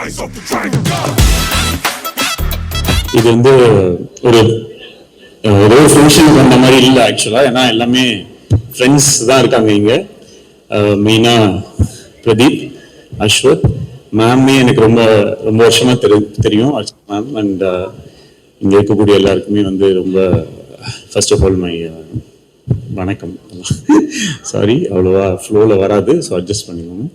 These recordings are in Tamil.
இது வந்து ஒரு ஏதோ ஃபங்க்ஷனுக்கு வந்த மாதிரி இல்லை ஆக்சுவலாக. ஏன்னா எல்லாமே ஃப்ரெண்ட்ஸ் தான் இருக்காங்க இங்கே. மெயினாக பிரதீப், அஸ்வத் மேமே எனக்கு ரொம்ப ரொம்ப வருஷமா தெரியும் மேம். அண்ட் இங்கே இருக்கக்கூடிய எல்லாருக்குமே வந்து ரொம்ப ஃபர்ஸ்ட் ஆஃப் ஆல் மை வணக்கம். சாரி, அவ்வளோவா ஃப்ளோவில் வராது, ஸோ அட்ஜஸ்ட் பண்ணிக்கோங்க.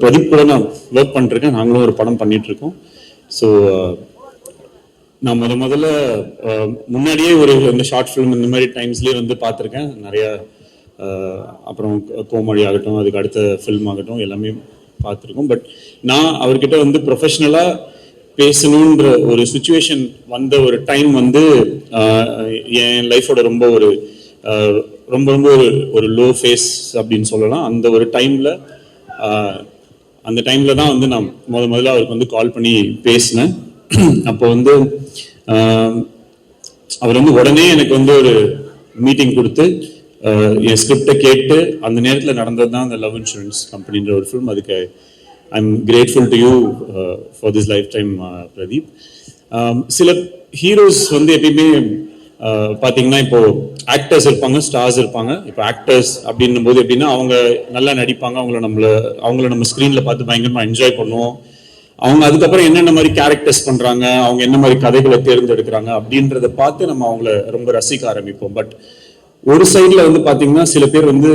பிரதீப் கூட நான் ஒர்க் பண்ணிட்டுருக்கேன். நாங்களும் ஒரு படம் பண்ணிகிட்ருக்கோம். ஸோ நான் முதல்ல முன்னாடியே இந்த ஷார்ட் ஃபிலிம் இந்த மாதிரி டைம்ஸ்லேயே வந்து பார்த்துருக்கேன் நிறையா. அப்புறம் கோமழி ஆகட்டும், அதுக்கு அடுத்த ஃபில்ம் ஆகட்டும், எல்லாமே பார்த்துருக்கோம். பட் நான் அவர்கிட்ட வந்து ப்ரொஃபஷ்னலாக பேசணுன்ற ஒரு சுச்சுவேஷன் வந்த ஒரு டைம் வந்து என் லைஃபோட ரொம்ப ரொம்ப ஒரு லோ ஃபேஸ் அப்படின்னு சொல்லலாம். அந்த ஒரு டைமில் தான் வந்து நான் முதல்ல அவருக்கு வந்து கால் பண்ணி பேசினேன். அப்போ வந்து அவர் வந்து உடனே எனக்கு வந்து ஒரு மீட்டிங் கொடுத்து என் ஸ்கிரிப்டை கேட்டு அந்த நேரத்தில் நடந்தது தான் அந்த லவ் இன்சூரன்ஸ் கம்பெனின்ற ஒரு ஃபிலிம். அதுக்கு I am grateful to you for this life time Pradeep. சில ஹீரோஸ் வந்து எப்பயுமே பார்த்தீங்கன்னா இப்போ ஆக்டர்ஸ் இருப்பாங்க, ஸ்டார்ஸ் இருப்பாங்க. இப்போ ஆக்டர்ஸ் அப்படின்னும் போது எப்படின்னா அவங்க நல்லா நடிப்பாங்க, அவங்கள நம்ம ஸ்க்ரீனில் பார்த்து பயங்கரமாக என்ஜாய் பண்ணுவோம். அவங்க அதுக்கப்புறம் என்னென்ன மாதிரி கேரக்டர்ஸ் பண்ணுறாங்க, அவங்க என்ன மாதிரி கதைகளை தேர்ந்தெடுக்கிறாங்க அப்படின்றத பார்த்து நம்ம அவங்கள ரொம்ப ரசிக்க ஆரம்பிப்போம். பட் ஒரு சைடில் வந்து பார்த்தீங்கன்னா சில பேர் வந்து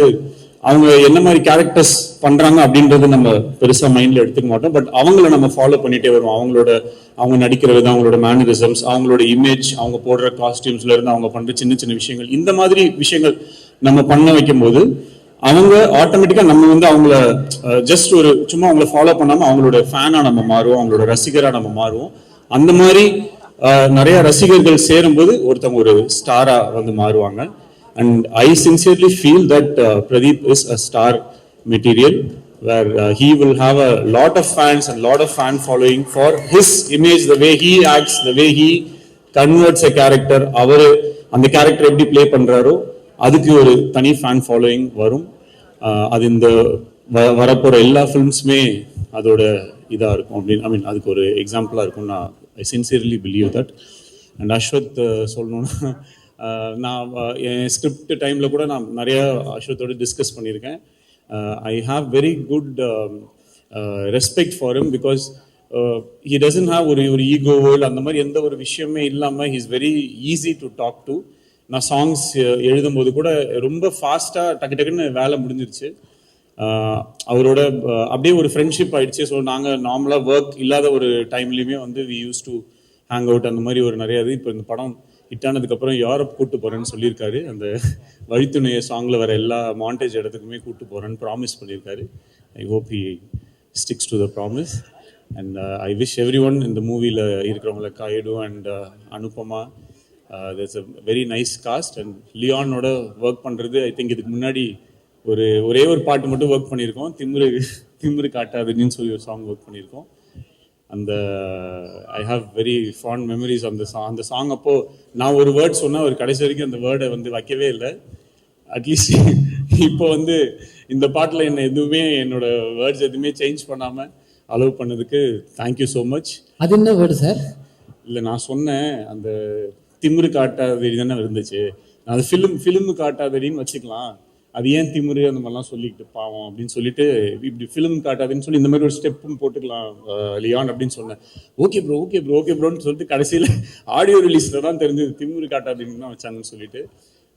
அவங்க என்ன மாதிரி கேரக்டர்ஸ் பண்ணுறாங்க அப்படின்றது நம்ம பெருசாக மைண்டில் எடுத்துக்க மாட்டோம். பட் அவங்கள நம்ம ஃபாலோ பண்ணிகிட்டே வருவோம். அவங்க நடிக்கிற விதம், அவங்களோட மேனரிசம்ஸ், அவங்களோட இமேஜ், அவங்க போடுற காஸ்டியூம்ஸ்ல இருந்து அவங்க பண்ணுற சின்ன சின்ன விஷயங்கள், இந்த மாதிரி விஷயங்கள் நம்ம பண்ண வைக்கும் போது அவங்க ஆட்டோமேட்டிக்காக நம்ம வந்து அவங்கள ஜஸ்ட் சும்மா அவங்கள ஃபாலோ பண்ணாமல் அவங்களோட ஃபேனாக நம்ம மாறுவோம், அவங்களோட ரசிகராக நம்ம மாறுவோம். அந்த மாதிரி நிறைய ரசிகர்கள் சேரும்போது ஒருத்தவங்க ஒரு ஸ்டாராக வந்து மாறுவாங்க. And I sincerely feel that Pradeep is a star material where he will have a lot of fans and lot of fan following for his image, the way he acts, the way he converts a character. அவர் அந்த கேரக்டர் எப்படி ப்ளே பண்ணுறாரோ அதுக்கு ஒரு தனி ஃபேன் ஃபாலோயிங் வரும். அது இந்த வரப்போகிற எல்லா ஃபிலிம்ஸுமே அதோட இதாக இருக்கும் அப்படின்னு அதுக்கு ஒரு எக்ஸாம்பிளாக இருக்கும். நான் I sincerely believe that. And Ashwath சொல்லணுன்னா, நான் என் ஸ்கிரிப்ட் டைமில் கூட நான் நிறையா அஸ்வத்தோடு டிஸ்கஸ் பண்ணியிருக்கேன். I have very good respect for him because he doesn't have ஒரு ஈகோ வேர்ல்ட் அந்த மாதிரி எந்த ஒரு விஷயமே இல்லாமல் he is very easy to talk to. நான் சாங்ஸ் எழுதும்போது கூட ரொம்ப ஃபாஸ்ட்டாக டக்குன்னு வேலை முடிஞ்சிருச்சு. அவரோட அப்படியே ஒரு ஃப்ரெண்ட்ஷிப் ஆகிடுச்சு. ஸோ நாங்கள் நார்மலாக ஒர்க் இல்லாத ஒரு டைம்லேயுமே வந்து we use to hang out அந்த மாதிரி ஒரு நிறையா இது. இப்போ இந்த படம் ஹிட்டானதுக்கப்புறம் யூரோப் கூப்பிட்டு போகிறேன்னு சொல்லியிருக்காரு. அந்த வழித்துணைய சாங்கில் வர எல்லா மாண்டேஜ் இடத்துக்குமே கூப்பிட்டு போகிறேன்னு ப்ராமிஸ் பண்ணியிருக்காரு. I hope he sticks to the promise. And I wish everyone இந்த மூவியில் இருக்கிறவங்கள Kayadu and Anupama, there's a very nice cast. And லியானோட ஒர்க் பண்ணுறது ஐ திங்க் இதுக்கு முன்னாடி ஒரே ஒரு பாட்டு மட்டும் ஒர்க் பண்ணியிருக்கோம். திமிரு காட்டாதுன்னு சொல்லி ஒரு சாங் ஒர்க் பண்ணியிருக்கோம். அந்த ஐ ஹாவ் வெரி ஃபாண்ட் மெமரிஸ் அந்த சாங். அப்போது நான் ஒரு வேர்ட் சொன்னால் ஒரு கடைசி வரைக்கும் அந்த வேர்டை வந்து வைக்கவே இல்லை. அட்லீஸ்ட் இப்போ வந்து இந்த பாட்டில் என்னோட வேர்ட்ஸ் எதுவுமே சேஞ்ச் பண்ணாமல் அலோவ் பண்ணதுக்கு தேங்க்யூ ஸோ மச். அது என்ன வேர்டு சார்? இல்லை, நான் சொன்னேன் அந்த திமிரு காட்டாதடி தானே இருந்துச்சு, அது ஃபிலிமு காட்டாதடின்னு வச்சுக்கலாம். அது ஏன் திமிரு அந்த மாதிரிலாம் சொல்லிக்கிட்டு பாவம் அப்படின்னு சொல்லிட்டு இப்படி ஃபிலிம் காட்டாதுன்னு சொல்லி இந்த மாதிரி ஒரு ஸ்டெப்பும் போட்டுக்கலாம் லியான் அப்படின்னு சொன்னேன். ஓகே ப்ரோன்னு சொல்லிட்டு கடைசியில் ஆடியோ ரிலீஸில் தான் தெரிஞ்சது திமிரு காட்டாதுன்னு தான் வச்சாங்கன்னு சொல்லிட்டு.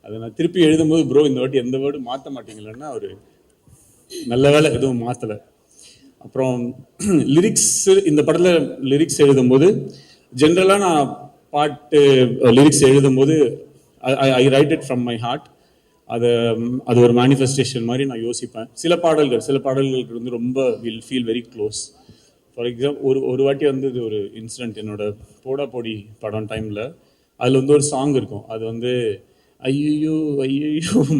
அதை நான் திருப்பி எழுதும்போது ப்ரோ இந்த வாட்டி எந்த வேர்டு மாற்ற மாட்டீங்களன்னா ஒரு நல்ல வேலை எதுவும் மாற்றலை. அப்புறம் லிரிக்ஸ், இந்த படத்தில் லிரிக்ஸ் எழுதும்போது ஜென்ரலாக நான் பாட்டு லிரிக்ஸ் எழுதும்போது I write it from my heart. அது ஒரு மேனிஃபெஸ்டேஷன் மாதிரி நான் யோசிப்பேன். சில பாடல்களுக்கு வந்து ரொம்ப will feel very close. For example ஒரு வாட்டி வந்து இது ஒரு இன்சிடென்ட், என்னோட போடா போடி படம் டைமில் அதில் வந்து ஒரு சாங் இருக்கும். அது வந்து ஐயோ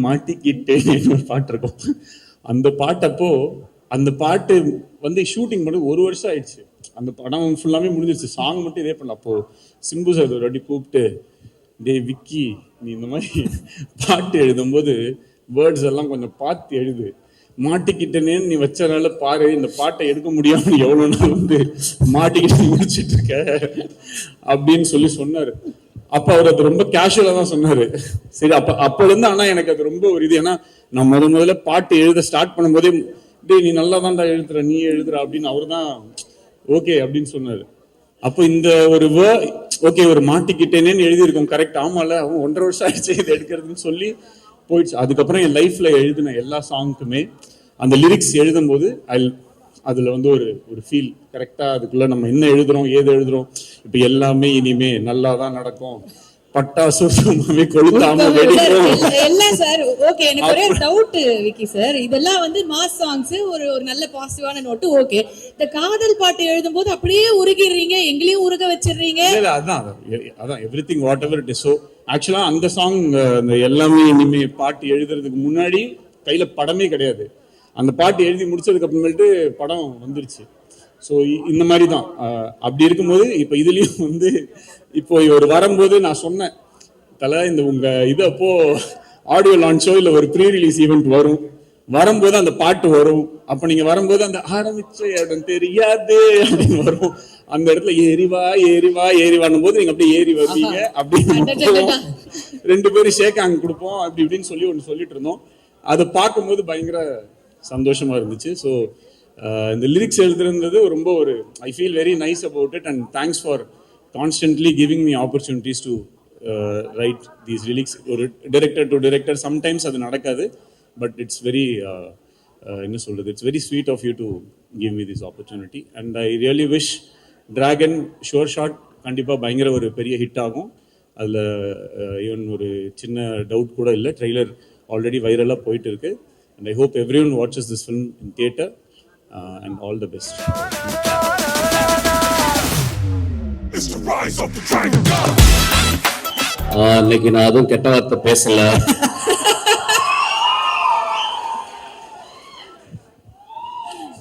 மாட்டிக்கிட்டு ஒரு பாட்டு இருக்கும். அந்த பாட்டு வந்து ஷூட்டிங் பண்ணி 1 வருஷம் ஆயிடுச்சு. அந்த படம் ஃபுல்லாமே முடிஞ்சிருச்சு, சாங் மட்டும் இதே பண்ணல. அப்போது சிம்பு சார் ஒரு வாட்டி கூப்பிட்டு, டே விக்கி, நீ இந்த மாதிரி பாட்டு எழுதும்போது வேர்ட்ஸ் எல்லாம் கொஞ்சம் பார்த்து எழுது, மாட்டிக்கிட்டேனேன்னு நீ வச்சனால பாரு இந்த பாட்டை எடுக்க முடியாம நீ எவ்வளவு நாள் வந்து மாட்டிக்கிட்டு முடிச்சிட்டு இருக்க அப்படின்னு சொன்னாரு. அப்ப அவர் அது ரொம்ப கேஷுவலா தான் சொன்னாரு. சரி, அப்ப இருந்து ஆனா எனக்கு அது ரொம்ப ஒரு இது. ஏன்னா நான் முதல்ல பாட்டு எழுத ஸ்டார்ட் பண்ணும்போதே டேய் நீ நல்லா தான்டா எழுதுற, நீ எழுதுற அப்படின்னு அவர் தான் ஓகே அப்படின்னு சொன்னாரு. அப்போ இந்த ஒரு ஓகே ஒரு மாட்டிக்கிட்டேனேன்னு எழுதியிருக்கோம் கரெக்ட். ஆமால அவன் 1.5 வருஷம் ஆயிடுச்சு இது எடுக்கிறதுன்னு சொல்லி போயிடுச்சு. அதுக்கப்புறம் என் லைஃப்ல எழுதின எல்லா சாங்குக்குமே அந்த லிரிக்ஸ் எழுதும் போது அதுல வந்து ஒரு ஃபீல் கரெக்டா அதுக்குள்ள நம்ம என்ன எழுதுறோம் ஏது எழுதுறோம். இப்ப எல்லாமே இனிமே நல்லா தான் நடக்கும், பட்டாசு சும்மாவே கொளுத்தாம வெடிக்கும் எல்லாம் சார். ஓகே, எனக்கு ஒரே டவுட் விக்கி சார், இதெல்லாம் வந்து மாஸ் சாங்ஸ், ஒரு நல்ல பாசிட்டிவான நோட்டு. ஓகே, இந்த காதல் பாட்டு எழுதும் போது அப்படியே உருகிடுறீங்க, எங்களையும் உருக வச்சிடுறீங்க. அதான் everything what ever it is. So ஆக்சுவலா அந்த சாங் இந்த எல்லாமே இனிமே பாட்டு எழுதுறதுக்கு முன்னாடி கையில படமே கிடையாது. அந்த பாட்டு எழுதி முடிச்சதுக்கு அப்புறமேட்டு படம் வந்துருச்சு. ஸோ இந்த மாதிரி தான். அப்படி இருக்கும்போது இப்போ இதுலயும் வந்து இப்போ இவர் வரும்போது நான் சொன்னேன் தலை இந்த உங்க இது அப்போ ஆடியோ லான்ச்சோ இல்லை ஒரு ப்ரீ ரிலீஸ் ஈவெண்ட் வரும்போது அந்த பாட்டு வரும். அப்ப நீங்க வரும்போது அந்த ஆரம்பிச்ச இடம் தெரியாது அப்படின்னு வரும். அந்த இடத்துல ஏறிவான்னும் போது நீங்க அப்படியே ஏறி வருவீங்க. அப்படின்னு 2 பேரும் ஷேக் ஹேண்ட் கொடுப்போம் அப்படி இப்படின்னு சொல்லி ஒன்று சொல்லிட்டு இருந்தோம். அதை பார்க்கும்போது பயங்கர சந்தோஷமா இருந்துச்சு. ஸோ இந்த லிரிக்ஸ் எழுதுறது ரொம்ப I feel very nice about it. And thanks for constantly giving me opportunities to write these lyrics. ஒரு டைரக்டர் டு டைரக்டர் சம்டைம்ஸ் அது நடக்காது. பட் இட்ஸ் வெரி என்ன சொல்றது, it's very sweet of you to give me this opportunity. And I really wish Dragon sure shot கண்டிப்பாக பயங்கர ஒரு பெரிய ஹிட் ஆகும். அதில் ஈவன் ஒரு சின்ன டவுட் கூட இல்லை. ட்ரெய்லர் ஆல்ரெடி வைரலாக போயிட்டு இருக்கு. And I hope everyone watches this film in theatre and all the best. It's the rise of the dragon. இன்னைக்கு நான் அதுவும் கெட்ட வார்த்தை பேசல.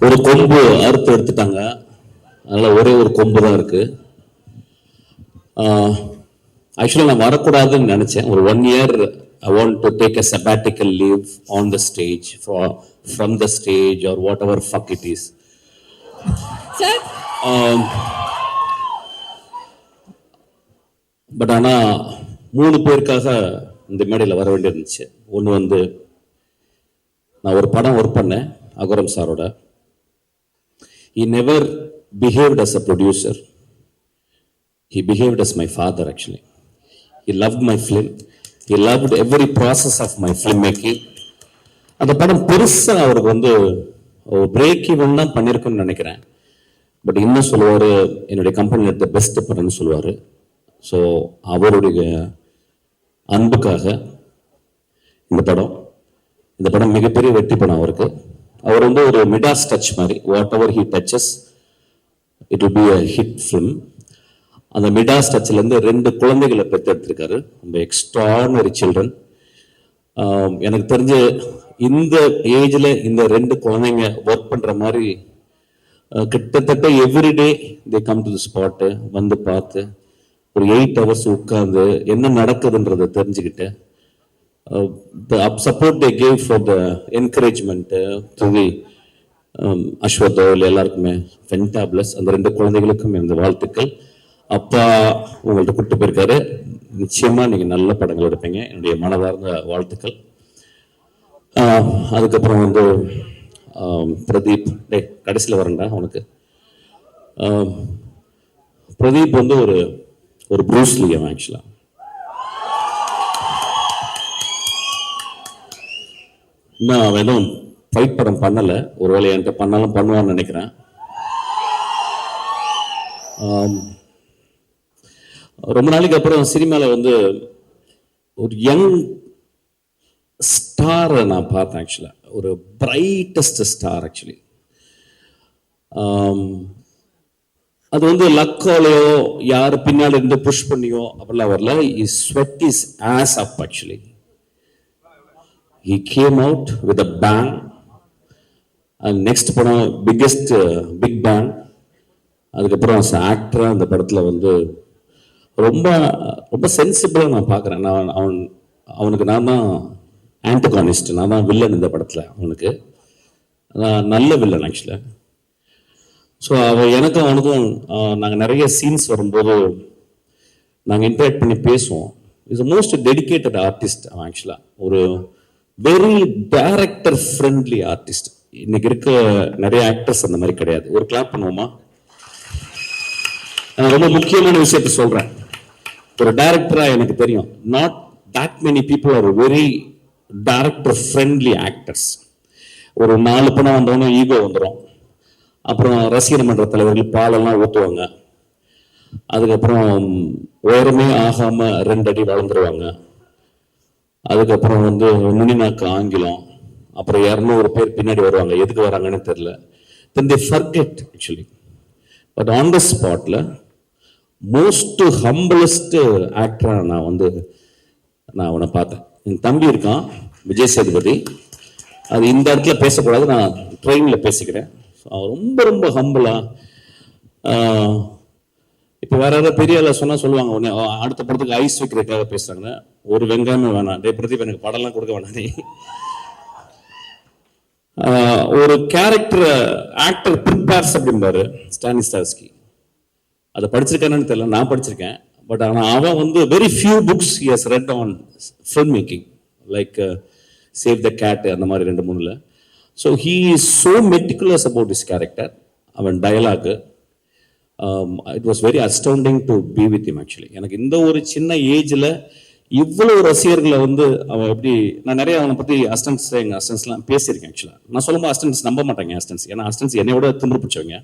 ஒரு கொம்பு அறுத்து எடுத்துட்டாங்க, அதனால ஒரே ஒரு கொம்பு தான் இருக்கு. ஆக்சுவலாக நான் வரக்கூடாதுன்னு நினைச்சேன். ஒரு 1 year I want to take a sabbatical leave on the stage, from the stage or whatever fuck it is. Sir? But ஆனால் 3 பேருக்காக இந்த மேடையில் வர வேண்டியிருந்துச்சு. ஒன்று வந்து நான் ஒரு படம் ஒர்க் பண்ணேன் அகரம் சாரோட. He never behaved as a producer. He behaved as my father actually. He loved my film. He loved every process of my filmmaking. அந்த படம் பெருசாக அவருக்கு வந்து பிரேக் ஈவன் தான் பண்ணியிருக்குன்னு நினைக்கிறேன். பட் இன்னும் சொல்லுவார், என்னுடைய கம்பெனி எடுத்த பெஸ்ட் படம்னு சொல்லுவார். ஸோ அவருடைய அன்புக்காக இந்த படம் மிகப்பெரிய வெற்றி படம் அவருக்கு. அவர் வந்து ஒரு மிடாஸ் டச் மாதிரி, whatever he touches it will be a hit film. அந்த மிடாஸ் டச்சிலேருந்து 2 குழந்தைகளை பெற்றெடுத்திருக்காரு. ரொம்ப எக்ஸ்ட்ரானரி சில்ட்ரன். எனக்கு தெரிஞ்ச இந்த ஏஜில் இந்த 2 குழந்தைங்க ஒர்க் பண்ணுற மாதிரி கிட்டத்தட்ட everyday they come to the spot வந்து பார்த்து ஒரு 8 hours உட்கார்ந்து என்ன நடக்குதுன்றதை தெரிஞ்சுக்கிட்டு the support they gave for the encouragement to the அஸ்வத்தோ எல்லாருக்குமே ஃபென்டாபிளஸ். அந்த 2 குழந்தைகளுக்கும் இந்த வாழ்த்துக்கள். அப்பா உங்கள்கிட்ட கூப்பிட்டு போயிருக்காரு. நிச்சயமா நீங்க நல்ல படங்கள் எடுப்பீங்க, என்னுடைய மனதார்ந்த வாழ்த்துக்கள். அதுக்கப்புறம் வந்து பிரதீப், கடைசியில் வரேன்டா உனக்கு. பிரதீப் வந்து ஒரு ப்ரூஸ்லி அவன் ஆக்சுவலா. இன்னும் அவன் எதுவும் ஃபைட் படம் பண்ணலை. ஒருவேளை என்கிட்ட பண்ணாலும் பண்ணுவான்னு நினைக்கிறேன். ரொம்ப நாளைக்கு அப்புறம் சினிமாவில் வந்து ஒரு யங் ஸ்டாரை நான் பார்த்தேன் ஆக்சுவலாக. ஒரு பிரைட்டஸ்ட் ஸ்டார் ஆக்சுவலி. அது வந்து லக்காலையோ யார் பின்னாடி இருந்து புஷ் பண்ணியோ அப்படிலாம் வரல. Is sweat is as up actually. He came out with a bang. And next படம் பிக்கெஸ்ட் பிக் பேங். அதுக்கப்புறம் ஆக்டரா அந்த படத்தில் வந்து ரொம்ப ரொம்ப சென்சிபிளாக நான் பார்க்குறேன். அவனுக்கு நான் தான் ஆன்டகானிஸ்ட், நான் தான் வில்லன் இந்த படத்தில் அவனுக்கு. நல்ல வில்லன் ஆக்சுவலாக. ஸோ எனக்கும் அவனுக்கும் நாங்கள் நிறைய சீன்ஸ் வரும்போது நாங்கள் இன்டராக்ட் பண்ணி பேசுவோம். இஸ் மோஸ்ட் டெடிக்கேட்டட் ஆர்டிஸ்ட் அவன் ஆக்சுவலாக. ஒரு வெரி டைரக்டர் ஃப்ரெண்ட்லி ஆர்டிஸ்ட். இன்னைக்கு இருக்க நிறைய ஆக்டர்ஸ் அந்த மாதிரி கிடையாது. ஒரு கிளாப் பண்ணுவோமா? நான் ரொம்ப முக்கியமான விஷயத்த சொல்றேன். ஒரு டைரக்டரா எனக்கு தெரியும், not that many people are very director friendly actors. ஒரு 4 படம் வந்தவொடனே ஈகோ வந்துடும். அப்புறம் ரசிகர் மன்ற தலைவர்கள் பாலெல்லாம் ஊற்றுவாங்க. அதுக்கப்புறம் உயரமே ஆகாம 2 அடி வளர்ந்துருவாங்க. அதுக்கப்புறம் வந்து நுனிநாக்கு ஆங்கிலம். அப்புறம் 200 பேர் பின்னாடி வருவாங்க, எதுக்கு வராங்கன்னு தெரியல. Then they forget actually. But on the ஸ்பாட்ல மோஸ்ட் ஹம்பிளஸ்ட் ஆக்டரா நான் அவனை பார்த்தேன். என் தம்பி இருக்கான் விஜய் சேதுபதி. அது இந்த இடத்துல பேசக்கூடாது, நான் ட்ரெயின்ல பேசிக்கிறேன். அவன் ரொம்ப ரொம்ப ஹம்பிளா. இப்போ வேற ஏதாவது பெரிய ஆள சொன்னா சொல்லுவாங்க, உடனே அடுத்த படத்துக்கு ஐஸ் வைக்கிறதுக்காக பேசுறாங்க. ஒரு வெங்காயமே வேணாம், டே பிரதீப் எனக்கு படம்லாம் கொடுக்க வேணாம் நீ. ஒரு கேரக்டர் ஆக்டர் ப்ரிப்பேர்ஸ் அப்படிம்பாரு ஸ்டானிஸ்லாவ்ஸ்கி. அதை படிச்சிருக்கானு தெரியல, நான் படிச்சிருக்கேன். பட் ஆனால் அவன் வந்து very few books he has read on film making, like save the cat அந்த மாதிரி 2-3. So he is so meticulous about this character. அவன் dialogue it was very astounding to be with him actually. எனக்கு இந்த ஒரு சின்ன ஏஜில் இவ்வளோ ரசிகர்களை வந்து அவன் எப்படி, நான் நிறைய அவனை பற்றி அஸ்டன்ஸ் எங்கள் அஸ்டன்ஸ்லாம் பேசியிருக்கேன் ஆக்சுவலாக. நான் சொல்லும்போது அஸ்டன்ஸ் நம்ப மாட்டாங்க அஸ்டன்ஸ், ஏன்னா அஸ்டன்ஸ் என்னையோட திமிரு பிடிச்சவங்க.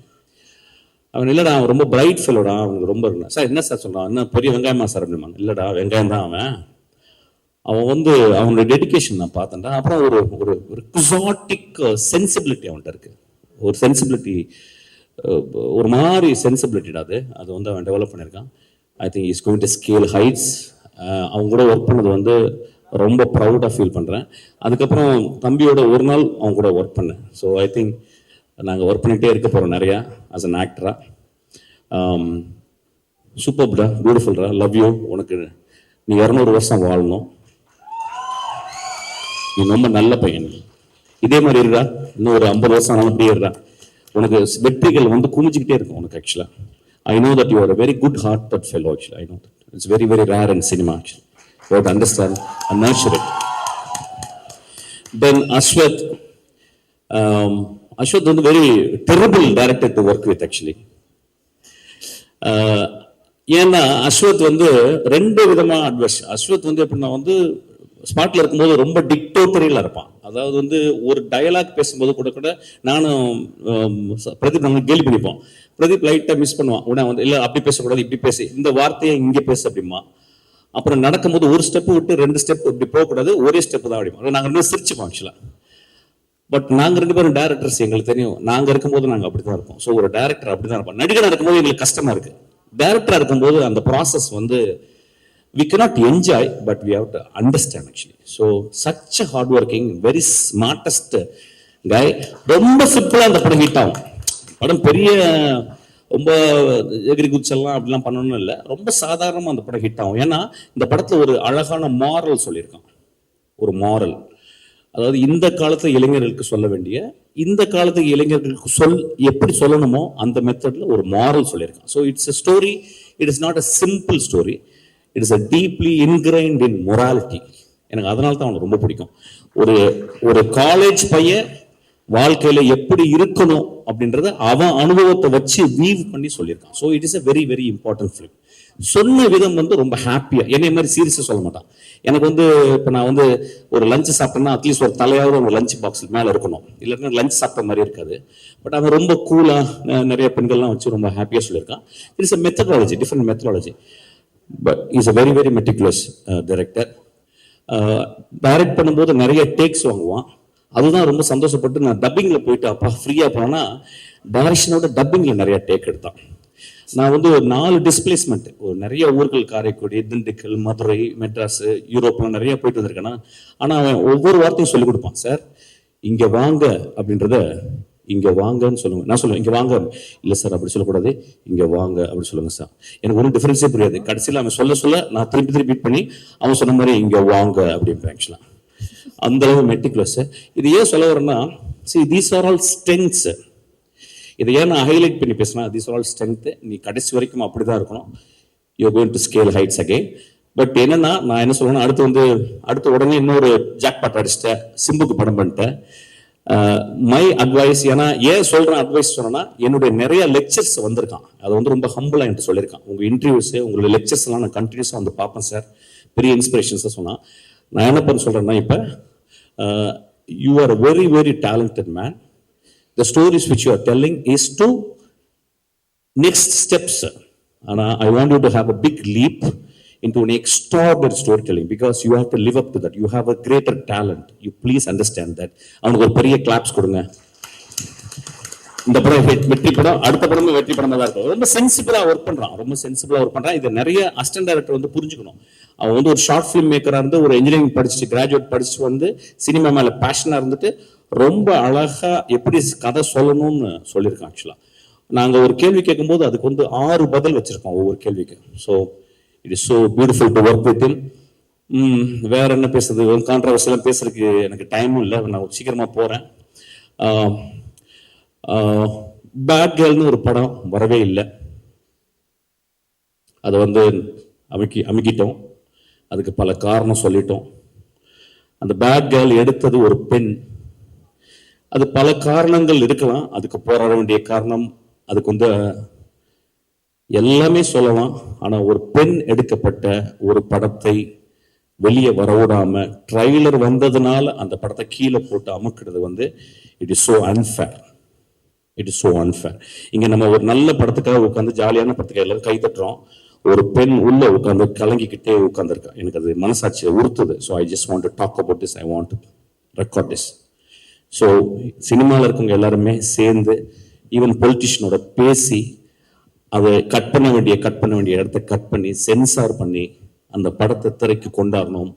அவன் இல்லைடா அவன் ரொம்ப பிரைட் ஃபெல்லோடா, அவனுக்கு ரொம்ப இருந்தான். சார் என்ன சார் சொல்கிறான், என்ன பெரிய வெங்காயமா சார் அப்படிமா? இல்லைடா வெங்காயம் தான் அவன் வந்து அவனோட டெடிக்கேஷன் நான் பார்த்தேன்டா. அப்புறம் ஒரு ஒரு ஒரு குசாட்டிக் சென்சிபிலிட்டி அவன்கிட்ட இருக்கு. ஒரு சென்சிபிலிட்டி, ஒரு மாதிரி சென்சிபிலிட்டிடா அது வந்து அவன் டெவலப் பண்ணியிருக்கான். I think is going to scale heights. அவங்க கூட ஒர்க் பண்ணது வந்து ரொம்ப ப்ரௌடாக ஃபீல் பண்ணுறேன். அதுக்கப்புறம் தம்பியோட ஒரு நாள் அவங்க கூட ஒர்க் பண்ணேன். ஸோ ஐ திங்க் நாங்கள் ஒர்க் பண்ணிகிட்டே இருக்க போகிறோம் நிறையா ஆஸ் அன் ஆக்டரா. சூப்பர்டா, பியூட்டிஃபுல்டா, லவ் யூ. உனக்கு நீ 200 வருஷம் வாழணும். நீ ரொம்ப நல்ல பையன், இதே மாதிரி இருடா. இன்னும் ஒரு 50 வருஷம் ஆனாலும் இப்படியே இருடா. உனக்கு வெற்றிகள் வந்து குமிஞ்சிக்கிட்டே இருக்கும் உனக்கு ஆக்சுவலாக. I know that you are a very good hearted fellow actually. I know that. It's very, very rare in cinema actually. You have to understand and nurture it. Then Ashwath வந்து very terrible director to work with actually. ஏன்னா அஸ்வத் வந்து 2 விதமா அட்வைஸ். அஸ்வத் வந்து எப்படின்னா வந்து ஸ்பாட்ல இருக்கும்போது ரொம்ப டிக்டோட்டரியலா இருப்பான். அதாவது வந்து ஒரு டயலாக் பேசும்போது கூட நானும் பிரதீப் நாங்கள் கேள்வி பண்ணிப்போம். பிரதீப் லைட்டா மிஸ் பண்ணுவான். உடனே வந்து இல்லை அப்படி பேசக்கூடாது, இப்படி பேசு, இந்த வார்த்தையை இங்கே பேசு அப்படிமா. அப்புறம் நடக்கும்போது ஒரு ஸ்டெப் விட்டு 2 ஸ்டெப் இப்படி போகக்கூடாது, ஒரே ஸ்டெப் தான் அப்படிமா. நாங்கள் 2 சிரிச்சுப்போம் ஆக்சுவலா. பட் நாங்கள் 2 பேரும் டேரக்டர்ஸ், எங்களுக்கு தெரியும் நாங்கள் இருக்கும்போது நாங்கள் அப்படிதான் இருப்போம். ஸோ ஒரு டேரக்டர் அப்படிதான் இருப்போம். நடிகராக இருக்கும்போது எங்களுக்கு கஷ்டமா இருக்கு. டேரக்டரா இருக்கும்போது அந்த ப்ராசஸ் வந்து we cannot enjoy, but we have to understand actually. So such a hard working, very smartest guy. ரொம்ப சிம்பிளா அந்த படம் ஹிட் ஆகும். படம் பெரிய ரொம்ப எகிரி குச்செல்லாம் அப்படிலாம் பண்ணணும்னு இல்லை, ரொம்ப சாதாரணமாக அந்த படம் ஹிட் ஆகும். ஏன்னா இந்த படத்தில் ஒரு அழகான மாரல் சொல்லியிருக்கான். ஒரு மாரல், அதாவது இந்த காலத்துல இளைஞர்களுக்கு சொல்ல வேண்டிய, இந்த காலத்து இளைஞர்களுக்கு எப்படி சொல்லணுமோ அந்த மெத்தட்ல ஒரு மாரல் சொல்லியிருக்கான். So it's a story, it is not a simple story, it is a deeply ingrained in morality. எனக்கு அதனால தான் அவனுக்கு ரொம்ப பிடிக்கும். ஒரு காலேஜ் பையன் வாழ்க்கையில எப்படி இருக்கணும் அப்படின்றத அவன் அனுபவத்தை வச்சு வீவ் பண்ணி சொல்லியிருக்கான். So it is a very very important film. சொன்ன விதம் வந்து ரொம்ப ஹாப்பியா, என்னை மாதிரி சீரியஸா சொல்ல மாட்டான். எனக்கு வந்து இப்போ நான் வந்து ஒரு லஞ்ச் சாப்பிட்டேன்னா அட்லீஸ்ட் ஒரு தலையாவது ஒரு லஞ்ச் பாக்ஸ் மேலே இருக்கணும், இல்லைன்னா லஞ்ச் சாப்பிட்ட மாதிரி இருக்காது. பட் அவன் ரொம்ப கூலா நிறைய பெண்கள்லாம் வச்சு ரொம்ப ஹாப்பியா சொல்லியிருக்கான். It's a methodology, different methodology, but he's a very very meticulous director. Direct பண்ணும்போது நிறைய டேக்ஸ் வாங்குவான். அதுதான் ரொம்ப சந்தோஷப்பட்டு நான் டப்பிங்ல போயிட்டு அப்பா ஃப்ரீயா போனா டைரக்ஷனோட டப்பிங்ல நிறைய டேக் எடுத்தான். நான் வந்து ஒரு 4 டிஸ்பிளேஸ்மெண்ட், ஒரு நிறைய ஊர்கள், காரைக்குடி, திண்டுக்கல், மதுரை, மெட்ராஸ், யூரோப்லாம் நிறைய போயிட்டு வந்திருக்கேன்னா. ஆனால் அவன் ஒவ்வொரு வார்த்தையும் சொல்லிக் கொடுப்பான். சார் இங்கே வாங்க அப்படின்றத இங்கே வாங்கன்னு சொல்லுங்க. நான் சொல்லுவேன் இங்கே வாங்க, இல்லை சார் அப்படி சொல்லக்கூடாது, இங்கே வாங்க அப்படி சொல்லுங்க சார். எனக்கு ஒன்றும் டிஃபரன்ஸே புரியாது. கடைசியில் அவன் சொல்ல நான் திருப்பி ரிப்பீட் பண்ணி அவன் சொன்ன மாதிரி இங்கே வாங்க அப்படின்றேன். ஆக்சுவலாக அந்த அளவு மெட்டிகுலஸ். இது ஏன் சொல்ல வரேன்னா, See, these are all strengths. இதை ஏன் நான் ஹைலைட் பண்ணி பேசினா, these are all strength. நீ கடைசி வரைக்கும் அப்படிதான் இருக்கணும். You're going to scale heights again. But என்னன்னா, நான் என்ன சொல்லணும், அடுத்து உடனே இன்னொரு ஜாக்பாட் அடிச்சிட்டேன், சிம்புக்கு படம் பண்ணிட்டேன். மை அட்வைஸ், ஏன்னா ஏன் சொல்றேன் அட்வைஸ் சொன்னா, என்னுடைய நிறைய லெக்சர்ஸ் வந்திருக்கான், அதை வந்து ரொம்ப ஹம்பிளா என்கிட்ட சொல்லியிருக்கான். உங்க இன்டர்வியூஸ், உங்களுடைய லெக்சர்ஸ் எல்லாம் நான் கண்டினியூஸா வந்து பார்ப்பேன் சார், பெரிய இன்ஸ்பிரேஷன்ஸ் சொன்னா. நான் என்ன பண்ண சொல்றேன்னா, இப்ப you are very very talented man. The stories which you are telling is to next steps. And I want you to have a big leap into an extraordinary storytelling because you have to live up to that. You have a greater talent. You please understand that. அவனுக்கு ஒரு பெரிய கிளாப்ஸ் கொடுங்க. இந்த படம் வெற்றி படம், அடுத்த படமும் வெற்றி படம் தான் இருக்கும். ரொம்ப சென்சிபிளா ஒர்க் பண்றான். இது நிறைய அசிஸ்டன்ட் டைரக்டர் வந்து புரிஞ்சுக்கணும். அவன் வந்து ஒரு ஷார்ட் ஃபிலிம் மேக்கரா இருந்து, ஒரு இன்ஜினியரிங் படிச்சுட்டு, கிராஜுவேட் படிச்சுட்டு வந்து சினிமா மேல பேஷனா இருந்துட்டு ரொம்ப அழகா எப்படி கதை சொல்லணும்னு சொல்லியிருக்கான். ஆக்சுவலா நாங்க ஒரு கேள்வி கேட்கும்போது அதுக்கு வந்து 6 பதில் வச்சிருக்கோம் ஒவ்வொரு கேள்விக்கு. So it is so beautiful to work with him. வேற என்ன பேசுறது, கான்ட்ரவர்சியெல்லாம் பேசுறதுக்கு எனக்கு டைமும் இல்லை, நான் சீக்கிரமா போறேன். பேட் கேர்ள்னு ஒரு படம் வரவே இல்லை, அதை வந்து அமுக்கிட்டோம். அதுக்கு பல காரணம் சொல்லிட்டோம். அந்த பேட் கேர்ள் எடுத்தது ஒரு பெண். அது பல காரணங்கள் இருக்கலாம், அதுக்கு போராட வேண்டிய காரணம், அதுக்கு வந்து எல்லாமே சொல்லலாம். ஆனா ஒரு பெண் எடுக்கப்பட்ட ஒரு படத்தை வெளியே வரவிடாம ட்ரைலர் வந்ததுனால அந்த படத்தை கீழே போட்டு அமுக்கிறது வந்து இட் இஸ் ஸோ அன்ஃபேர். இங்க நம்ம ஒரு நல்ல படத்துக்காக உட்காந்து, ஜாலியான படத்துக்காக எல்லாரும் கை தட்டுறோம். ஒரு பெண் உள்ள உட்காந்து கலங்கிக்கிட்டே உட்காந்துருக்கா. எனக்கு அது மனசாட்சியை உறுத்துது. So I just want to talk about this. I want to record this. So சினிமாவில் இருக்கவங்க எல்லாருமே சேர்ந்து, ஈவன் பொலிட்டிஷியனோட பேசி, அதை கட் பண்ண வேண்டிய இடத்த கட் பண்ணி, சென்சார் பண்ணி அந்த படத்தை திரைக்கு கொண்டாடணும்.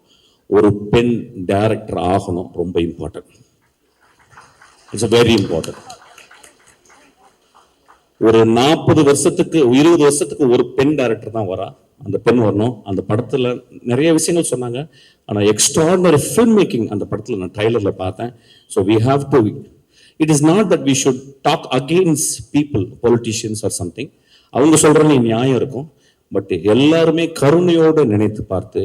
ஒரு பெண் டைரக்டர் ஆகணும். ரொம்ப இம்பார்ட்டன்ட். It's very important. ஒரு 40 வருஷத்துக்கு 20 வருஷத்துக்கு ஒரு பெண் டைரக்டர் தான் வரா. அந்த பெண் வரணும். அந்த படத்துல நிறைய விஷயங்கள் சொன்னாங்க. ஆனா எக்ஸ்ட்ராடினரி ஃபில்ம் மேக்கிங் அந்த படத்துல நான் ட்ரைலர்ல பார்த்தேன். So we have to, it is not that we should talk against people, politicians or something. அவங்க சொல்றது நியாயம் இருக்கும். பட் எல்லாருமே கருணையோடு நினைத்து பார்த்து,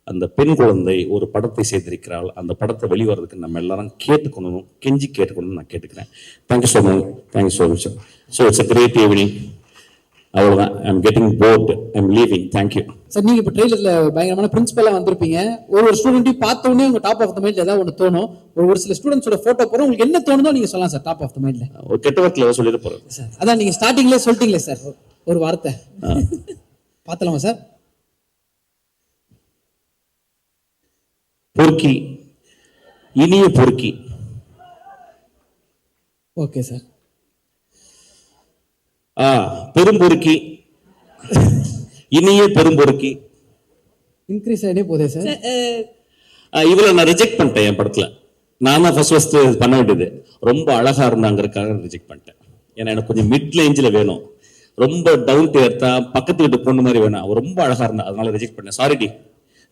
அந்த பெண் குழந்தை ஒரு படத்தை செய்திருக்கிறாள், அந்த படத்தை வெளிவரதுக்கு நம்ம எல்லாரும் கேட்டுக்கணும், கெஞ்சி கேட்டுக்கணும்னு நான் கேட்டுக்கிறேன். Thank you so much. Thank you so much. So it's a great evening. அவ்வளோதான். I'm getting bored. I'm leaving. Thank you sir. நீங்க இப்போ ட்ரெயிலர்ல பயங்கரமான பிரின்சிபலா வந்திருப்பீங்க. ஒரு ஸ்டூடெண்ட்டையும் பார்த்த உடனே உங்க டாப் ஆஃப் த மைண்ட்ல ஏதாவது ஒன்று தோணும். ஒரு சில ஸ்டூடெண்ட்ஸோட போட்டோ போறோம், உங்களுக்கு என்ன தோணுதோ நீங்க சொல்லலாம் சார். டாப் ஆஃப் த மைண்ட்ல ஒரு கெட்ட வார்த்தையில சொல்லிட்டு போறேன் சார். அதான் நீங்க ஸ்டார்டிங்ல சொல்லிட்டீங்களே சார் ஒரு வார்த்தை, பார்த்தலாமா சார்? பொறுக்கி, இனிய பொறுக்கி. Okay sir. பெரும்பொறுக்கி, இனிய பெரும்பொறுக்கி. இன்க்ரீஸ் ஆகிட்டே போதே சார். இவளை நான் ரிஜெக்ட் பண்ணிட்டேன் என் படத்துல. நான் தான் ஃபர்ஸ்ட் பண்ண வேண்டியது. ரொம்ப அழகா இருந்தாங்கிறதுக்காக ரிஜெக்ட் பண்ணிட்டேன். ஏன்னா எனக்கு கொஞ்சம் மிட் ரேஞ்சில் வேணும். ரொம்ப டவுன் டு எர்த்தா, பக்கத்து வீட்டு பொண்ணு மாதிரி வேணும். அவ ரொம்ப அழகா இருந்தா, அதனால ரிஜெக்ட் பண்ணேன். சாரி டி.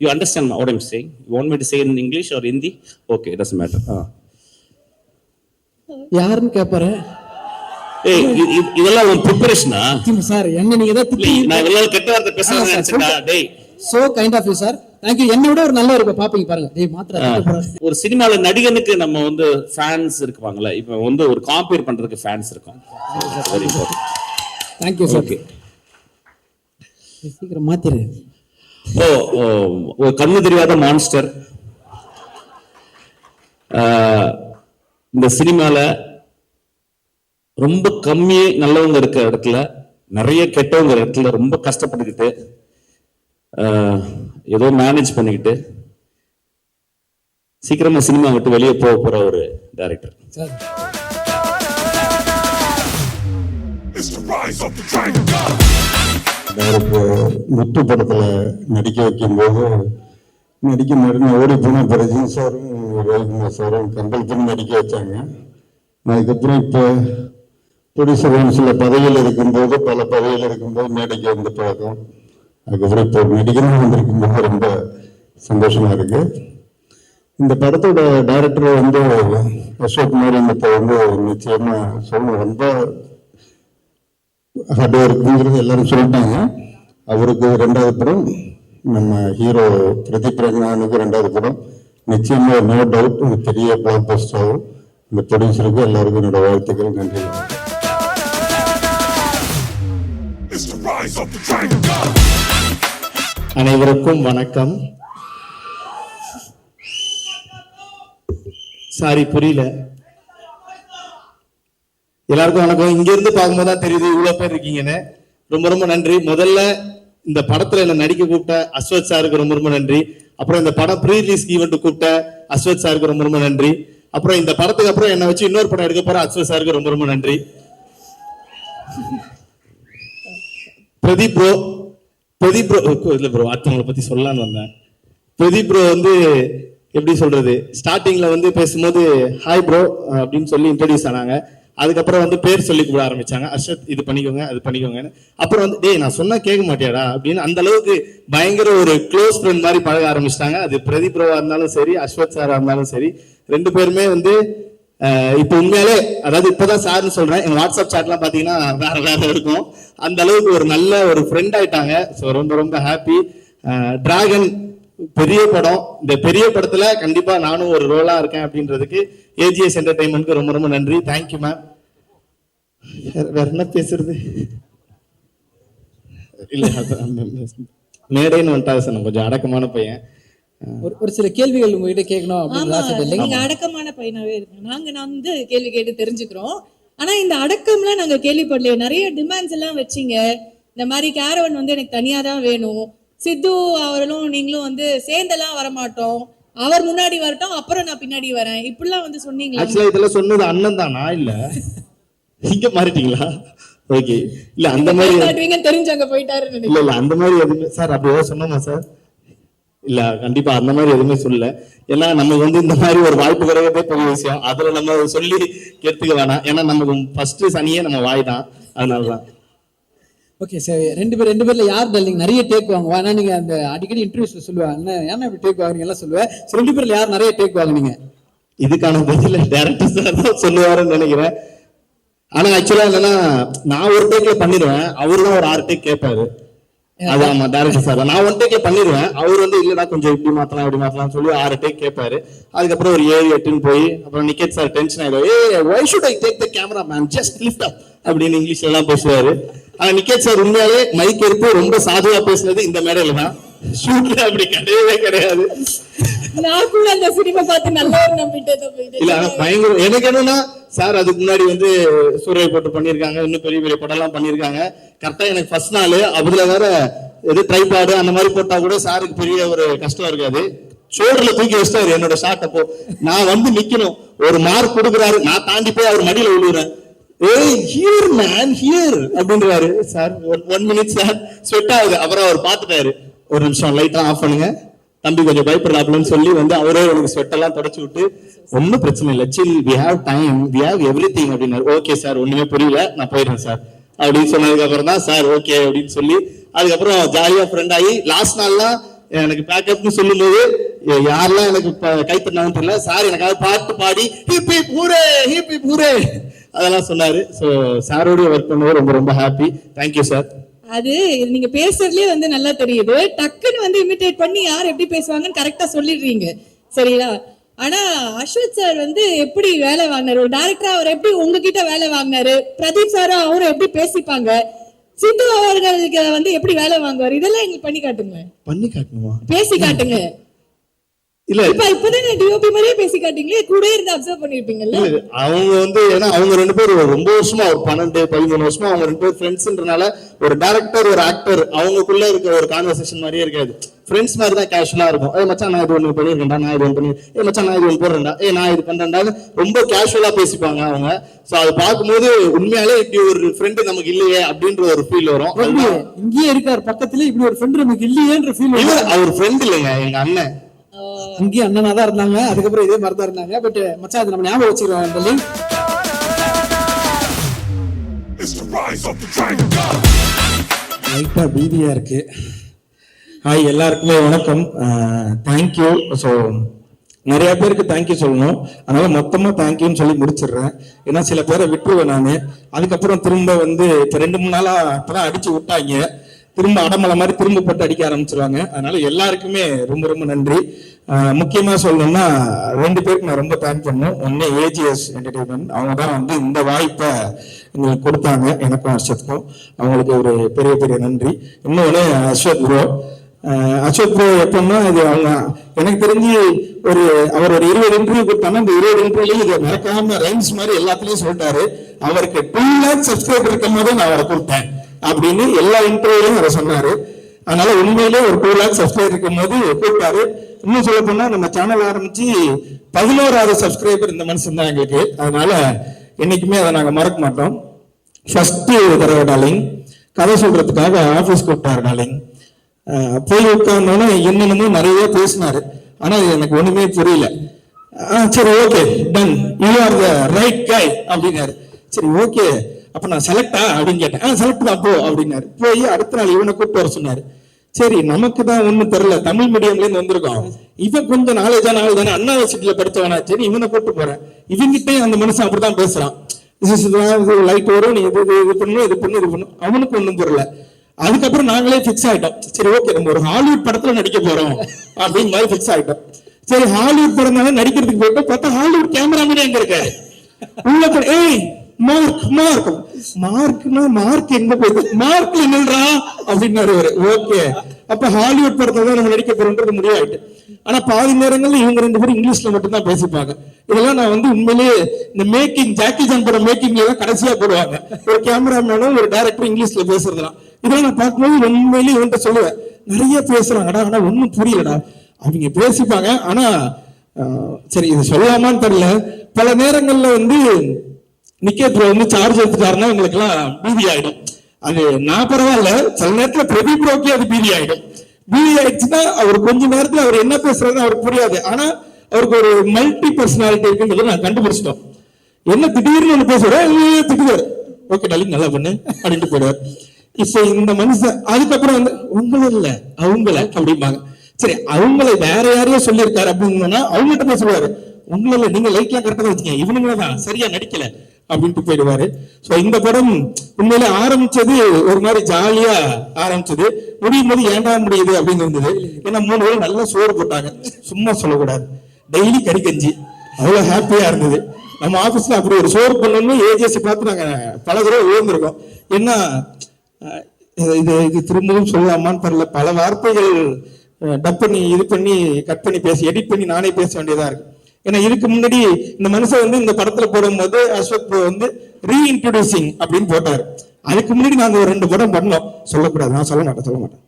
You understand what I'm saying? You want me to say in English or Hindi? Okay, it doesn't matter. யாருன்னு கேட்பாரு. ஏய், இதெல்லாம் ஒரு ப்ரிப்பரேஷனா சார்? என்ன நீங்க ஏதாவது நான் இதெல்லாம் கெட்ட வார்த்தை பேசுறேன். டேய், so kind of you sir. Thank you. என்ன விட ஒரு நல்ல ஒரு பாப்பீங்க பாருங்க. டேய் மாத்திர ஒரு சினிமால நடிகனுக்கு நம்ம வந்து ஃபேன்ஸ் இருக்குவாங்கல, இப்போ வந்து ஒரு காம்பேர் பண்றதுக்கு ஃபேன்ஸ் இருக்கும். Very important. Thank you sir. சீக்கிரம் மாத்திரு. ஒரு கண்ணு தெரியாத மான்ஸ்டர். இந்த சினிமால ரொம்ப கம்மியே நல்லவங்க இருக்க இடத்துல, நிறைய கெட்டவங்க இடத்துல ரொம்ப கஷ்டப்பட்டுக்கிட்டு ஏதோ மேனேஜ் பண்ணிக்கிட்டு சீக்கிரமா சினிமா விட்டு வெளியே போக போற ஒரு டைரக்டர். முத்து படத்துல நடிக்க வைக்கும்போது நடிக்க மாதிரி ஓடி போன பிரஜன் சாரும் ரவிக்குமார் சாரும் கம்பல் பண்ணி நடிக்க வச்சாங்க. அதுக்கப்புறம் இப்போ ப்ரொடியூசர் சில பதவியில் இருக்கும்போது, பல பதவியில் இருக்கும்போது மேடைக்கு வந்து பழக்கம். அதுக்கப்புறம் இப்போ நடிகராக வந்திருக்கும்போது ரொம்ப சந்தோஷமா இருக்கு. இந்த படத்தோட டைரக்டர் வந்து அசோக் மாரியமத்தை வந்து நிச்சயமா சொல்லணும், ரொம்ப ஹார்ட் ஒர்க்குங்கிறது எல்லாரும் சொல்லிட்டாங்க. அவருக்கு 2வது படம், நம்ம ஹீரோ பிரதீப் ரங்கநாதனுக்கு 2வது படம். நிச்சயமா நோ டவுட் பெரிய பிளாக் பஸ்டர் ஆகும். இந்த ப்ரொடியூசருக்கு எல்லாருக்கும் என்னோட வாழ்த்துக்கள். நன்றி. It's the rise of the dragon. அனைவருக்கும் வணக்கம். சாரி, புரியல. எல்லாருக்கும் வணக்கம். இங்க இருந்து பார்க்கும்போது தான் தெரியுது இவ்வளவு பேர் இருக்கீங்கன்னு. ரொம்ப ரொம்ப நன்றி. முதல்ல இந்த படத்துல என்ன நடிக்க கூப்பிட்ட அஸ்வத் சாருக்கு ரொம்ப ரொம்ப நன்றி. அப்புறம் இந்த படம் ப்ரீ ரிலீஸ் ஈவெண்ட் கூப்பிட்ட அஸ்வத் சாருக்கு ரொம்ப ரொம்ப நன்றி. அப்புறம் இந்த படத்துக்கு அப்புறம் என்ன வச்சு இன்னொரு படம் எடுக்க போற அஸ்வத் சாருக்கு ரொம்ப ரொம்ப நன்றி. பிரதீப் ப்ரோ இல்ல ப்ரோ, அடுத்தவங்களை பத்தி சொல்லலான்னு வந்தேன். பிரதீப் ப்ரோ வந்து எப்படி சொல்றது, ஸ்டார்டிங்ல வந்து பேசும்போது ஹாய் ப்ரோ அப்படின்னு சொல்லி இன்ட்ரடியூஸ் ஆனாங்க. அதுக்கப்புறம் வந்து பேர் சொல்லி கூப்பிட ஆரம்பிச்சாங்க, அர்ஷத் இது பண்ணிக்கோங்க அது பண்ணிக்கோங்கன்னு. அப்புறம் வந்து டேய் நான் சொன்னா கேட்க மாட்டியாடா அப்படின்னு அந்த அளவுக்கு பயங்கர ஒரு க்ளோஸ் ஃப்ரெண்ட் மாதிரி பழக ஆரம்பிச்சிட்டாங்க. அது பிரதீப் ப்ரோவா இருந்தாலும் சரி, அஸ்வத் சாரா இருந்தாலும் சரி, 2 பேருமே வந்து இப்போ உண்மையாலே, அதாவது இப்பதான் சார்னு சொல்றேன், எங்க வாட்ஸ்அப் சாட்லாம் பாத்தீங்கன்னா வேற வேற இருக்கும். அந்த அளவுக்கு ஒரு நல்ல ஒரு ஃப்ரெண்ட் ஆயிட்டாங்க. ஸோ ரொம்ப ரொம்ப ஹாப்பி. டிராகன் பெரிய படம். இந்த பெரிய படத்துல கண்டிப்பா நானும் ஒரு ரோலா இருக்கேன் அப்படின்றதுக்கு ஏஜிஎஸ் என்டர்டைன்மெண்ட்க்கு ரொம்ப ரொம்ப நன்றி. Thank you ma'am. வேற என்ன பேசுறது இல்ல, மேடைன்னு வந்துட்டா சார், நான் கொஞ்சம் அடக்கமான பையன். ஒரு சில கேள்விகள் உங்ககிட்ட கேட்கணும் அப்படின்னு ஆசைப்பட்டீங்க. நீங்க அடக்கமான பையனாவே இருக்கு. நாங்க வந்து கேள்வி கேட்டு தெரிஞ்சுக்கிறோம். ஆனா இந்த அடக்கம்லாம் நாங்க கேள்விப்படலையே. நிறைய டிமாண்ட்ஸ் எல்லாம் வச்சீங்க. இந்த மாதிரி கேரவன் வந்து எனக்கு தனியா தான் வேணும், சித்து அவர்களும் நீங்களும் வந்து சேர்ந்தெல்லாம் வரமாட்டோம், அவர் முன்னாடி வரட்டும் அப்புறம் நான் பின்னாடி வரேன், இப்படிலாம் வந்து சொன்னீங்களா? ஆக்சுவலா இதெல்லாம் சொன்னது அண்ணன் தானா இல்ல இங்க மாறிட்டீங்களா? ஓகே, இல்ல அந்த மாதிரி தெரிஞ்சவங்க போயிட்டாரு. இல்ல அந்த மாதிரி எதுவுமே சார் அப்படி ஏதாவது சொன்னோமா சார்? இல்ல கண்டிப்பா அந்த மாதிரி எதுவுமே சொல்லல. ஏன்னா நமக்கு வந்து இந்த மாதிரி ஒரு வாய்ப்பு கிடைக்கிறதே பெரிய விஷயம். அதுல நம்ம சொல்லி கேட்டுக்க வேணாம். ஏன்னா நமக்கு ஃபர்ஸ்ட் சனியே நம்ம வாய் தான், அதனாலதான். ஓகே சார், 2 பேர்ல யார் டல்லிங் நிறைய டேக் வாங்குவா? ஏன்னா நீங்க அந்த அடிக்கடி இன்டர்வியூஸ்ல சொல்லுவாங்க ஏன்னா இப்படி டேக் வாங்குறீங்க எல்லாம் சொல்லுவேன். 2 பேர்ல யார் நிறைய டேக் வாங்குனீங்க? இதுக்கான பதில டைரக்டர் சார் தான் சொல்லுவாருன்னு நினைக்கிறேன். ஆனா ஆக்சுவலா என்னன்னா, நான் ஒரு டேக்ல பண்ணிடுவேன், அவரு தான் ஒரு 6 டேக் கேட்பாரு. அது ஆமா, டைரக்டர் சார். நான் 1 டேக்ல பண்ணிடுவேன், அவர் வந்து இல்லடா கொஞ்சம் இப்படி மாத்தலாம் இப்படி மாத்தலாம் சொல்லி 6 டேக் கேட்பாரு. அதுக்கப்புறம் ஒரு 7 8ன்னு போய் அப்புறம் நிக்கேட் சார் டென்ஷன் ஆயிடும். why should I take the camera man, just lift up அப்படின்னு இங்கிலீஷ்ல எல்லாம் பேசுவாரு. ஆனா நிக்கேட் சார் உண்மையாலே மைக் எடுத்து ரொம்ப சாதுவா பேசுனது இந்த மேடையில தான். ஷூட்ல அப்படி கிடையவே கிடையாது. நான் கூட அந்த சினிமா பார்த்து நல்லா நம்பிட்டேன். இல்ல ஆனா பயங்கர எனக்கு என்னன்னா சார் அதுக்கு முன்னாடி வந்து சூரிய போட்டு பண்ணிருக்காங்க, இன்னும் பெரிய பெரிய படம் எல்லாம் பண்ணிருக்காங்க. கரெக்டா எனக்கு ஃபர்ஸ்ட் நாள் அதுல வேற எது ட்ரைபாடு அந்த மாதிரி போட்டா கூட சாருக்கு பெரிய ஒரு கஷ்டம் இருக்காது. ஷோல்டர்ல தூக்கி வச்சிட்டாரு என்னோட ஷாட். அப்போ நான் வந்து நிக்கணும், ஒரு மார்க் கொடுக்குறாரு, நான் தாண்டி போய் அவர் மடியில விழுறேன். ஏய் ஹியர் மேன் ஹியர் அப்படின்றாரு. சார் 1 மினிட் சார், ஸ்வெட் ஆகுது. அப்புறம் அவர் பார்த்துட்டாரு, ஒரு நிமிஷம் லைட்டா ஆஃப் பண்ணுங்க தம்பி கொஞ்சம் பயப்படுறாப்லன்னு சொல்லி வந்து அவரே எனக்கு ஸ்வெட் எல்லாம் தொடச்சு விட்டு ஒன்னும் பிரச்சனை இல்லை, chill, we have time, we have everything அப்படின்னாரு. ஓகே சார், ஒண்ணுமே புரியல, நான் போயிடுறேன் சார் அப்படின்னு சொன்னதுக்கு அப்புறம் தான் சார் ஓகே அப்படின்னு சொல்லி அதுக்கப்புறம் ஜாலியா ஃப்ரெண்ட் ஆகி லாஸ்ட் நாள்லாம் எனக்கு பேக்கப்னு சொல்லும் போது யாரெல்லாம் எனக்கு கைத்தட்டினாங்கன்னு தெரியல, சார் எனக்காக பாட்டு பாடி hip hip hooray hip hip hooray அதெல்லாம் சொன்னாரு. ஸோ சாரோட ஒர்க் பண்ணது ரொம்ப ரொம்ப ஹாப்பி. Thank you sir. அது நீங்க பேசுறதுலயே வந்து நல்லா தெரியுது, டக்குன்னு வந்து இமிட்டேட் பண்ணி யார் எப்படி பேசுவாங்கன்னு கரெக்டா சொல்லிடுறீங்க, சரியா? ஆனா அஸ்வத் சார் வந்து எப்படி வேலை வாங்கினாரு, ஒரு டைரக்டரா அவர் எப்படி உங்ககிட்ட வேலை வாங்கினாரு, பிரதீப் சாரும் அவரும் எப்படி பேசிப்பாங்க, சித்து அவர்களுக்கு வந்து எப்படி வேலை வாங்குவாரு, இதெல்லாம் எங்களுக்கு பண்ணி காட்டுங்களேன். பண்ணி காட்டணுமா? பேசி காட்டுங்க. இல்ல இப்பதான் டிஓபி மாதிரியே பேசி காட்டீங்களே, கூட இருந்து அப்சர்வ் பண்ணிருப்பீங்கல்ல. அவங்க வந்து ஏன்னா அவங்க 2 பேரும் ரொம்ப வருஷமா, ஒரு 12-13 வருஷமா அவங்க 2 பேரும் ஃப்ரெண்ட்ஸ்ன்றனால ஒரு டைரக்டர் ஒரு ஆக்டர் அவங்களுக்குள்ள இருக்க ஒரு கான்வர்சேஷன் மாதிரியே இருக்காது. ஃப்ரெண்ட்ஸ் மாதிரி தான் கேஷுவலா இருக்கும். மச்சான் நான் இது ஒண்ணு பண்ணிருக்கேன்டா, நான் இது ஒன்று பண்ணி, மச்சான் நான் இது ஒன்று போடுறேன்டா, நான் இது பண்றேன்டா, ரொம்ப கேஷுவலா பேசிப்பாங்க அவங்க. சோ அதை பார்க்கும்போது உண்மையாலே இப்படி ஒரு ஃப்ரெண்டு நமக்கு இல்லையே அப்படின்ற ஒரு ஃபீல் வரும். இங்கேயே இருக்காரு பக்கத்துல, இப்படி ஒரு ஃப்ரெண்ட் நமக்கு இல்லையேன்ற ஃபீல் வரும். அவர் ஃப்ரெண்ட் இல்லைங்க, எங்க அண்ணன். அங்கேயும் அண்ணனா தான் இருந்தாங்க, அதுக்கப்புறம் இதே மாதிரி தான் இருந்தாங்க. பட் மச்சான் அது நம்ம ஞாபகம் வச்சுக்கிறோம். லைட்டா பீதியா இருக்கு. ஹாய் எல்லாருக்குமே வணக்கம், தேங்க்யூ. ஸோ நிறைய பேருக்கு தேங்க்யூ சொல்லணும், அதனால மொத்தமா தேங்க்யூன்னு சொல்லி முடிச்சிடுறேன். ஏன்னா சில பேரை விட்டுருவேன் நான். அதுக்கப்புறம் திரும்ப வந்து இப்போ 2-3 நாளா இப்பதான் அடிச்சு விட்டாங்க, திரும்ப அடமலை மாதிரி திரும்ப போட்டு அடிக்க ஆரம்பிச்சிருவாங்க. அதனால எல்லாருக்குமே ரொம்ப ரொம்ப நன்றி. முக்கியமா சொல்லணும்னா 2 பேருக்கு நான் ரொம்ப தேங்க் பண்ணணும். ஒன்னு ஏஜிஎஸ் என்டர்டைன்மெண்ட், அவங்க தான் வந்து இந்த வாய்ப்பை எங்களுக்கு கொடுத்தாங்க, எனக்கும் அஸ்வத்துக்கும். அவங்களுக்கு ஒரு பெரிய பெரிய நன்றி. இன்னொன்னு அஸ்வத் ப்ரோ. அசோக் ப்ரோ எப்படின்னா, இது அவங்க எனக்கு தெரிஞ்சு அவர் ஒரு 20 இன்டர்வியூ கொடுத்தாங்க. அந்த 20 இன்டர்வியூலையும் இதை மறக்காம ரைம்ஸ் மாதிரி எல்லாத்துலயும் சொல்லிட்டாரு. அவருக்கு 2 lakhs சப்ஸ்கிரைபர் இருக்கும் போது நான் அவரை கொடுத்தேன் அப்படின்னு எல்லா இன்டர்வியூலையும் அவர் சொன்னாரு. அதனால உண்மையிலே ஒரு 2 lakhs சப்ஸ்கிரைபர் இருக்கும் போது கூப்பிட்டாரு. இன்னும் சொல்ல போனா நம்ம சேனல் ஆரம்பிச்சு 11வது சப்ஸ்கிரைபர் இந்த மனுஷன் தான் எங்களுக்கு. அதனால என்னைக்குமே அதை நாங்க மறக்க மாட்டோம். ஃபர்ஸ்ட் தடவை டார்லிங் கதை சொல்றதுக்காக ஆபீஸ் கூப்பிட்டாரு டார்லிங். போய் உட்கார்ந்தோன்னு என்னென்னமோ நிறைய பேசினாரு. ஆனா எனக்கு ஒண்ணுமே புரியல. சரி okay done, you are the right guy அப்படின்னாரு. சரி ஓகே அப்ப நான் செலக்டா அப்படின்னு கேட்டேன். செலக்ட் தான் போ அப்படின்னாரு. போய் அடுத்த நாள் இவனை கூப்பிட்டு வர சொன்னாரு. சரி நமக்கு தான் ஒண்ணும் தெரியல, தமிழ் மீடியம்ல இருந்து வந்திருக்கோம், இவன் கொஞ்சம் நாலேஜான ஆள் தானே, அண்ணா யூனிவர்சிட்டியில படிச்சவனா, சரி இவனை கூப்பிட்டு போறேன். இவங்கிட்டே அந்த மனுஷன் அப்படிதான் பேசுறான். லைட் வரும், நீ இது பண்ணு. அவனுக்கு ஒண்ணும் புரியல. அதுக்கப்புறம் நாங்களே பிக்ஸ் ஆயிட்டோம். சரி ஓகே நம்ம ஒரு ஹாலிவுட் படத்துல நடிக்க போறோம் அப்படின்னு மாதிரி பிக்ஸ் ஆயிட்டோம். சரி ஹாலிவுட் படம் தானே நடிக்கிறதுக்கு போயிட்டு பார்த்தா ஹாலிவுட் கேமராமேனே எங்க இருக்காரு. உள்ள ஏய் மார்க் எங்க போயிட்டு மார்க்ல நில்றா அப்படின்னாரு. ஓகே அப்ப ஹாலிவுட் படத்துல தான் நம்ம நடிக்க போறோம்ன்றது முடிவாயிட்டு. ஆனா பாதி நேரங்கள்ல இவங்க 2 பேரும் இங்கிலீஷ்ல மட்டும் தான் பேசிப்பாங்க. இதெல்லாம் நான் வந்து உண்மையிலேயே இந்த மேக்கிங் ஜாக்கி ஜான் படம் மேக்கிங்ல தான் கடைசியா போடுவாங்க. ஒரு கேமராமேனும் ஒரு டைரக்டர் இங்கிலீஷ்ல பேசுறதுலாம் இதெல்லாம் நான் பார்க்கும்போது உண்மையிலேயே இவன்ட்ட சொல்லுவேன், நிறைய பேசுறாங்கடா ஆனா ஒன்னும் புரியலடா. அவங்க பேசிப்பாங்க. ஆனா சரி இது சொல்லலாமான்னு தெரியல. பல நேரங்கள்ல வந்து நிக்கேத்ரோ வந்து சார்ஜ் எடுத்துட்டாருன்னா எங்களுக்கு எல்லாம் பீதி ஆயிடும். அது நான் பரவாயில்ல, சில நேரத்துல பிரதீப் ப்ரோக்கே அது பீதி ஆயிடும். பீதி ஆயிடுச்சுன்னா அவர் கொஞ்ச நேரத்துல அவர் என்ன பேசுறாருன்னு அவருக்கு புரியாது. ஆனா அவருக்கு ஒரு மல்டி பர்சனாலிட்டி இருக்குன்றதை நான் கண்டுபிடிச்சிட்டோம். என்ன திடீர்னு ஒண்ணு பேசுவாரு, திட்டுவாரு, ஓகே டாலிங் நல்லா பண்ணு அப்படின்ட்டு போயிடுவார். இப்ப இந்த மனுஷன் அதுக்கப்புறம் வந்து உங்களை இல்ல அவங்கள அப்படிம்பாங்க. சரி அவங்களை வேற யாரையோ சொல்லியிருக்காரு அப்படின்னா அவங்ககிட்ட போய் சொல்லுவாரு, உங்களை இல்ல நீங்க லைட் எல்லாம் கரெக்டா வச்சுக்கீங்க, இவனுங்களதான் சரியா நடிக்கல அப்படின்ட்டு போயிடுவாரு. சோ இந்த படம் உண்மையில ஆரம்பிச்சது ஒரு மாதிரி ஜாலியா ஆரம்பிச்சது, முடியும் போது ஏண்டா முடியுது அப்படின்னு இருந்தது. ஏன்னா 3 பேரும் நல்லா சோறு போட்டாங்க, சும்மா சொல்லக்கூடாது, டெய்லி கறி கஞ்சி, அவ்வளவு ஹாப்பியா இருந்தது. நம்ம ஆபீஸ்ல அப்படி ஒரு சோறு பண்ணணும்னு ஏஜிஎஸ் பார்த்து நாங்க பல தடவை உயர்ந்திருக்கோம். ஏன்னா இது திரும்பவும் சொல்லலாமான்னு தெரியல, பல வார்த்தைகள் டப் பண்ணி இது பண்ணி கட் பண்ணி பேசி எடிட் பண்ணி நானே பேச வேண்டியதா இருக்கு. ஏன்னா இதுக்கு முன்னாடி இந்த மனுஷன் வந்து இந்த படத்துல போடும்போது அஸ்வத் வந்து ரீஇன்ட்ரோடியூசிங் அப்படின்னு போட்டாரு. அதுக்கு முன்னாடி நாங்க ஒரு 2 படம் பண்ணோம், சொல்லக்கூடாது நான் சொல்ல மாட்டேன்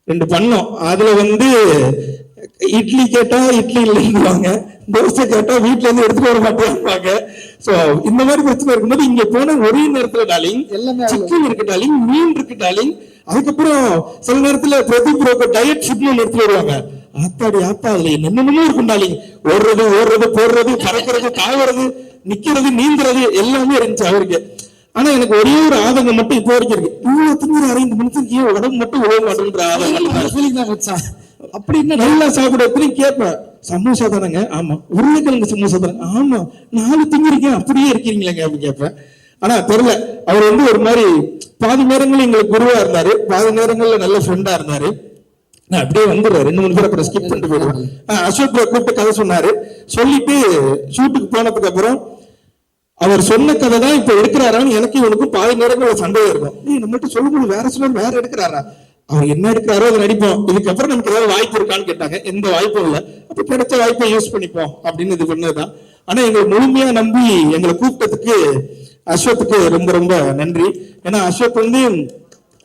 2 பண்ணோம். அதுல வந்து இட்லி கேட்டா இட்லி இல்லைன்னுவாங்க, தோசை கேட்டா வீட்டுல இருந்து எடுத்துட்டு வர மாட்டேன்னுவாங்க. சோ இந்த மாதிரி பிரச்சனை இருக்கும்போது இங்க போன ஒரே நேரத்துல டாலிங் சிக்கன் இருக்கு டாலிங், மீன் இருக்கு டாலிங், அதுக்கப்புறம் சில நேரத்துல பிரதீப் ப்ரோக்கு டயட் ஃபுட்னு எடுத்துட்டு வருவாங்க. ஆத்தாடி ஆத்தா அதுல என்னென்னமோ இருக்கும் டாலிங், ஓடுறது போடுறது பறக்கிறது தாவறது நிக்கிறது நீந்துறது எல்லாமே இருந்துச்சு அவருக்கு. ஆனா எனக்கு ஒரே ஒரு ஆதங்கம் மட்டும் இப்போ வரைக்கும் இருக்கு, இவ்வளவு திங்கிற 5 மணிக்கு உடம்பு மட்டும் உழவ மாட்டேன்ற ஆதங்கம். அப்படி என்ன நல்லா சாப்பிட கேட்பேன், சமோசா தானங்க, ஆமா உருளைக்கிழங்கு சமோசா தானங்க, ஆமா 4 திங்கிருக்கேன் அப்படியே இருக்கிறீங்களேங்க அப்படின்னு கேட்பேன். ஆனா தெரியல, அவர் வந்து ஒரு மாதிரி பாதி நேரங்கள் எங்களுக்கு குருவா இருந்தாரு, பாதி நேரங்கள்ல நல்ல ஃப்ரெண்டா இருந்தாரு. நான் அப்படியே வந்துடுறேன், 2-3 பேரை அப்புறம் ஸ்கிப் பண்ணிட்டு போயிடுவேன். அசோக் கூப்பிட்டு கதை சொன்னாரு. சொல்லிட்டு ஷூட்டுக்கு போனதுக்கு அப்புறம் அவர் சொன்ன கதை தான் இப்ப எடுக்கிறாரான்னு எனக்கு இவனுக்கும் பாதி நேரங்கள் சந்தேகம் இருக்கும். நம்மகிட்ட சொல்லும்போது வேற சொல்ல வேற எடுக்கிறாரா, அவர் என்ன எடுக்கிறாரோ அதை நடிப்போம், இதுக்கப்புறம் நமக்கு ஏதாவது வாய்ப்பு இருக்கான்னு கேட்டாங்க. எந்த வாய்ப்பும் இல்லை, அப்ப கிடைச்ச வாய்ப்பை யூஸ் பண்ணிப்போம் அப்படின்னு இது பண்ணதுதான். ஆனா எங்களை முழுமையா நம்பி எங்களை கூப்பிட்டதுக்கு அஸ்வத்துக்கு ரொம்ப ரொம்ப நன்றி. ஏன்னா அஸ்வத் வந்து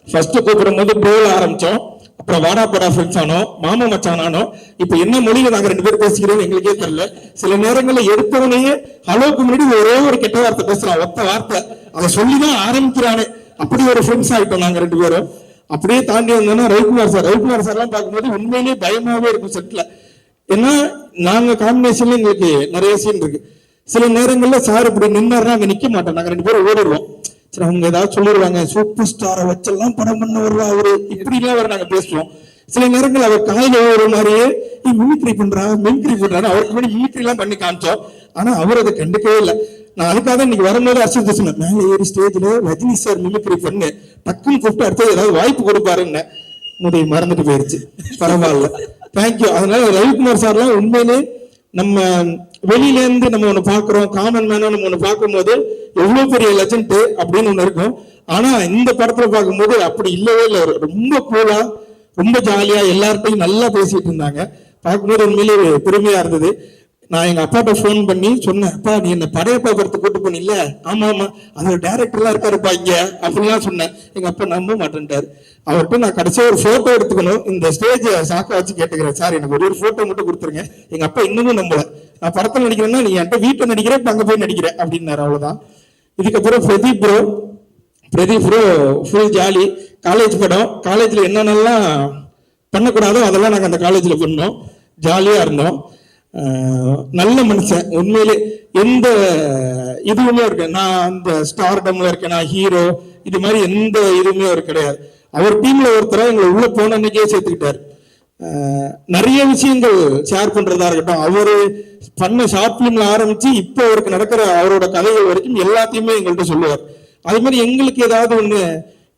ஃபர்ஸ்ட் கூப்பிடும் போது போல ஆரம்பிச்சோம், அப்புறம் வாடா போடா ஃப்ரெண்ட்ஸ் ஆனோம், மாமா மச்சான் ஆனோம். இப்ப என்ன மொழியில நாங்க 2 பேரும் பேசிக்கிறோம் எங்களுக்கே தெரியல. சில நேரங்கள்ல எடுத்தவனையே ஹலோக்கு முன்னாடி ஒரே ஒரு கெட்ட வார்த்தை பேசுறான், ஒத்த வார்த்தை, அதை சொல்லிதான் ஆரம்பிக்கிறானே. அப்படி ஒரு ஃப்ரெண்ட்ஸ் ஆயிட்டோம் நாங்க 2 பேரும். அப்படியே தாண்டி வந்தோம்னா ரவிக்குமார் சார் எல்லாம் பார்க்கும்போது உண்மையிலேயே பயமாவே இருக்கும் செட்ல. ஏன்னா நாங்க காம்பினேஷன்ல எங்களுக்கு நிறைய சீன் இருக்கு. சில நேரங்கள்ல சார் இப்படி நின்னாருன்னா அங்க நிக்க மாட்டோம், நாங்க 2 பேரும் ஓடிடுவோம். சரி அவங்க ஏதாவது சொல்லிடுவாங்க, சூப்பர் ஸ்டாரை வச்செல்லாம் படம் பண்ண வருவா அவரு, இப்படி எல்லாம் வர நாங்க பேசுவோம். சில நேரங்கள் அவர் காலையில ஒரு மாதிரியே மிமிக்ரி பண்றான்னு அவருக்கு முன்னாடி மிமிக்ரி எல்லாம் பண்ணி காமிச்சோம். ஆனா அவர் அதை கண்டுக்கவே இல்லை. நான் அதுக்காக தான் இன்னைக்கு வரும்போது அர்ச்சனை சொன்னேன், மேலே ஏறி ஸ்டேஜ்ல ரஜினி சார் மிமிக்ரி பண்ணு, டக்குன்னு கூப்பிட்டு அடுத்தது ஏதாவது வாய்ப்பு கொடுப்பாருன்னு மறந்துட்டு போயிருச்சு. பரவாயில்ல, தேங்க்யூ. அதனால ரவிக்குமார் சார்லாம் உண்மையிலே நம்ம வெளியில இருந்து நம்ம ஒண்ணு பாக்குறோம், காமன் மேனா நம்ம ஒண்ணு பார்க்கும்போது எவ்வளவு பெரிய லெஜண்ட் அப்படின்னு ஒண்ணு இருக்கும். ஆனா இந்த படத்துல பார்க்கும்போது அப்படி இல்லவே இல்லை. ரொம்ப கூலா, ரொம்ப ஜாலியா எல்லார்ட்டையும் நல்லா பேசிட்டு இருந்தாங்க. பார்க்கும்போது உண்மையிலேயே பெருமையா இருந்தது. நான் எங்க அப்பாட்ட போன் பண்ணி சொன்னேன், அப்பா நீ என்ன படையப்பா படத்தை கூட்டு போனில்ல, ஆமா ஆமா அதோட டைரக்டர் எல்லாம் இருக்காருப்பா இங்க அப்படின்லாம் சொன்னேன். எங்க அப்பா நம்ப மாட்டேன்ட்டாரு. அவர்கிட்ட நான் கடைசியா ஒரு போட்டோ எடுத்துக்கணும், இந்த ஸ்டேஜ் சாக்கா வச்சு கேட்டுக்கிறேன், சார் எனக்கு ஒரு போட்டோ மட்டும் கொடுத்துருங்க. எங்க அப்பா இன்னமும் நம்பல. நான் படத்துல நடிக்கிறேன்னா நீ என்கிட்ட வீட்டை நடிக்கிறேன், இப்ப அங்க போய் நடிக்கிறேன் அப்படின்னாரு. அவ்வளவுதான். இதுக்கப்புறம் Pradeep bro full jolly. College படம், காலேஜ்ல என்னென்னலாம் பண்ணக்கூடாதோ அதெல்லாம் நாங்கள் அந்த காலேஜில் பண்ணோம், ஜாலியாக இருந்தோம். நல்ல மனுஷன் உண்மையிலே. எந்த இதுவுமே இருக்கு, நான் அந்த ஸ்டார்டம்ல இருக்கேன், நான் ஹீரோ, இது மாதிரி எந்த இதுவுமே அவர் கிடையாது. அவர் டீம்ல ஒருத்தர எங்களை உள்ள போன அன்னைக்கே சேர்த்துக்கிட்டாரு. நிறைய விஷயங்கள் ஷேர் பண்றதா இருக்கட்டும், அவரு பண்ண ஷார்ட் பிலிம்ல ஆரம்பிச்சு இப்போ அவருக்கு நடக்கிற அவரோட கதைகள் வரைக்கும் எல்லாத்தையுமே எங்கள்கிட்ட சொல்லுவார். அதே மாதிரி எங்களுக்கு ஏதாவது ஒண்ணு,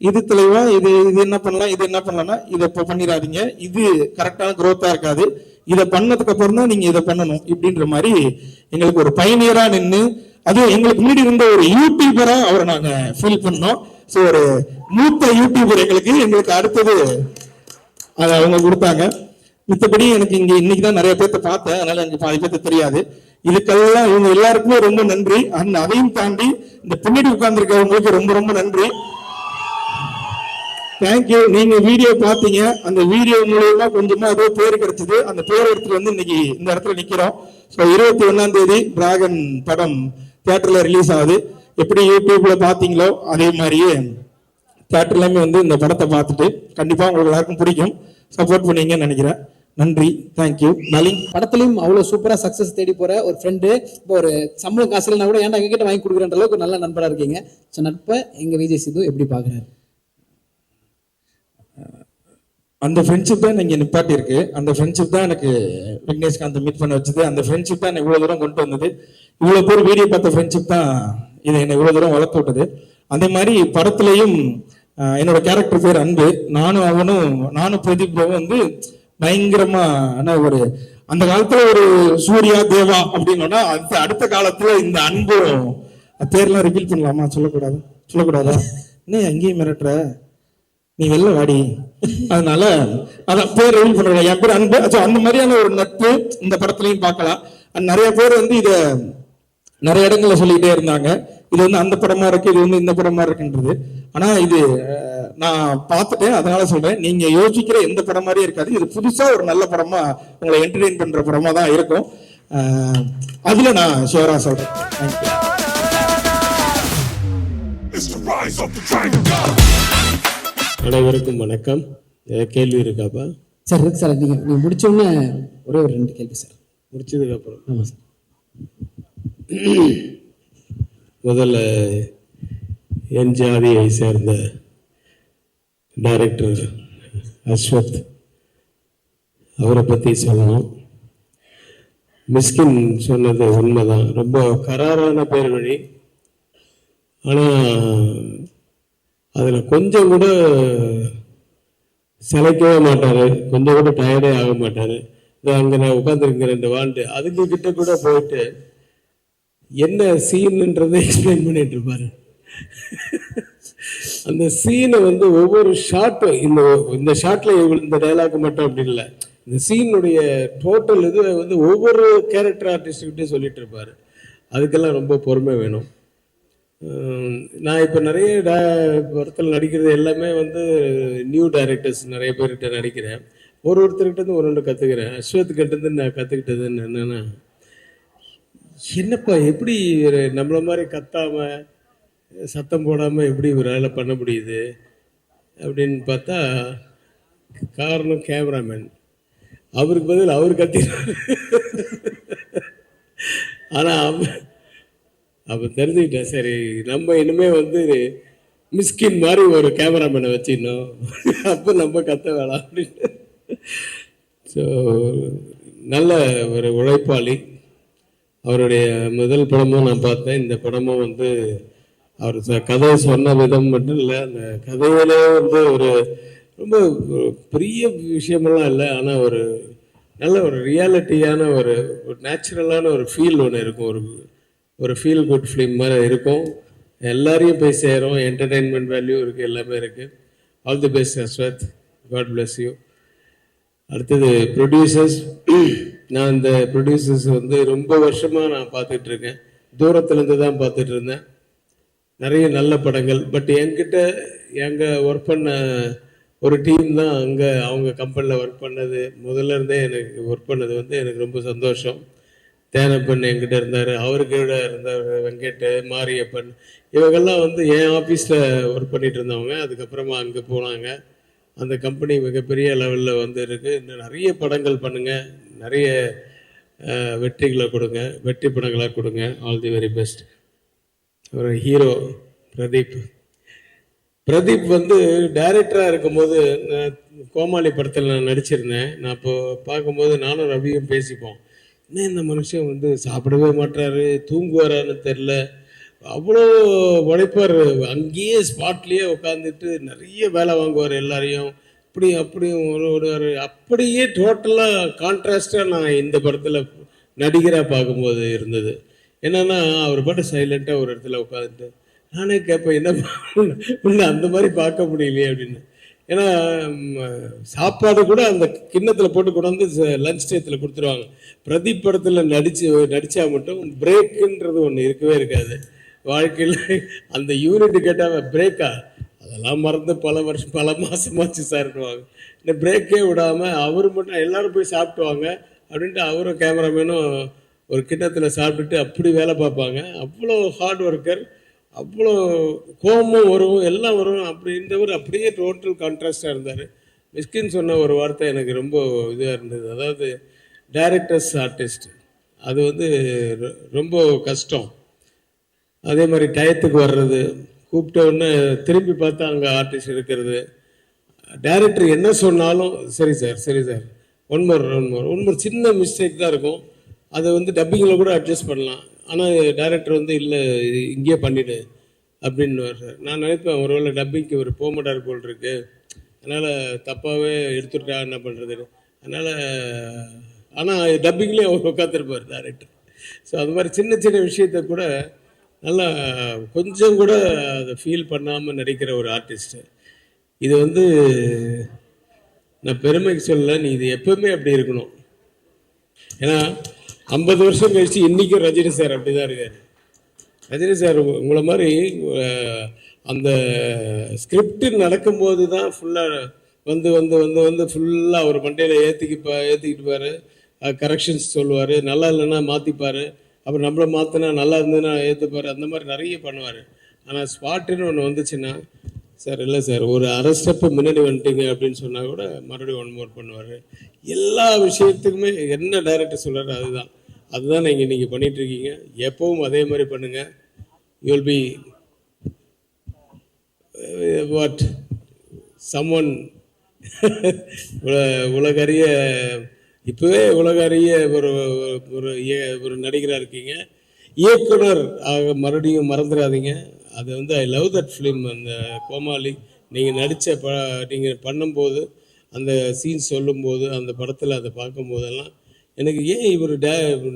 இது தலைவா, இது என்ன பண்ணலாம், இது என்ன பண்ணலாம்னா இதை இப்போ பண்ணிடாதீங்க, இது கரெக்டான குரோத்தா இருக்காது, இதை பண்ணதுக்கு அப்புறம் தான் நீங்க இதை பண்ணணும் இப்படின்ற மாதிரி எங்களுக்கு ஒரு பயணியரா நின்று, அது எங்களுக்கு முன்னாடி இருந்த ஒரு யூடியூபரா அவரை நாங்க ஃபீல் பண்ணோம். ஸோ ஒரு மூத்த யூடியூபர் எங்களுக்கு அடுத்தது அதை அவங்க கொடுத்தாங்க. மித்தபடி எனக்கு இங்க இன்னைக்கு தான் நிறைய பேர்த்த பார்த்தேன், அதனால எனக்கு பாதி பேர்த்த தெரியாது. இதுக்கெல்லாம் இவங்க எல்லாருக்குமே ரொம்ப நன்றி. அதையும் தாண்டி இந்த பின்னாடி உட்கார்ந்துருக்கவங்களுக்கு ரொம்ப ரொம்ப நன்றி. தேங்க்யூ. நீங்க வீடியோ பார்த்தீங்க, அந்த வீடியோ மூலமா கொஞ்சமா ஏதோ பேர் கிடைச்சது. அந்த பேர் எடுத்துட்டு வந்து இன்னைக்கு இந்த இடத்துல நிக்கிறோம். ஸோ 21ஆம் தேதி டிராகன் படம் தியேட்டர்ல ரிலீஸ் ஆகுது. எப்படி யூடியூப்ல பாத்தீங்களோ அதே மாதிரியே தியேட்டர்லயுமே வந்து இந்த படத்தை பார்த்துட்டு கண்டிப்பா உங்களுக்கு எல்லாருக்கும் பிடிக்கும், சப்போர்ட் பண்ணீங்கன்னு நினைக்கிறேன். நன்றி, தேங்க்யூ. படத்துலயும் அவ்வளவு சூப்பரா சக்சஸ் தேடி போற ஒரு ஃப்ரெண்டு, இப்போ ஒரு சம்பளம் காசு இல்லைனா கூட ஏன்டா எங்ககிட்ட வாங்கி கொடுக்குறன்ற அளவுக்கு ஒரு நல்ல நண்பரா இருக்கீங்க. ஸோ நட்பை எங்க விஜய் சித்து எப்படி பாக்குறாரு? அந்த ஃப்ரெண்ட்ஷிப் தான் இங்கே நிப்பாட்டி இருக்கு. அந்த ஃப்ரெண்ட்ஷிப் தான் எனக்கு விக்னேஷ்காந்த் மீட் பண்ண வச்சது. அந்த ஃப்ரெண்ட்ஷிப் தான் இவ்வளவு தூரம் கொண்டு வந்தது. இவ்வளவு பேர் வீடியோ பார்த்த ஃப்ரெண்ட்ஷிப் தான் இதை என்னை இவ்வளவு தூரம் வளர்த்து விட்டது. அதே மாதிரி படத்துலையும் என்னோட கேரக்டர் பேர் அன்பு. நானும் பிரதீப் வந்து பயங்கரமான ஒரு, அந்த காலத்துல ஒரு சூர்யா தேவா அப்படின்னா அடுத்த காலத்துல இந்த அன்பு பேர்லாம் ரிவீல் பண்ணலாமா? சொல்லக்கூடாதா? என்ன அங்கேயும் மிரட்டுற, நீ வெளில வாடி. அதனால அதான் பேர் ரிவீல் பண்றேன். என் பேர் அன்பு. அந்த மாதிரியான ஒரு நட்பு இந்த படத்துலையும் பார்க்கலாம். நிறைய பேர் வந்து இத நிறைய இடங்கள்ல சொல்லிக்கிட்டே இருந்தாங்க, இது வந்து அந்த படமா இருக்கு, இது வந்து இந்த படமா இருக்குன்றது. ஆனா இது நான் பார்த்துட்டேன், அதனால சொல்றேன், நீங்க யோசிக்கிற எந்த படம் மாதிரியும் இருக்காது. இது புதுசா ஒரு நல்ல படமா உங்களை என்டர்டெயின் பண்ற படமா தான் இருக்கும். அதுல நான் ஷியோரா சொல்றேன். அனைவருக்கும் வணக்கம். கேள்வி இருக்காப்பா? சார் இருக்கு சார். நீங்க முடிச்ச உடனே ஒரே ஒரு 2 கேள்வி சார். முடிச்சதுக்கு அப்புறம் ஆமா சார். முதல்ல என் ஜாதியை சேர்ந்த டைரக்டர் அஸ்வத், அவரை பற்றி சொல்லணும். மிஸ்கின் சொன்னது உண்மைதான், ரொம்ப கராரான பேர் வழி. ஆனால் அதில் கொஞ்சம் கூட சிலைக்கவே மாட்டார், கொஞ்சம் கூட டயர்டே ஆக மாட்டார். அங்கே நான் உட்காந்துருக்கிற இந்த வாண்டு அதுக்கு கிட்ட கூட போயிட்டு என்ன சீன்ன்றதை எக்ஸ்பிளைன் பண்ணிட்டு இருப்பாரு. அந்த சீனை வந்து ஒவ்வொரு ஷாட்டும், இந்த ஷாட்ல இந்த டைலாக் மட்டும் அப்படி இல்லை, இந்த சீனுடைய டோட்டல் இது வந்து ஒவ்வொரு கேரக்டர் ஆர்டிஸ்ட்கிட்டையும் சொல்லிட்டு இருப்பாரு. அதுக்கெல்லாம் ரொம்ப பொறுமை வேணும். நான் இப்போ நிறைய படத்தில் நடிக்கிறது எல்லாமே வந்து நியூ டைரக்டர்ஸ் நிறைய பேர்கிட்ட நடிக்கிறேன். ஒருத்தர்கிட்ட இருந்து ஒன்று கற்றுக்கிறேன். அஸ்வத்கிட்ட இருந்து நான் கற்றுக்கிட்டதுன்னு என்னென்னா, என்னப்பா எப்படி நம்மள மாதிரி கத்தாம சத்தம் போடாமல் எப்படி இவரால் பண்ண முடியுது அப்படின்னு பார்த்தா, காரணம் கேமராமேன். அவருக்கு பதில் அவர் கத்தினார். ஆனால் அப்போ தெரிஞ்சுக்கிட்டேன், சரி நம்ம இனிமே வந்து மிஸ்கின் மாதிரி ஒரு கேமராமேனை வச்சிடணும், அப்போ நம்ம கத்த வேணாம் அப்படின்னு. ஸோ நல்ல ஒரு உழைப்பாளி. அவருடைய முதல் படமும் நான் பார்த்தேன். இந்த படமும் வந்து அவர் கதை சொன்ன விதம் மட்டும் இல்லை, அந்த கதையிலே வந்து ஒரு ரொம்ப பெரிய விஷயமெல்லாம் இல்லை, ஆனால் ஒரு நல்ல ஒரு ரியாலிட்டியான ஒரு நேச்சுரலான ஒரு ஃபீல் ஒன்று இருக்கும். ஒரு ஃபீல் குட் ஃபிலிம் மாதிரி இருக்கும். எல்லாரையும் போய் சேரும். என்டர்டெயின்மெண்ட் வேல்யூ இருக்குது, எல்லாமே இருக்குது. All the best Ashwath. God bless you. அடுத்தது ப்ரொடியூசர்ஸ். நான் இந்த ப்ரொடியூசர்ஸ் வந்து ரொம்ப வருஷமாக நான் பார்த்துட்டு இருக்கேன். தூரத்துலேருந்து தான் பார்த்துட்டு இருந்தேன். நிறைய நல்ல படங்கள். பட் என்கிட்ட ஒர்க் பண்ண ஒரு டீம் தான் அவங்க கம்பெனியில் ஒர்க் பண்ணது. முதல்ல இருந்தே எனக்கு ஒர்க் பண்ணது வந்து எனக்கு ரொம்ப சந்தோஷம். தேனப்பன் என்கிட்ட இருந்தார், அவருக்கு இருந்தார் வெங்கட், மாரியப்பன், இவங்கெல்லாம் வந்து என் ஆஃபீஸில் ஒர்க் பண்ணிட்டு இருந்தவங்க. அதுக்கப்புறமா அங்கே போனாங்க. அந்த கம்பெனி மிகப்பெரிய லெவலில் வந்து இருக்குது. இன்னும் நிறைய படங்கள் பண்ணுங்கள், நிறைய வெற்றிகளை கொடுங்க, வெற்றி படங்களாக கொடுங்க. All the very best. ஒரு ஹீரோ பிரதீப் வந்து டைரக்டராக இருக்கும்போது கோமாளி படத்தில் நான் நடிச்சிருந்தேன். நான் இப்போ பார்க்கும்போது நானும் ரவியும் பேசிப்போம், என்ன இந்த மனுஷன் வந்து சாப்பிடவே மாட்டாரு, தூங்குவாரான்னு தெரில, அவ்வளோ உழைப்பார். அங்கேயே ஸ்பாட்லேயே உட்காந்துட்டு நிறைய வேலை வாங்குவார் எல்லாரையும். அப்படியும் ஒரு அப்படியே டோட்டலாக கான்ட்ராஸ்டாக நான் இந்த படத்தில் நடிகராக பார்க்கும்போது இருந்தது. என்னன்னா அவர் பாட்டு சைலண்ட்டாக ஒரு இடத்துல உட்காந்துட்டு நானே கேட்பேன், என்ன அந்த மாதிரி பார்க்க முடியலையே அப்படின்னு. ஏன்னா சாப்பாடு கூட அந்த கிண்ணத்தில் போட்டு கொண்டு வந்து லஞ்ச் டயத்தில் கொடுத்துருவாங்க. பிரதீப் படத்தில் நடித்தா மட்டும் பிரேக்குன்றது ஒன்று இருக்கவே இருக்காது வாழ்க்கையில். அந்த யூனிட் கேட்டால் பிரேக்கா, அதெல்லாம் மறந்து பல மாதமாச்சு சார்ட்டுவாங்க. இந்த பிரேக்கே விடாமல் அவர் மட்டும் எல்லாரும் போய் சாப்பிட்டுவாங்க அப்படின்ட்டு அவரும் கேமராமேனும் ஒரு கிண்ணத்தில் சாப்பிட்டுட்டு அப்படி வேலை பார்ப்பாங்க. அவ்வளோ ஹார்ட் ஒர்க்கர், அவ்வளோ கோபமும் வரும், எல்லாம் வரும். அப்படின்றவர் அப்படியே டோட்டல் கான்ட்ராஸ்டாக இருந்தார். மிஸ்கின் சொன்ன ஒரு வார்த்தை எனக்கு ரொம்ப இதாக இருந்தது. அதாவது டைரக்டர்ஸ் ஆர்டிஸ்ட் அது வந்து ரொம்ப கஷ்டம். அதே மாதிரி டயத்துக்கு வர்றது, கூப்பிட்ட உடனே திரும்பி பார்த்தா அங்கே ஆர்டிஸ்ட் இருக்கிறது. டைரக்டர் என்ன சொன்னாலும் சரி சார் ஒன் மோர் சின்ன மிஸ்டேக் தான் இருக்கும். அதை வந்து டப்பிங்கில் கூட அட்ஜஸ்ட் பண்ணலாம். ஆனால் டைரக்டர் வந்து இல்லை இங்கேயே பண்ணிவிடு அப்படின்னு சார். நான் நினைப்பேன் ஒருவேளை டப்பிங்க்கு ஒரு போக மாட்டார் போல் இருக்கு, அதனால் தப்பாகவே எடுத்துட்டா என்ன பண்ணுறது. அதனால் ஆனால் டப்பிங்லேயே அவர் உட்காந்துருப்பார் டைரக்டர். ஸோ அது மாதிரி சின்ன விஷயத்த கூட நல்லா கொஞ்சம் கூட அதை ஃபீல் பண்ணாமல் நடிக்கிற ஒரு ஆர்டிஸ்ட்டு. இது வந்து நான் பெருமைக்கு சொல்லலை, நீ இது எப்பவுமே அப்படி இருக்கணும். ஏன்னா 50 வருஷம் கழிச்சு இன்றைக்கும் ரஜினி சார் அப்படி தான் இருக்கார். ரஜினி சார் உங்களை மாதிரி அந்த ஸ்கிரிப்ட் நடக்கும்போது தான் ஃபுல்லாக வந்து ஃபுல்லாக அவர் மண்டையில் ஏற்றிக்கிட்டுப்பார், கரெக்ஷன்ஸ் சொல்லுவார், நல்லா இல்லைன்னா மாற்றிப்பார், அப்புறம் நம்மளை மாற்றினா நல்லா இருந்ததுன்னா ஏற்றுப்பார், அந்த மாதிரி நிறைய பண்ணுவார். ஆனால் ஸ்பாட்டுன்னு ஒன்று வந்துச்சுன்னா, சார் இல்லை சார் ஒரு அரை ஸ்டெப்பு முன்னாடி வந்துட்டீங்க அப்படின்னு சொன்னால் கூட மறுபடியும் ஒன் மோர் பண்ணுவார். எல்லா விஷயத்துக்குமே என்ன டைரக்டர் சொல்கிறாரு அதுதான் நீங்கள் பண்ணிகிட்ருக்கீங்க. எப்பவும் அதே மாதிரி பண்ணுங்கள். You will be what someone உலகறிய, இப்போவே உலகறிய ஒரு நடிகராக இருக்கீங்க. இயக்குனர் ஆக மறுபடியும் மறந்துடாதீங்க. அது வந்து ஐ லவ் தட் ஃபிலிம். அந்த கோமாளி நீங்கள் பண்ணும்போது அந்த சீன் சொல்லும்போது அந்த படத்தில் அதை பார்க்கும்போதெல்லாம் எனக்கு ஏன் இவர்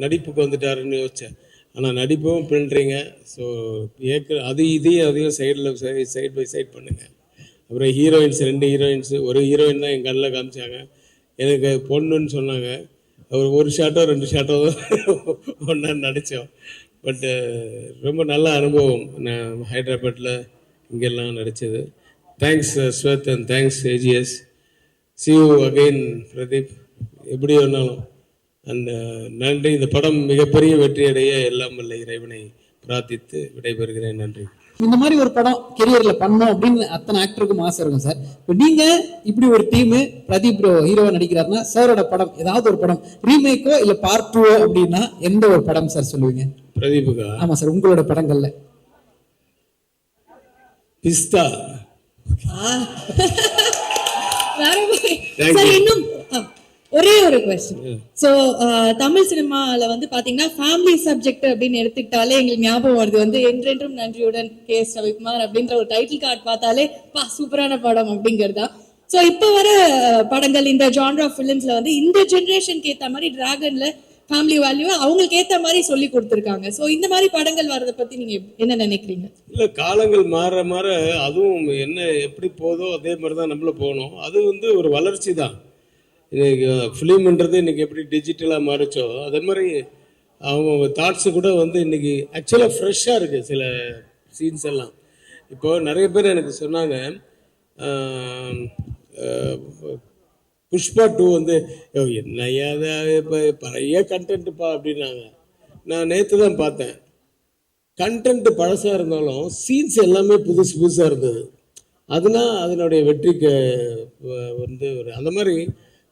நடிப்புக்கு வந்துட்டாருன்னு யோசித்தேன். ஆனால் நடிப்பும் பண்ணுறீங்க. ஸோ அதையும் சைட் பை சைட் பண்ணுங்கள். அப்புறம் ஹீரோயின்ஸ் 2 ஹீரோயின்ஸ், ஒரு ஹீரோயின் தான் என் கண்ணில் காமிச்சாங்க. எனக்கு பொண்ணுன்னு சொன்னாங்க. ஒரு ஷாட்டோ 2 ஷாட்டோ ஒன்றா நடித்தோம். பட்டு ரொம்ப நல்ல அனுபவம். நான் ஹைதராபாத்தில் இங்கெல்லாம் நடித்தது. Thanks Ashwath and thanks AGS. see you again Pradeep. எப்படி வேணாலும் அந்த நன்றி. இந்த படம் மிகப்பெரிய வெற்றியடைய எல்லாம் வல்ல இறைவனை பிரார்த்தித்து விடைபெறுகிறேன். நன்றி. இந்த மாதிரி ஒரு படம் கெரியர்ல பண்ணோம் அப்படின்னு அத்தனை ஆக்டருக்கும் ஆசை இருக்கும் சார். இப்போ நீங்க இப்படி ஒரு டீம் பிரதீப் ஹீரோவா நடிக்கிறாருன்னா சாரோட படம் ஏதாவது ஒரு படம் ரீமேக்கோ இல்ல பார்ட் 2 அப்படின்னா எந்த ஒரு படம் சார் சொல்லுவீங்க? பிரதீப்புக்கா? ஆமா சார், உங்களோட படங்கள்ல. பிஸ்தா. இன்னும் ஒரே ஒரு கொஸ்டின். சோ தமிழ் சினிமால வந்து பாத்தீங்கன்னா ஃபேமிலி சப்ஜெக்ட் அப்படின்னு எடுத்துக்கிட்டாலே எங்களுக்கு ஞாபகம் வருது வந்து என்றென்றும் நன்றியுடன் கே.எஸ். ரவிக்குமார் அப்படின்ற ஒரு டைட்டில் கார்டு பார்த்தாலே சூப்பரான படம் அப்படிங்கிறதா. சோ இப்ப வர படங்கள் இந்த ஜான்ரா ஃபிலிம்ஸ்ல வந்து இந்த ஜெனரேஷனுக்கு ஏத்த மாதிரி டிராகன்ல ஃபேமிலி வேல்யூ அவங்களுக்கு ஏத்த மாதிரி சொல்லி கொடுத்துருக்காங்க. சோ இந்த மாதிரி படங்கள் வர்றதை பத்தி நீங்க என்ன நினைக்கிறீங்க? இல்ல, காலங்கள் மாற மாற அதுவும் என்ன எப்படி போதோ அதே மாதிரி தான் நம்மளும் போகணும். அது வந்து ஒரு வளர்ச்சி தான். இன்னைக்கு ஃபிலிம்ன்றது இன்னைக்கு எப்படி டிஜிட்டலாக மாறிச்சோ அதே மாதிரி அவங்க தாட்ஸு கூட வந்து இன்னைக்கு ஆக்சுவலாக ஃப்ரெஷ்ஷாக இருக்குது சில சீன்ஸ் எல்லாம். இப்போது நிறைய பேர் எனக்கு சொன்னாங்க புஷ்பா 2 வந்து என்னையா இப்போ பழைய கண்டென்ட்டுப்பா அப்படின்னாங்க. நான் நேற்று தான் பார்த்தேன். கண்டென்ட் பழசாக இருந்தாலும் சீன்ஸ் எல்லாமே புதுசு புதுசாக இருந்தது. அதுனா அதனுடைய வெற்றிக்கு வந்து ஒரு அந்த மாதிரி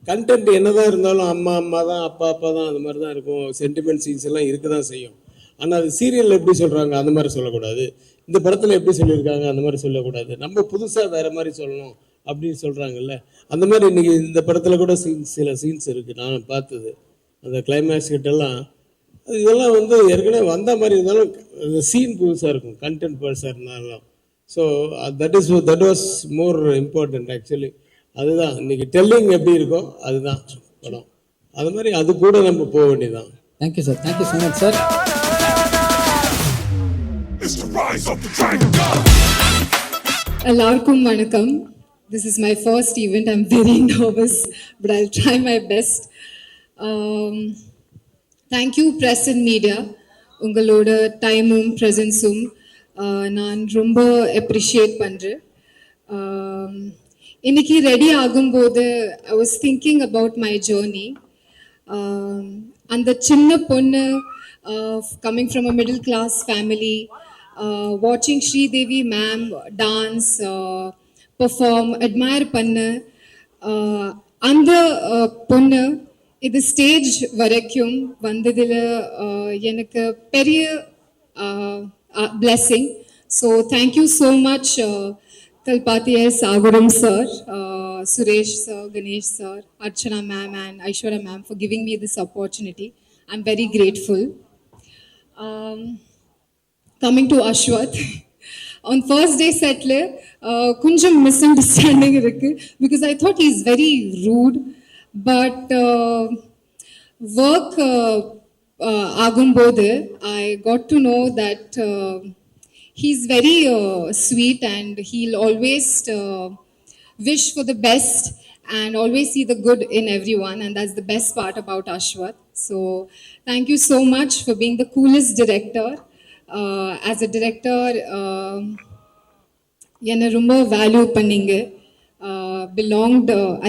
கண்டென்ட் என்னதான் இருந்தாலும் அம்மா அம்மா தான் அப்பா அப்பா தான் அந்த மாதிரி தான் இருக்கும். சென்டிமெண்ட் சீன்ஸ் எல்லாம் இருக்க தான் செய்யும். ஆனால் அது சீரியலில் எப்படி சொல்கிறாங்க அந்த மாதிரி சொல்லக்கூடாது, இந்த படத்தில் எப்படி சொல்லியிருக்காங்க அந்த மாதிரி சொல்லக்கூடாது, நம்ம புதுசாக வேறு மாதிரி சொல்லணும் அப்படின்னு சொல்கிறாங்கல்ல. அந்த மாதிரி இன்றைக்கி இந்த படத்தில் கூட சில சீன்ஸ் இருக்குது நான் பார்த்தது. அந்த கிளைமேக்ஸ் கிட்டெல்லாம் இதெல்லாம் வந்து ஏற்கனவே வந்த மாதிரி இருந்தாலும் அந்த சீன் புதுசாக இருக்கும், கண்டென்ட் புதுசாக இருந்தாலும். So that was more important actually. அதுதான் இன்னைக்கு டெல்லிங் எப்படி இருக்கோ அதுதான் படம். அது மாதிரி அது கூட நம்ம போக வேண்டியதான். Thank you sir, thank you so much sir. It's the rise of the dragon. எல்லாருக்கும் வணக்கம். This is my first event. I'm very nervous, but I'll try my best. Thank you press and media. உங்களோட டைமும் ப்ரெசன்ஸும் நான் ரொம்ப அப்ரிஷியேட் பண்ணுறேன். இன்னைக்கு ரெடி ஆகும்போது I was thinking about my journey. அந்த சின்ன பொண்ணு coming from a middle class family, watching Sridevi ma'am dance, perform, admire பண்ண அந்த பொண்ணு இது ஸ்டேஜ் வரைக்கும் வந்ததில் எனக்கு பெரிய blessing. So thank you so much Kalpati S, Aguram sir, Suresh sir, Ganesh sir, Archana ma'am and Aishwarya ma'am for giving me this opportunity. I'm very grateful. Coming to Ashwath, on first day settle, kunjam misunderstanding irukku because I thought he's very rude, but work agumbodhu I got to know that he's very sweet and he'll always wish for the best and always see the good in everyone, and that's the best part about Ashwath. So thank you so much for being the coolest director. As a director, yenna romba value panninga.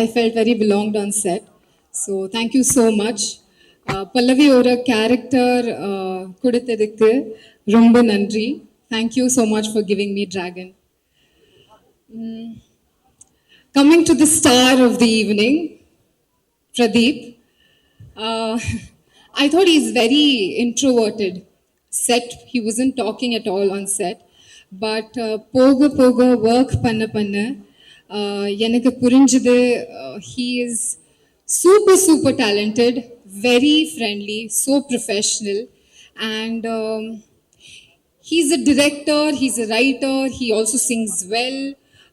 I felt very belonged on set. So thank you so much. Pallavi ora character kuduthadukku romba nandri. Thank you so much for giving me Dragon. Coming to the star of the evening, Pradeep. I thought he's very introverted. Set, he wasn't talking at all on set. But poga work panna எனக்கு புரிஞ்சது he is super talented, very friendly, so professional, and he's a director, he's a writer, he also sings well,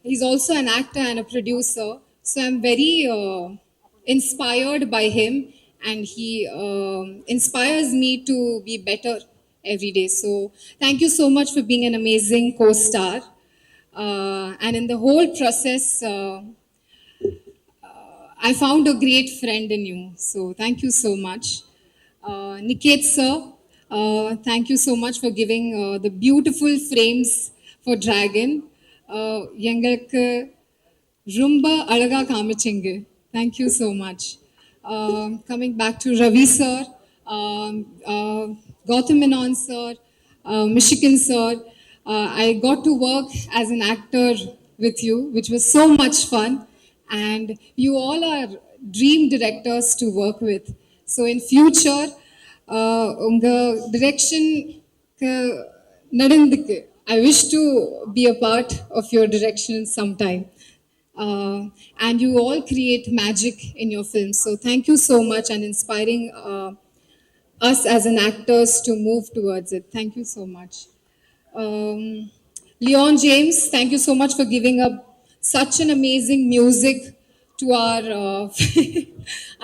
he's also an actor and a producer. So I'm very inspired by him, and he inspires me to be better every day. So thank you so much for being an amazing co-star. And in the whole process, I found a great friend in you. So thank you so much. Niket sir, thank you so much for giving the beautiful frames for Dragon. Yengalku rumba alaga kaamichinga. Thank you so much. Coming back to Ravi sir, Gautam Menon sir, Michigan sir, I got to work as an actor with you, which was so much fun. And you all are dream directors to work with. So in future, unga direction nadandukku, I wish to be a part of your direction sometime. and you all create magic in your films. So thank you so much and inspiring us as an actors to move towards it. Thank you so much. Leon James, thank you so much for giving up such an amazing music to our.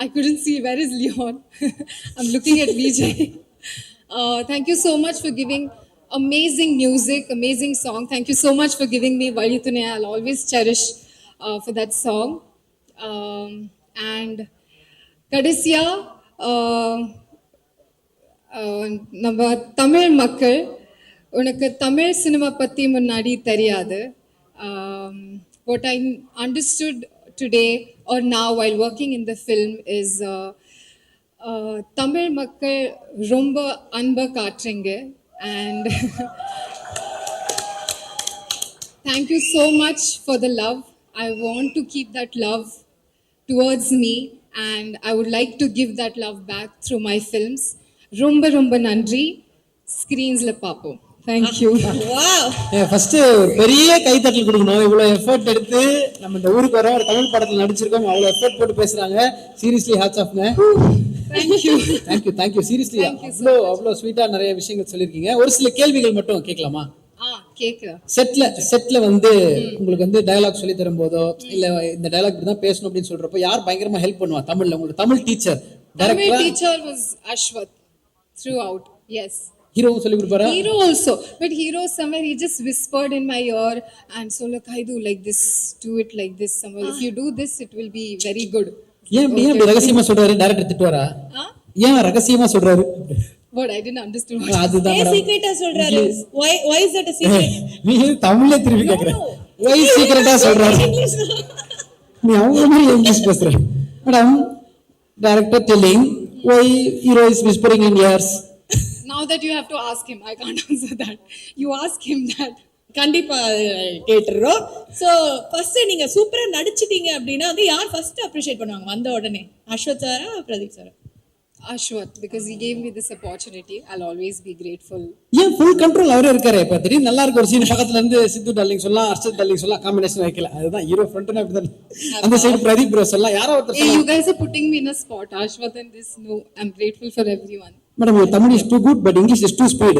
I couldn't see, where is Leon? I'm looking at Vijay. Thank you so much for giving amazing music, amazing song. Thank you so much for giving me Valithune. I'll always cherish for that song. And Kadisya, நம்ம தமிழ் மக்கள் உனக்கு தமிழ் சினிமா பற்றி முன்னாடி தெரியாது. What I understood today or now while working in the film is Tamil மக்கள் ரொம்ப அன்பை காட்டுறீங்க. And thank you so much for the love. I want to keep that love towards me and I would like to give that love back through my films. ரொம்ப ரொம்ப நன்றி. ஸ்க்ரீன்ஸ்ல பார்ப்போம். Thank you. Wow. ஃபர்ஸ்ட் பெரிய கைத்தட்டல் கொடுக்கணும். இவ்வளவு எஃபர்ட் எடுத்து நம்ம இந்த ஊருக்கு வரோம், ஒரு தமிழ் படத்துல நடிச்சிருக்கோம், அவ்வளவு எஃபர்ட் போட்டு பேசுறாங்க. சீரியஸ்லி ஹேட்ஸ் ஆஃப்ங்க. Thank you. Thank you. Seriously, அவ்வளோ ஸ்வீட்டா நிறைய விஷயங்கள் சொல்லியிருக்கீங்க. ஒரு சில கேள்விகள் மட்டும் கேட்கலாமா? கேட்கலாம். செட்ல வந்து உங்களுக்கு வந்து டயலாக் சொல்லி தரும் போதோ இல்ல இந்த டயலாக் இப்படி தான் பேசணும் அப்படின்னு சொல்றப்போ யார் பயங்கரமா ஹெல்ப் பண்ணுவா தமிழ்ல? உங்களுக்கு Tamil teacher was Ashwath throughout. Yes. ஹீரோவும் சொல்லி கொடுப்பாரா? Hero also, but hero somewhere he just whispered in my ear and so like I do like this, do it like this somewhere. If you do this it will be very good. ஏன் அப்படி ரகசியமா சொல்றாரு? டைரக்டர் திட்டுவாரா? ஏன் ரகசியமா சொல்றாரு? What I didn't understand. அதுதான் சீக்ரெட்டா சொல்றாரு. Why is that a secret? நீ தமிழ்ல திருப்பி கேக்குற. Why சீக்ரெட்டா சொல்றாரு? நீ அவங்க மாதிரி இங்கிலீஷ் பேசுற. Madam, director telling why hero is whispering in ears. Now that you have to ask him, I can't answer that. You ask him that. கண்டிப்பா கேட்டுறோம். சோ ஃபர்ஸ்ட் நீங்க சூப்பரா நடிச்சிட்டீங்க அப்படின்னா வந்து யார் ஃபர்ஸ்ட் அப்ரிஷியேட் பண்ணுவாங்க வந்த உடனே? அஸ்வத் சாரா, பிரதீப் சாரா? Ashwath, because he gave me this opportunity. I'll always be grateful. ஏன் ஃபுல் கண்ட்ரோல் அவரே இருக்காரு. இப்ப திடீர்னு நல்லா இருக்க ஒரு சீன் பக்கத்துல இருந்து சித்து டார்லிங் சொல்லலாம், அர்ஷத் டார்லிங் சொல்லலாம், காம்பினேஷன் வைக்கல. அதுதான் ஹீரோ ஃப்ரண்ட்னா அப்படிதான். அந்த சைடு பிரதீப் ப்ரோ சொல்லலாம், யாரோ ஒருத்தர் சொல்லலாம். You guys are putting me in a spot. Ashwath and this, no, I'm grateful for everyone. Madam, your Tamil is too good, but English is too speed.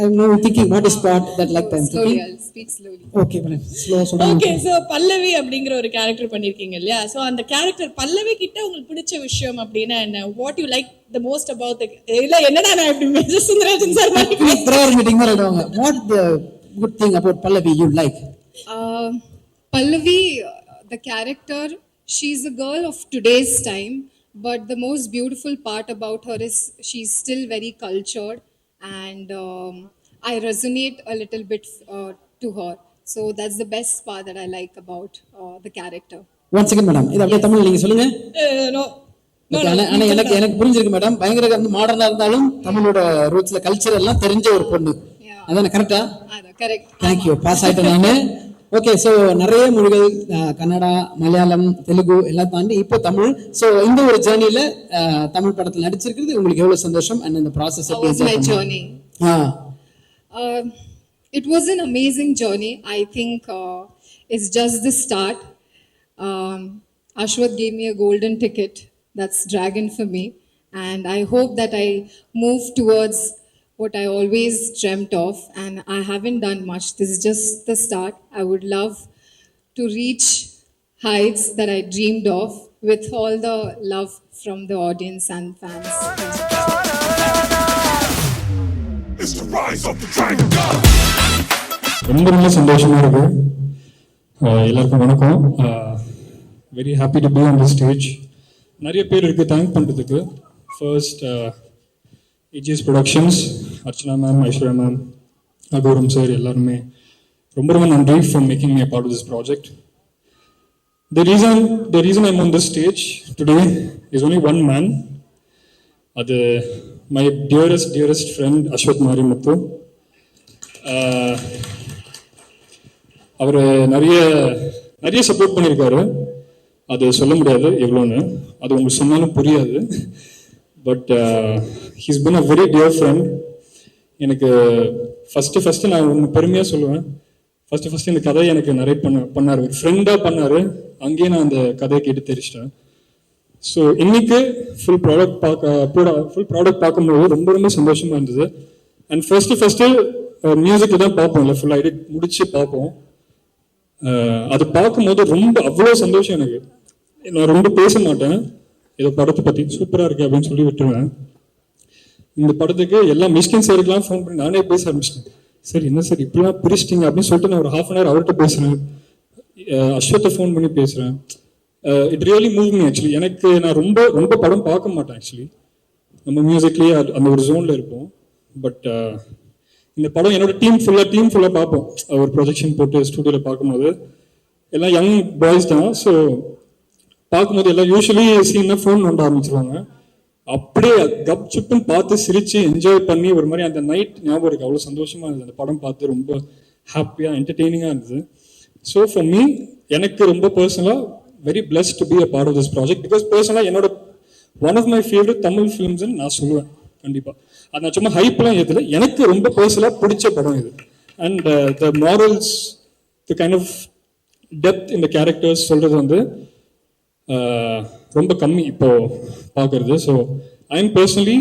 I'm now thinking what is part that like time. Slowly, I'll speak slowly. Okay, madam. Slow. Okay, so பல்லவி அப்படிங்கற ஒரு கேரக்டர் பண்ணிருக்கீங்க இல்லையா? சோ அந்த கேரக்டர் பல்லவி கிட்ட உங்களுக்கு பிடிச்ச விஷயம் அப்படினா என்ன? What you like the most about the இல்ல என்னடா நான் இப்படி மெசேஜ் சுந்தரராஜன் சார் மாதிரி prayer meeting மாதிரி ஆடுவாங்க. What the good thing about Pallavi you like? Pallavi, the character, she's a girl of today's time, but the most beautiful part about her is she's still very cultured. And I resonate a little bit to her. So that's the best part that I like about the character. Once again, madam, இது அப்படியே தமிழ்ல நீங்க சொல்லுங்க. No. ஆனா எனக்கு புரிஞ்சிருக்கு மேடம். பயங்கர வந்து மாடர்னா இருந்தாலும் தமிழோட ரூட்ஸ்ல கல்ச்சர் எல்லாம் தெரிஞ்ச ஒரு பொண்ணு. அதானே கரெக்ட்டா? Correct. Thank you. பாஸ் ஆயிட்டேன் நானு. ஓகே, ஸோ நிறைய மொழிகள் கன்னடா, மலையாளம், தெலுங்கு எல்லாம் தாண்டி இப்போ தமிழ். ஸோ இந்த ஒரு ஜேர்னியில தமிழ் படத்தில் நடிச்சிருக்கிறது உங்களுக்கு எவ்வளவு சந்தோஷம்? அண்ட் இந்த process How was my journey? It was an amazing journey. I think it's just the start. Ashwath gave me a golden ticket. That's Dragon for me. And I hope that I move towards what I always dreamt of, and I haven't done much. This is just the start. I would love to reach heights that I dreamed of with all the love from the audience and fans. It's the rise of the dragon. ரொம்ப சந்தோஷமா இருக்கு. எல்லாருக்கும் வணக்கம். Very happy to be on the stage. நிறைய பேர் இருக்கு தேங்க் பண்றதுக்கு. First EGS Productions, Archana ma'am, Aishwarya ma'am, Agoram sir, எல்லாருமே ரொம்ப நன்றி for making me a part of this project. The reason I'm on this stage today is only one man. அது my dearest friend Ashwath Marimuthu. அவர் நிறைய சப்போர்ட் பண்ணியிருக்காரு. அது சொல்ல முடியாது எவ்வளோன்னு, அது உங்களுக்கு சொன்னாலும் புரியாது. But he's been a very dear friend. எனக்கு ஃபஸ்ட்டு நான் ஒன்று பெருமையாக சொல்லுவேன். ஃபர்ஸ்ட் இந்த கதையை எனக்கு நரேட் பண்ணார், ஒரு ஃப்ரெண்டாக பண்ணார். அங்கேயே நான் அந்த கதையை கேட்டு தெரிச்சிட்டேன். ஸோ இன்னைக்கு ஃபுல் ப்ராடக்ட் பார்க்கும்போது ரொம்ப ரொம்ப சந்தோஷமா இருந்தது. அண்ட் ஃபர்ஸ்ட் மியூசிக் தான் பார்ப்போம், இல்லை ஃபுல் எடிட் முடிச்சு பார்ப்போம். அது பார்க்கும்போது ரொம்ப அவ்வளோ சந்தோஷம் எனக்கு. நான் ரொம்ப பேச மாட்டேன், ஏதோ படத்தை பற்றி சூப்பராக இருக்கு அப்படின்னு சொல்லி விட்டுருவேன். இந்த படத்துக்கு எல்லா மிஷ்கின் சாருக்கெல்லாம் ஃபோன் பண்ணி நானே பேச ஆரம்பிச்சிட்டேன். சரி என்ன சார் இப்படிலாம் பிரிச்சிட்டிங்க அப்படின்னு சொல்லிட்டு நான் ஒரு ½ hour அவர்கிட்ட பேசுகிறேன். அஸ்வத்தை ஃபோன் பண்ணி பேசுகிறேன். It really move me actually. எனக்கு நான் ரொம்ப ரொம்ப படம் பார்க்க மாட்டேன் ஆக்சுவலி. நம்ம மியூசிக்லேயே அந்த ஒரு ஜோனில் இருப்போம். பட் இந்த படம் என்னோட டீம் ஃபுல்லாக பார்ப்போம். ஒரு ப்ரொஜெக்ஷன் போட்டு ஸ்டுடியோவில் பார்க்கும்போது எல்லாம் யங் பாய்ஸ் தான். ஸோ பார்க்கும்போது எல்லாம் யூஸ்வலி சீன்னா ஃபோன் பண்ண ஆரம்பிச்சிருவாங்க. அப்படியே கப் சுப்புன்னு பார்த்து சிரிச்சு என்ஜாய் பண்ணி ஒரு மாதிரி அந்த நைட் ஞாபகம் இருக்குது. அவ்வளோ சந்தோஷமாக இருந்தது அந்த படம் பார்த்து. ரொம்ப ஹாப்பியாக என்டர்டெய்னிங்காக இருந்தது. ஸோ ஃபார் மீ எனக்கு ரொம்ப பர்சனலாக very blessed to be a part of this project. Because பர்சனலாக என்னோட one of my favourite Tamil ஃபிலிம்ஸ்ன்னு நான் சொல்லுவேன் கண்டிப்பாக. அது நான் சும்மா ஹைப்லாம் ஏற்றல, எனக்கு ரொம்ப பர்சனலாக பிடிச்ச படம் இது. And the morals, the kind of depth இந்த கேரக்டர்ஸ் சொல்கிறது வந்து ரொம்ப கம்மி இப்போ பார்க்கறது. ஸோ ஐ எம் பர்சனலி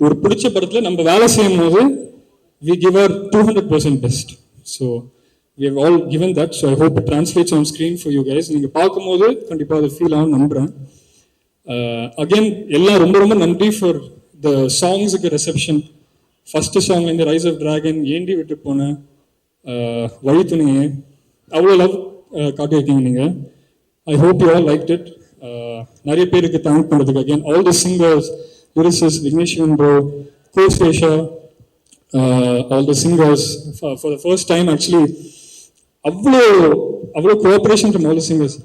ஒரு பிடிச்ச படத்தில் நம்ம வேலை செய்யும் போது we give our 200% best. So we have all given that. So I hope it translates on screen for you guys. நீங்கள் பார்க்கும்போது கண்டிப்பாக அதை ஃபீல் ஆகும் நம்புகிறேன். அகெயின் எல்லாம் ரொம்ப ரொம்ப நன்றி ஃபார் த சாங்ஸுக்கு ரெசெப்ஷன். ஃபஸ்ட்டு சாங்லேருந்து ரைஸ் ஆஃப் டிராகன், ஏண்டி விட்டு போனேன், வழி துணியே, அவ்வளோ லவ் காட்டியிருக்கீங்க நீங்கள். I hope you all like it. நிறைய பேருக்கு தேங்க் பண்ணுறதுக்கு again all the singers, lyricist Vigneshwaran bro, கோஸ்டேஷா, all the singers for the first time actually அவ்வளோ cooperation from all the singers.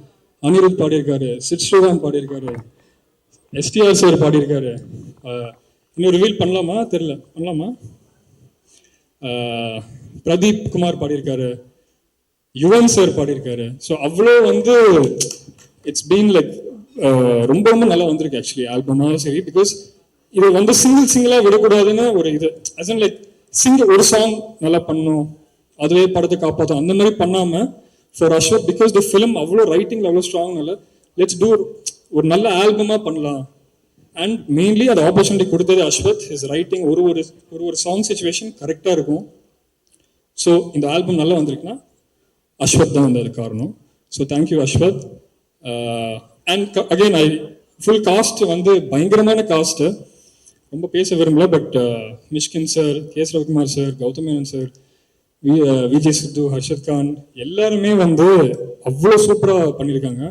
Anirudh பாடியிருக்காரு, சித் ஸ்ரீராம் பாடியிருக்காரு, எஸ்டிஆர் சார் பாடியிருக்காரு. இன்னும் ரிவீல் பண்ணலாமா தெரியல, பண்ணலாமா? பிரதீப் குமார் பாடியிருக்காரு, யுவன் சார் பாடியிருக்காரு. ஸோ அவ்வளோ வந்து இட்ஸ் பீன் லைக் ரொம்ப ரொம்ப நல்லா வந்திருக்கு ஆக்சுவலி ஆல்பமாக சரி. பிகாஸ் இது வந்து சிங்கிளாக விடக்கூடாதுன்னு ஒரு இது அஸ் அன் லைக் ஒரு சாங் நல்லா பண்ணும், அதுவே படத்தை காப்பாற்றும், அந்த மாதிரி பண்ணாமல் for Ashwath because the film அவ்வளோ ரைட்டிங்கில் அவ்வளோ ஸ்ட்ராங்னால லெட்ஸ் டூ ஒரு நல்ல ஆல்பமாக பண்ணலாம். அண்ட் மெயின்லி அது ஆப்பர்ச்சுனிட்டி கொடுத்தது அஸ்வத். ஹிஸ் ரைட்டிங் ஒரு சாங் சிச்சுவேஷன் கரெக்டாக இருக்கும். ஸோ இந்த ஆல்பம் நல்லா வந்திருக்குன்னா அஸ்வத் தான் வந்து அது காரணம். So thank you Ashwath. And again full cast வந்து பயங்கரமான காஸ்ட்டு, ரொம்ப பேச விரும்பல. But Mysskin sir, KS Ravikumar sir, Gautham Menon sir, Vijay Sidhu, Harshath Khan எல்லாருமே வந்து அவ்வளோ சூப்பராக பண்ணியிருக்காங்க.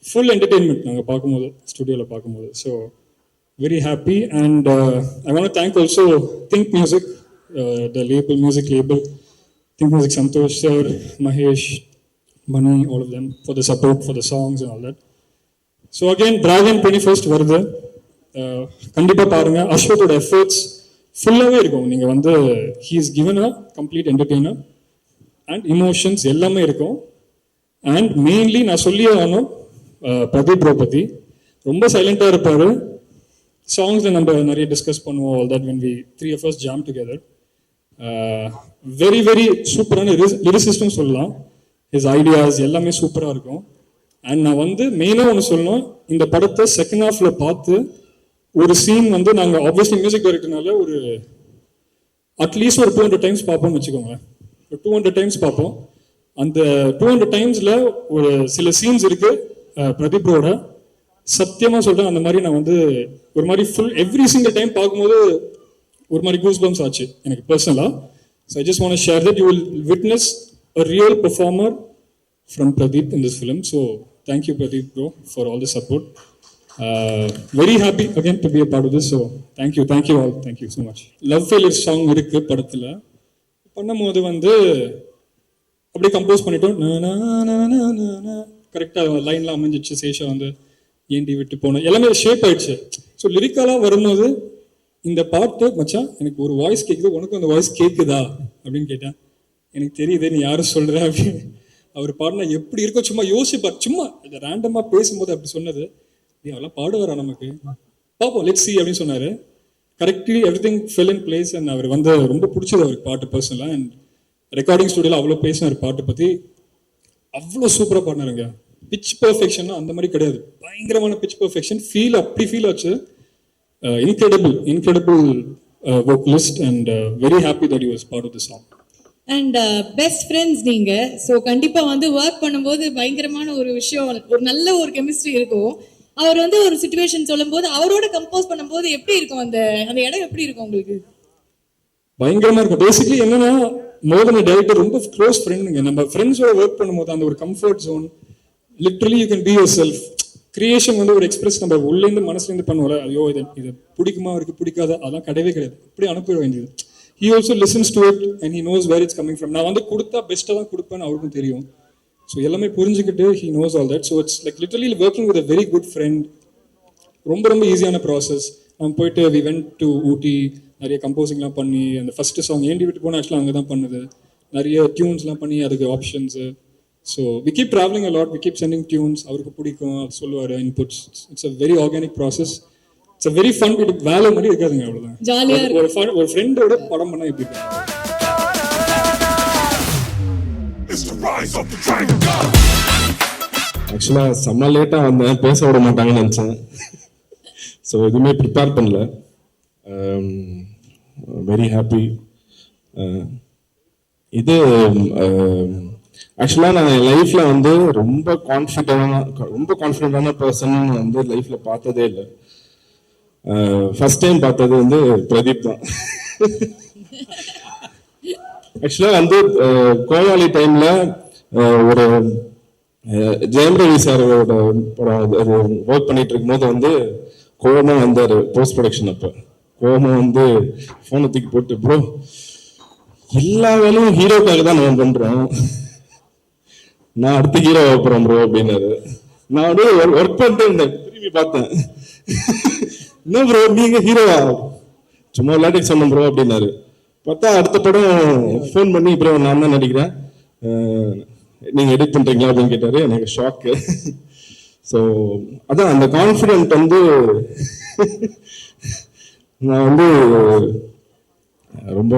ஃபுல் என்டர்டெயின்மெண்ட் நாங்கள் பார்க்கும்போது, ஸ்டுடியோவில் பார்க்கும்போது. So very happy. And I want thank also think music, the label, music label, Think Music, Santosh sir, Mahesh, Mani, all of them for the support for the songs and all that. So again, Dragon 21st வருது, கண்டிப்பாக பாருங்க. அஸ்வத்தோட எஃபர்ட்ஸ் ஃபுல்லாகவே இருக்கும். நீங்கள் வந்து he is given a complete entertainer and emotions எல்லாமே இருக்கும். அண்ட் மெயின்லி நான் சொல்லியே ஆகணும் பிரதீப் ப்ரோ பற்றி. ரொம்ப சைலண்டாக இருப்பார். சாங்ஸில் நம்ம நிறைய டிஸ்கஸ் பண்ணுவோம், all that when we 3 of us jam together. Very very சூப்பரான லிரிசிஸ்ட்டும் சொல்லலாம். ஹிஸ் ஐடியாஸ் எல்லாமே சூப்பராக இருக்கும். அண்ட் நான் வந்து மெயினாக ஒன்று சொல்லணும், இந்த படத்தை செகண்ட் ஹாஃபில் பார்த்து ஒரு சீன் வந்து நாங்கள் ஆப்வியஸ்லி மியூசிக் டைரக்டர்னால ஒரு அட்லீஸ்ட் ஒரு 200 டைம்ஸ் பார்ப்போம்னு வச்சுக்கோங்க. 200 டைம்ஸ் பார்ப்போம். அந்த 200 டைம்ஸில் ஒரு சில சீன்ஸ் இருக்கு பிரதீப்ரோட, சத்தியமாக சொல்கிறேன், அந்த மாதிரி நான் வந்து ஒரு மாதிரி ஃபுல் எவ்ரி சிங்கிள் டைம் பார்க்கும்போது ஒரு மாதிரி கூஸ் பம்ப்ஸ் ஆச்சு எனக்கு பர்சனலாக. So I just want to share that you will witness a real performer from Pradeep in this film. So thank you Pradeep bro for all the support. Very happy again to be a part of this. So thank you all, thank you so much. Love failure song இருக்கு படத்தில். பண்ணும்போது வந்து அப்படியே கம்போஸ் பண்ணிட்டோம், கரெக்டாக லைன்லாம் அமைஞ்சிச்சு. சேஷா வந்து ஏண்டி விட்டு போனோம், எல்லாமே ஷேப் ஆயிடுச்சு. ஸோ லிரிக்கலாக வரும்போது இந்த பாட்டு மச்சான் எனக்கு ஒரு வாய்ஸ் கேட்குது, உனக்கும் அந்த வாய்ஸ் கேட்குதா அப்படின்னு கேட்டேன். எனக்கு தெரியுது நீ யாரும் சொல்கிற அப்படின்னு. அவர் பாடினா எப்படி இருக்கோ சும்மா யோசிப்பார், சும்மா இதை ரேண்டமாக பேசும்போது அப்படி சொன்னது. நீ அவெல்லாம் பாடுவாரா நமக்கு, பார்ப்போம் லெட்ஸ் see அப்படின்னு சொன்னார். Correctly everything fell in place. And அவர் வந்து ரொம்ப பிடிச்சது அவருக்கு பாட்டு பர்சனலாக. அண்ட் ரெக்கார்டிங் ஸ்டுடியோவில் அவ்வளோ பேசினார் பாட்டை பற்றி, அவ்வளோ சூப்பராக பாடினாருங்க. பிச் பர்ஃபெக்ஷன்னா அந்த மாதிரி கிடையாது, பயங்கரமான பிச் பர்ஃபெக்ஷன், அப்படி ஃபீல் ஆச்சு. Incredible vocalist and very happy that he was part of the song. And best friends நீங்க, ஸோ கண்டிப்பா வந்து ஒர்க் பண்ணும்போது பயங்கரமான ஒரு விஷயம், ஒரு நல்ல ஒரு கெமிஸ்ட்ரி இருக்கும். அவர் வந்து ஒரு சுச்சுவேஷன் சொல்லும் போது அவரோட கம்போஸ் பண்ணும்போது எப்படி இருக்கும், அந்த அந்த இடம் எப்படி இருக்கும் உங்களுக்கு? பயங்கரமா இருக்கும். பேசிக்கலி என்னன்னா, மோதன டைரக்டர் ரொம்ப க்ளோஸ் ஃப்ரெண்டுங்க. நம்ம ஃப்ரெண்ட்ஸோட ஒர்க் பண்ணும்போது அந்த ஒரு comfort zone, literally you can be yourself. Creation வந்து ஒரு எக்ஸ்பிரஸ் நம்ம உள்ளேருந்து மனசுலேருந்து பண்ணுவோம்ல, ஐயோ இது பிடிக்குமா அவருக்கு பிடிக்காத, அதெல்லாம் கிடையவே கிடையாது, இப்படி அனுப்பிட வேண்டியது. He also listens to it and he knows where it's coming from. நான் வந்து கொடுத்தா பெஸ்ட்டாக தான் கொடுப்பேன்னு அவருக்கும் தெரியும். ஸோ எல்லாமே புரிஞ்சுக்கிட்டு he knows all that. So it's like literally working with a very good friend. ரொம்ப ரொம்ப ஈஸியான ப்ராசஸ். நம்ம போயிட்டு we went to ஊட்டி, நிறைய கம்போசிங்லாம் பண்ணி, அந்த ஃபர்ஸ்ட் சாங் ஏண்டி விட்டு போனால் ஆக்சுவலாக அங்கே தான் பண்ணுது, நிறைய டியூன்ஸ்லாம் பண்ணி அதுக்கு options. So we keep traveling a lot, we keep sending tunes, அவருக்கு பிடிக்கும், சொல்லுவார், inputs. It's a very organic process. It's a very fun bit. வேலை மாதிரி இருக்காதுங்க, அவ்வளவுதான். ஜாலியா ஒரு ஃப்ரெண்டோட படம் பண்ணா எப்படி இருக்கும்? ஆக்சுவலா செம்ம லேட்டா வந்தேன், பேச விட மாட்டாங்கன்னு நினைச்சேன். ஸோ எதுவுமே ப்ரிப்பேர் பண்ணல. Very happy. இது ஆக்சுவலா நான் என் லைஃப்ல வந்து ரொம்ப கான்ஃபிடென்டான பர்சன் வந்து லைஃப்ல பார்த்ததே இல்லை. ஃபர்ஸ்ட் டைம் பார்த்தது வந்து பிரதீப் தான். ஆக்சுவலா வந்து கோவாலி டைம்ல ஒரு ஜெயம் ரவி சாரோட ஒர்க் பண்ணிட்டு இருக்கும்போது வந்து கோவமா வந்தாரு போஸ்ட் ப்ரொடக்ஷன். அப்ப கோவமா வந்து போனை தூக்கி போட்டு, ப்ரோ எல்லா வேலையும் ஹீரோக்காக தான் நான் பண்றேன், நான் அடுத்த ஹீரோ போறேன் ப்ரோ அப்படின்னாரு. நான் வந்து ஒர்க் பண்ணிட்டு இருந்தேன், திரும்பி பார்த்தேன், என்ன ப்ரோ நீங்க ஹீரோவா, சும்மா விளையாட்டுக்கு சொன்னேன் ப்ரோ அப்படின்னாரு. பார்த்தா அடுத்த படம் ஃபோன் பண்ணி, ப்ரோ நான் தான் நடிக்கிறேன், நீங்க எடிட் பண்றீங்களா அப்படின்னு கேட்டாரு. எனக்கு ஷாக்கு. ஸோ அதான் அந்த கான்ஃபிடென்ட் வந்து நான் வந்து ரொம்ப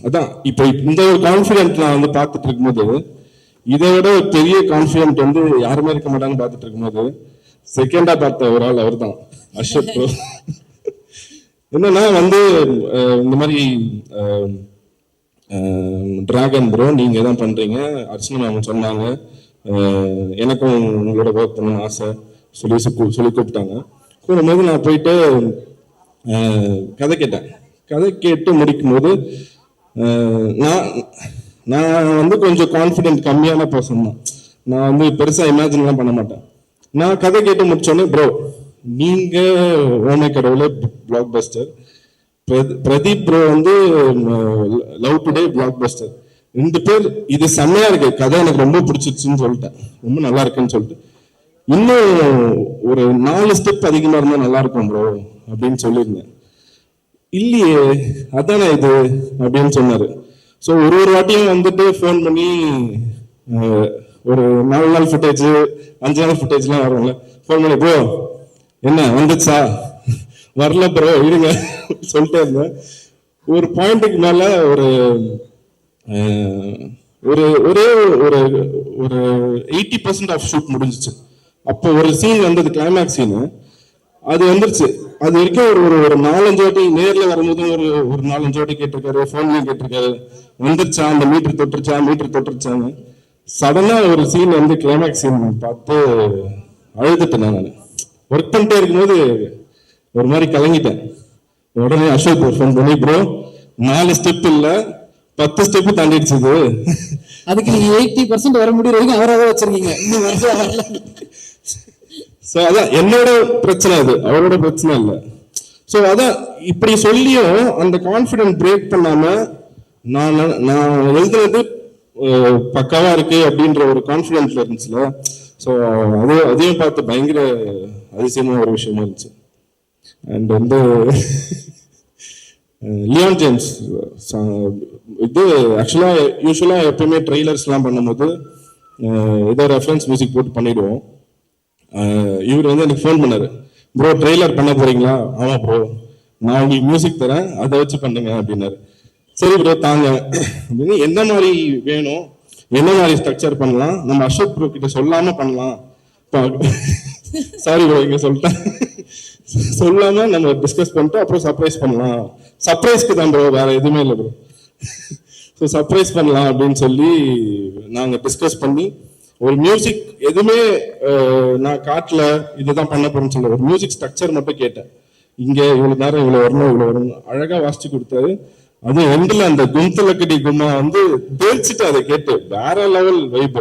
அதான் இப்போ இந்த ஒரு கான்ஃபிடென்ட் நான் வந்து பார்த்துட்டு இருக்கும்போது, இதை விட ஒரு பெரிய கான்ஃபிடென்ட் வந்து யாருமே இருக்க மாட்டாங்கன்னு பார்த்துட்டு இருக்கும்போது செகண்டா பார்த்த ஒரு ஆள் அவர் தான், அர்ஷத் ப்ரோ. என்னன்னா வந்து இந்த மாதிரி டிராகன் ப்ரோ நீங்க தான் பண்றீங்க, அர்ச்சனா மேம் சொன்னாங்க, எனக்கும் உங்களோட ஒர்க் பண்ணணும்னு ஆசை சொல்லி கூப்பிட்டாங்க. கூடும்போது நான் போயிட்டு கதை கேட்டேன். கதை கேட்டு முடிக்கும் போது நான் வந்து கொஞ்சம் கான்ஃபிடென்ட் கம்மியான பர்சன் தான். நான் வந்து பெருசா இமேஜின்லாம் பண்ண மாட்டேன். நான் கதை கேட்டு முடிச்சோடனே, ப்ரோ நீங்க ஓமை கடவுள பிளாக் பஸ்டர், பிரதீப் ப்ரோ வந்து லவ் டுடே பிளாக் பஸ்டர், 2 பேர் இது செம்மையா இருக்கு, கதை எனக்கு ரொம்ப பிடிச்சிருச்சுன்னு சொல்லிட்டேன், ரொம்ப நல்லா இருக்குன்னு சொல்லிட்டு, இன்னும் ஒரு 4 ஸ்டெப் அதிகமா இருந்தா நல்லா இருக்கும் ப்ரோ அப்படின்னு சொல்லியிருந்தேன். இல்லையே அதானே இது அப்படின்னு சொன்னாரு. ஸோ ஒரு வாட்டியும் வந்துட்டு ஃபோன் பண்ணி ஒரு 4 நாள் ஃபுட்டேஜ் 5 நாள் ஃபுட்டேஜ்லாம் வரும்ல, ஃபோன் பண்ணி ப்ரோ என்ன வந்துச்சா, வரல ப்ரோ இருங்க சொல்லிட்டே இருந்தேன். ஒரு பாயிண்ட்டுக்கு மேல ஒரு ஒரு ஒரே ஒரு ஒரு 80% ஆஃப் ஷூட் முடிஞ்சிச்சு. அப்போ ஒரு சீன் வந்தது, கிளைமேக்ஸ் சீனு, அது வந்துருச்சு. அது வரைக்கும் ஒரு 4-5 வாட்டி நேர்ல வரும்போது ஒரு 4-5 வாட்டி கேட்டிருக்காரு, ஃபோன்லயும் கேட்டிருக்காரு, வந்துருச்சா, அந்த மீட்டர் தொட்டுருச்சான்னு. சடனா ஒரு சீன் வந்து கிளைமேக்ஸ் சீன் பார்த்து அழுதுட்டேன். நான் ஒர்க் பண்ணிட்டே இருக்கும்போது ஒரு மாதிரி கலங்கிட்டேன். உடனே அசோக் ஃபோன் பண்ணி, ப்ரோ 4 ஸ்டெப் இல்ல 10 ஸ்டெப் தாண்டிடுச்சு. அதுக்கு நீங்க 80% வர முடியும் வரைக்கும் அவராக வச்சிருக்கீங்க, இன்னும் வருஷம் வரல. ஸோ அதான் என்னோட பிரச்சனை, அது அவரோட பிரச்சனை இல்லை. ஸோ அதான் இப்படி சொல்லியும் அந்த கான்ஃபிடென்ட் பிரேக் பண்ணாம நான் எழுதுறது பக்காவா இருக்கு அப்படின்ற ஒரு கான்ஃபிடென்ட்ல இருந்துச்சுல. ஸோ அதையும் பார்த்து பயங்கர அதிசயமான ஒரு விஷயமா இருந்துச்சு. அண்ட் வந்து லியான் ஜேம்ஸ் இது ஆக்சுவலா யூஸ்வலா எப்பயுமே ட்ரெய்லர்ஸ்லாம் பண்ணும்போது ஏதோ ரெஃபரன்ஸ் மியூசிக் போட்டு பண்ணிடுவோம். இவர் வந்து எனக்கு ஃபோன் பண்ணாரு, ப்ரோ ட்ரெய்லர் பண்ண போறீங்களா? ஆமா ப்ரோ, நான் உங்களுக்கு மியூசிக் தரேன், அதை வச்சு பண்ணுங்க அப்படின்னாரு. சரி ப்ரோ தாங்க அப்படின்னு என்ன மாதிரி வேணும், என்ன மாதிரி ஸ்ட்ரக்சர் பண்ணலாம், நம்ம அசோக் ப்ரோ கிட்ட சொல்லாம பண்ணலாம். சாரி ப்ரோ இங்க சொல்லிட்டேன், சொல்லாம நம்ம டிஸ்கஸ் பண்ணிட்டு அப்புறம் சர்ப்ரைஸ் பண்ணலாம். சர்ப்ரைஸ்க்கு தான் ப்ரோ, வேற எதுவுமே இல்லை ப்ரோ. ஸோ சர்ப்ரைஸ் பண்ணலாம் அப்படின்னு சொல்லி நாங்கள் டிஸ்கஸ் பண்ணி ஒரு மியூசிக் எதுவுமே நான் காட்டல, இதுதான் பண்ண போறேன்னு சொல்ல, ஒரு மியூசிக் ஸ்ட்ரக்சர் மட்டும் கேட்டேன். இங்கே இவ்வளவு நேரம் இவ்வளவு வரணும் இவ்வளவு வரணும் அழகா வாசிச்சு கொடுத்தாரு. அது எண்டில் அந்த கும்தலக்கடி கும்மா வந்து தேய்ச்சிட்டு அதை கேட்டு வேற லெவல் வைப்.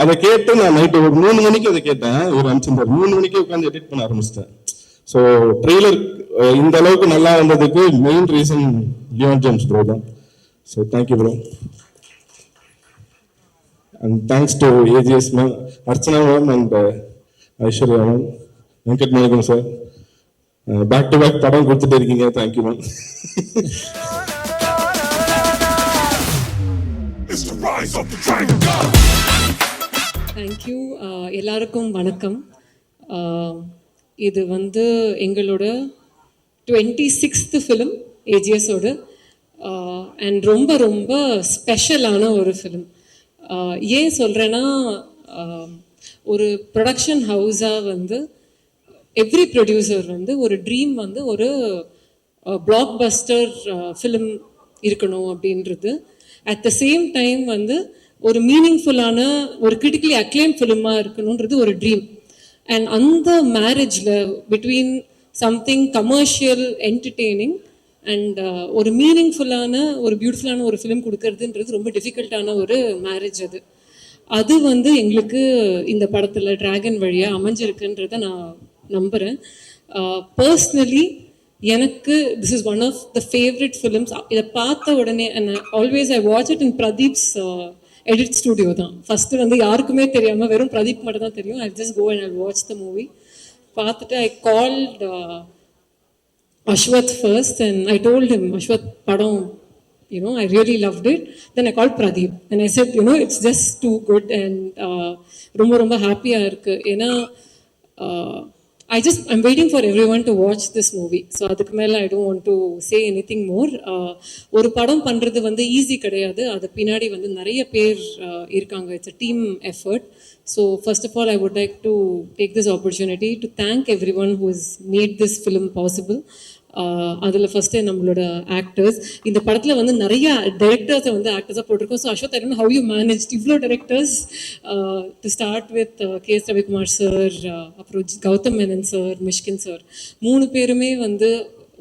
அதை கேட்டு நான் நைட்டு ஒரு 3 மணிக்கு அதை கேட்டேன். ஒரு அனுப்பிச்சிருந்தார், 3 மணிக்கு உட்காந்து எடிட் பண்ண ஆரம்பிச்சிட்டேன். ஸோ ட்ரெய்லர் இந்த அளவுக்கு நல்லா வந்ததுக்கு main reason Leon James bro தான். So thank you bro. And thanks to AGS ma'am, Archana ma'am and Aishwarya ma'am, Venkat Nayagam sir. Back to back படம் கொடுத்துட்டு இருக்கீங்க, தேங்க்யூ மேம். தேங்க்யூ. எல்லாருக்கும் வணக்கம். இது வந்து எங்களோட 26th ஃபிலிம் ஏஜிஎஸோட, அண்ட் ரொம்ப ரொம்ப ஸ்பெஷலான ஒரு ஃபிலிம். ஏன் சொல்கிறேன்னா, ஒரு ப்ரொடக்ஷன் ஹவுஸாக வந்து எவ்ரி ப்ரொடியூசர் வந்து ஒரு ட்ரீம் வந்து ஒரு பிளாக் பஸ்டர் ஃபிலிம் இருக்கணும் அப்படின்றது. அட் த சேம் டைம் வந்து ஒரு மீனிங்ஃபுல்லான ஒரு கிரிட்டிக்கலி அக்ளைம் ஃபிலிமாக இருக்கணுன்றது ஒரு ட்ரீம். அண்ட் அந்த மேரேஜில் between something commercial entertaining and ஒரு மீனிங்ஃபுல்லான ஒரு பியூட்டிஃபுல்லான ஒரு ஃபிலிம் கொடுக்கறதுன்றது ரொம்ப டிஃபிகல்ட்டான ஒரு மேரேஜ். அது வந்து எங்களுக்கு இந்த படத்தில் டிராகன் வழியாக அமைஞ்சிருக்குன்றதை நான் நம்புகிறேன். பர்ஸ்னலி எனக்கு this is one of the favourite films. இதை பார்த்த உடனே and always I watch it in Pradeep's edit studio தான். ஃபஸ்ட்டு வந்து யாருக்குமே தெரியாமல் வெறும் பிரதீப் மட்டும் தான் தெரியும். I just go and I watch the movie. பார்த்துட்டு I called Ashwath first and I told him, Ashwath, padam, I really loved it. Then I called Pradeep and I said, it's just too good and ரொம்ப happy ah irukku. ஏன்னா I'm waiting for everyone to watch this movie. So அதுக்கு மேல I don't want to say anything more. ஒரு படம் பண்றது வந்து ஈஸி கிடையாது. அது பின்னாடி வந்து நிறைய பேர் இருக்காங்க. It's a team effort. So first of all, I would like to take this opportunity to thank everyone who has made this film possible. அதில் ஃபஸ்ட்டு நம்மளோட ஆக்டர்ஸ். இந்த படத்தில் வந்து நிறைய டைரக்டர்ஸை வந்து ஆக்டர்ஸாக போட்டிருக்கோம். So Ashwath, I don't know how you manage இவ்வளோ directors. To start with KS. Ravikumar sir, அப்புறம் கௌதம் மேனன் சார், மிஷ்கின் சார், 3 பேருமே வந்து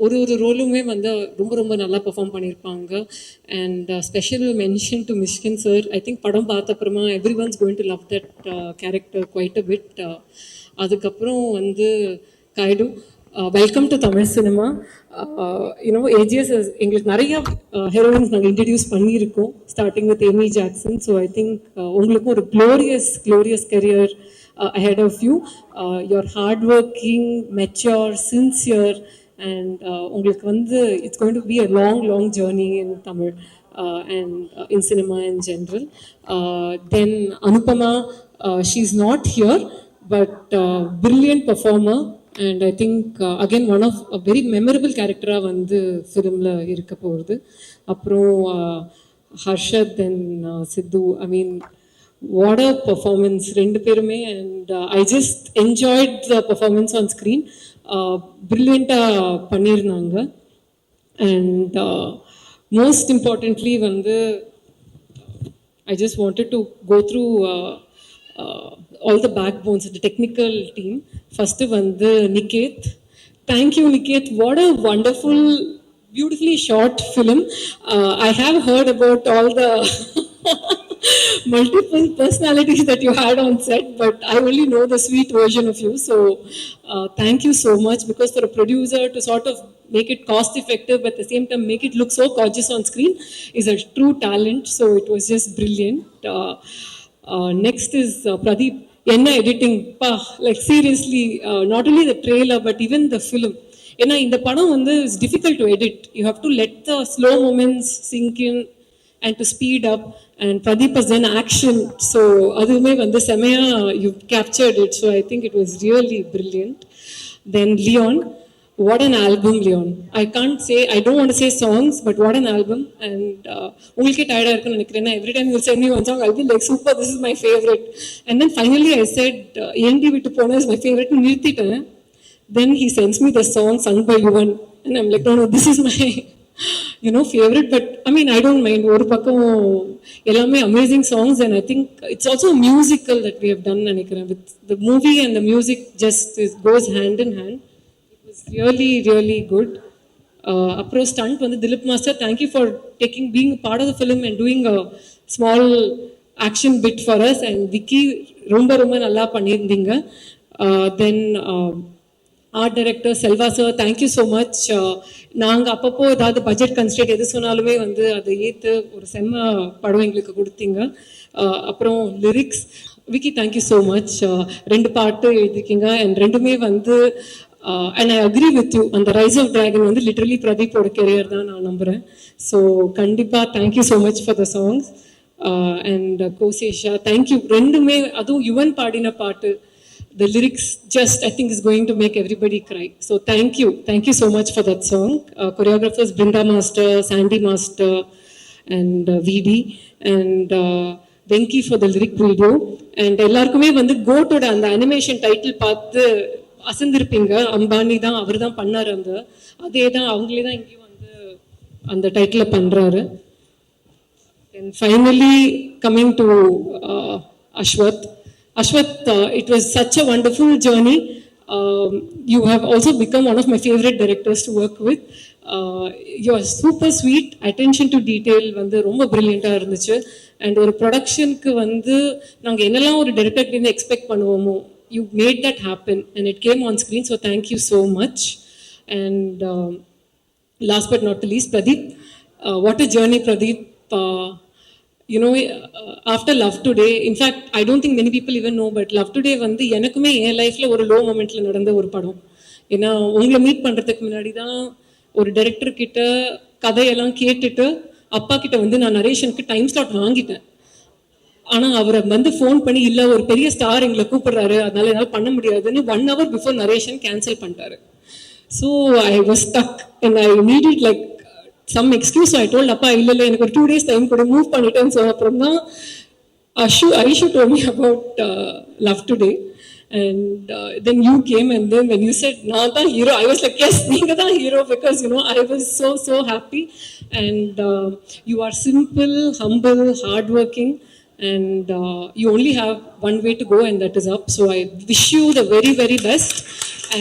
ஒரு ரோலுமே வந்து ரொம்ப ரொம்ப நல்லா பெர்ஃபார்ம் பண்ணியிருப்பாங்க. And special mention to Mysskin sir. I think படம் பார்த்த அப்புறமா everyone's going to love that character quite a bit. அதுக்கப்புறம் வந்து Kayadu, welcome to Tamil cinema. AGS எங்களுக்கு நிறைய ஹீரோயின்ஸ் நாங்கள் இன்ட்ரடியூஸ் பண்ணியிருக்கோம், starting with Amy Jackson. So I think உங்களுக்கும் ஒரு glorious career ahead of you. You're hardworking, mature, sincere, and உங்களுக்கு வந்து it's going to be a long journey in Tamil and in cinema in general. Then Anupama, she's not here, but brilliant performer. And I think again one of a very memorable character வந்து ஃபிலிமில் இருக்க போகுது. அப்புறம் Harshad and Sidhu, I mean what a performance, 2 பேருமே. And I just enjoyed the performance on screen. Brilliant-ஆக பண்ணியிருந்தாங்க. And most importantly வந்து I just wanted to go through all the backbones of the technical team. First வந்து Niket. Thank you Niket. What a wonderful, beautifully shot film. I have heard about all the multiple personalities that you had on set, but I only know the sweet version of you. So thank you so much, because for a producer to sort of make it cost effective but at the same time make it look so gorgeous on screen is a true talent. So it was just brilliant. Next is Pradeep. Enna editing, like seriously, not only the trailer but even the film. ஏன்னா இந்த படம் வந்து it's difficult to edit. You have to let the slow moments sink in and to speed up. And Pradeep has done action. So அதுவுமே வந்து செமையாக you captured it. So I think it was really brilliant. Then Leon, what an album, Leon. I can't say, I don't want to say songs, but what an album. And உங்களுக்கு tired இருக்குன்னு நினைக்கிறேன். Every time you send me one song, I'll be like, super, this is my favorite. And then finally I said, ஏண்டி விட்டு போனா is my favorite. நிறுத்திட்டேன். Then he sends me the song sung by Yuvan. And I'm like, no, this is my, favorite. But I mean, I don't mind. ஒரு பக்கம் எல்லாமே amazing songs, and I think it's also a musical that we have done, நினைக்கிறேன். With the movie and the music just goes hand in hand. Really, really good. Apro stunt வந்து Dilip Master, thank you for being a part of the film and doing a small action bit for us. And Vicky ரொம்ப நல்லா பண்ணியிருந்தீங்க. Then art director Selva sir, thank you so much. நாங்க அப்பப்போ ஏதாவது பட்ஜெட் கன்ஸ்ட்ரெயின்ட் எது சொன்னாலுமே வந்து அதை ஏற்று ஒரு செம்ம படம் எங்களுக்கு கொடுத்தீங்க. அப்புறம் lyrics Vicky, thank you so much. 2 பாட்டு எழுதிருக்கீங்க and ரெண்டுமே வந்து and I agree with you. அந்த ரைஸ் ஆஃப் டிராகன் வந்து லிட்டரலி பிரதீப்போட கெரியர் தான் நான் நம்புறேன். ஸோ கண்டிப்பா thank you so much for the songs. And கோசேஷா, thank you. ரெண்டுமே அதுவும் யுவன் பாடின பாட்டு, the lyrics just I think is going to make everybody cry. So thank you so much for that song. Choreographers Brinda Master, Sandy Master, and VD, and Venki for the lyric video. And எல்லாருக்குமே வந்து கோட்டோட அந்த அனிமேஷன் டைட்டில் பார்த்து அசந்திருப்பீங்க. அம்பானி தான், அவர் தான் பண்ணாரு. அதே தான் அவங்களே தான் இங்கேயும் வந்து அந்த டைட்டில பண்றாரு. And finally coming to Ashwath, it was such a wonderful journey. You have also become one of my favorite directors to work with. You are super sweet, attention to detail வந்து ரொம்ப brilliant-ஆ இருந்துச்சு. And ஒரு ப்ரொடக்ஷனுக்கு வந்து நாங்கள் என்னெல்லாம் ஒரு டைரக்டர்கிட்ட எக்ஸ்பெக்ட் பண்ணுவோமோ, you made that happen and it came on screen. So thank you so much. And last but not the least, Pradeep. What a journey, Pradeep. After Love Today, in fact, I don't think many people even know, but Love Today வந்து எனக்குமே என் லைஃப்ல ஒரு லோ மொமெண்ட்ல நடந்த ஒரு படம். ஏன்னா உங்களை மீட் பண்றதுக்கு முன்னாடி தான் ஒரு டைரக்டர் கிட்ட கதையெல்லாம் கேட்டுட்டு அப்பா கிட்ட வந்து நான் நரேஷனுக்கு டைம் ஸ்லாட் வாங்கிட்டேன். ஆனா அவரை வந்து ஃபோன் பண்ணி, இல்ல ஒரு பெரிய ஸ்டார் எங்களை கூப்பிடுறாரு, அதனால என்னால் பண்ண முடியாதுன்னு 1 hour before நரேஷன் கேன்சல் பண்ணிட்டாரு. So I was stuck and I needed like some excuse. I told அப்பா இல்ல எனக்கு ஒரு 2 days டைம் கூட மூவ் பண்ணிட்டேன். ஸோ அப்புறம் தான் Aishu told me about Love Today, and then you came, and then when you said நான் தான் hero, I was like, yes, நீங்க தான் hero, because I was so happy. And you are simple, humble, hardworking, and you only have one way to go, and that is up. So I wish you the very, very best,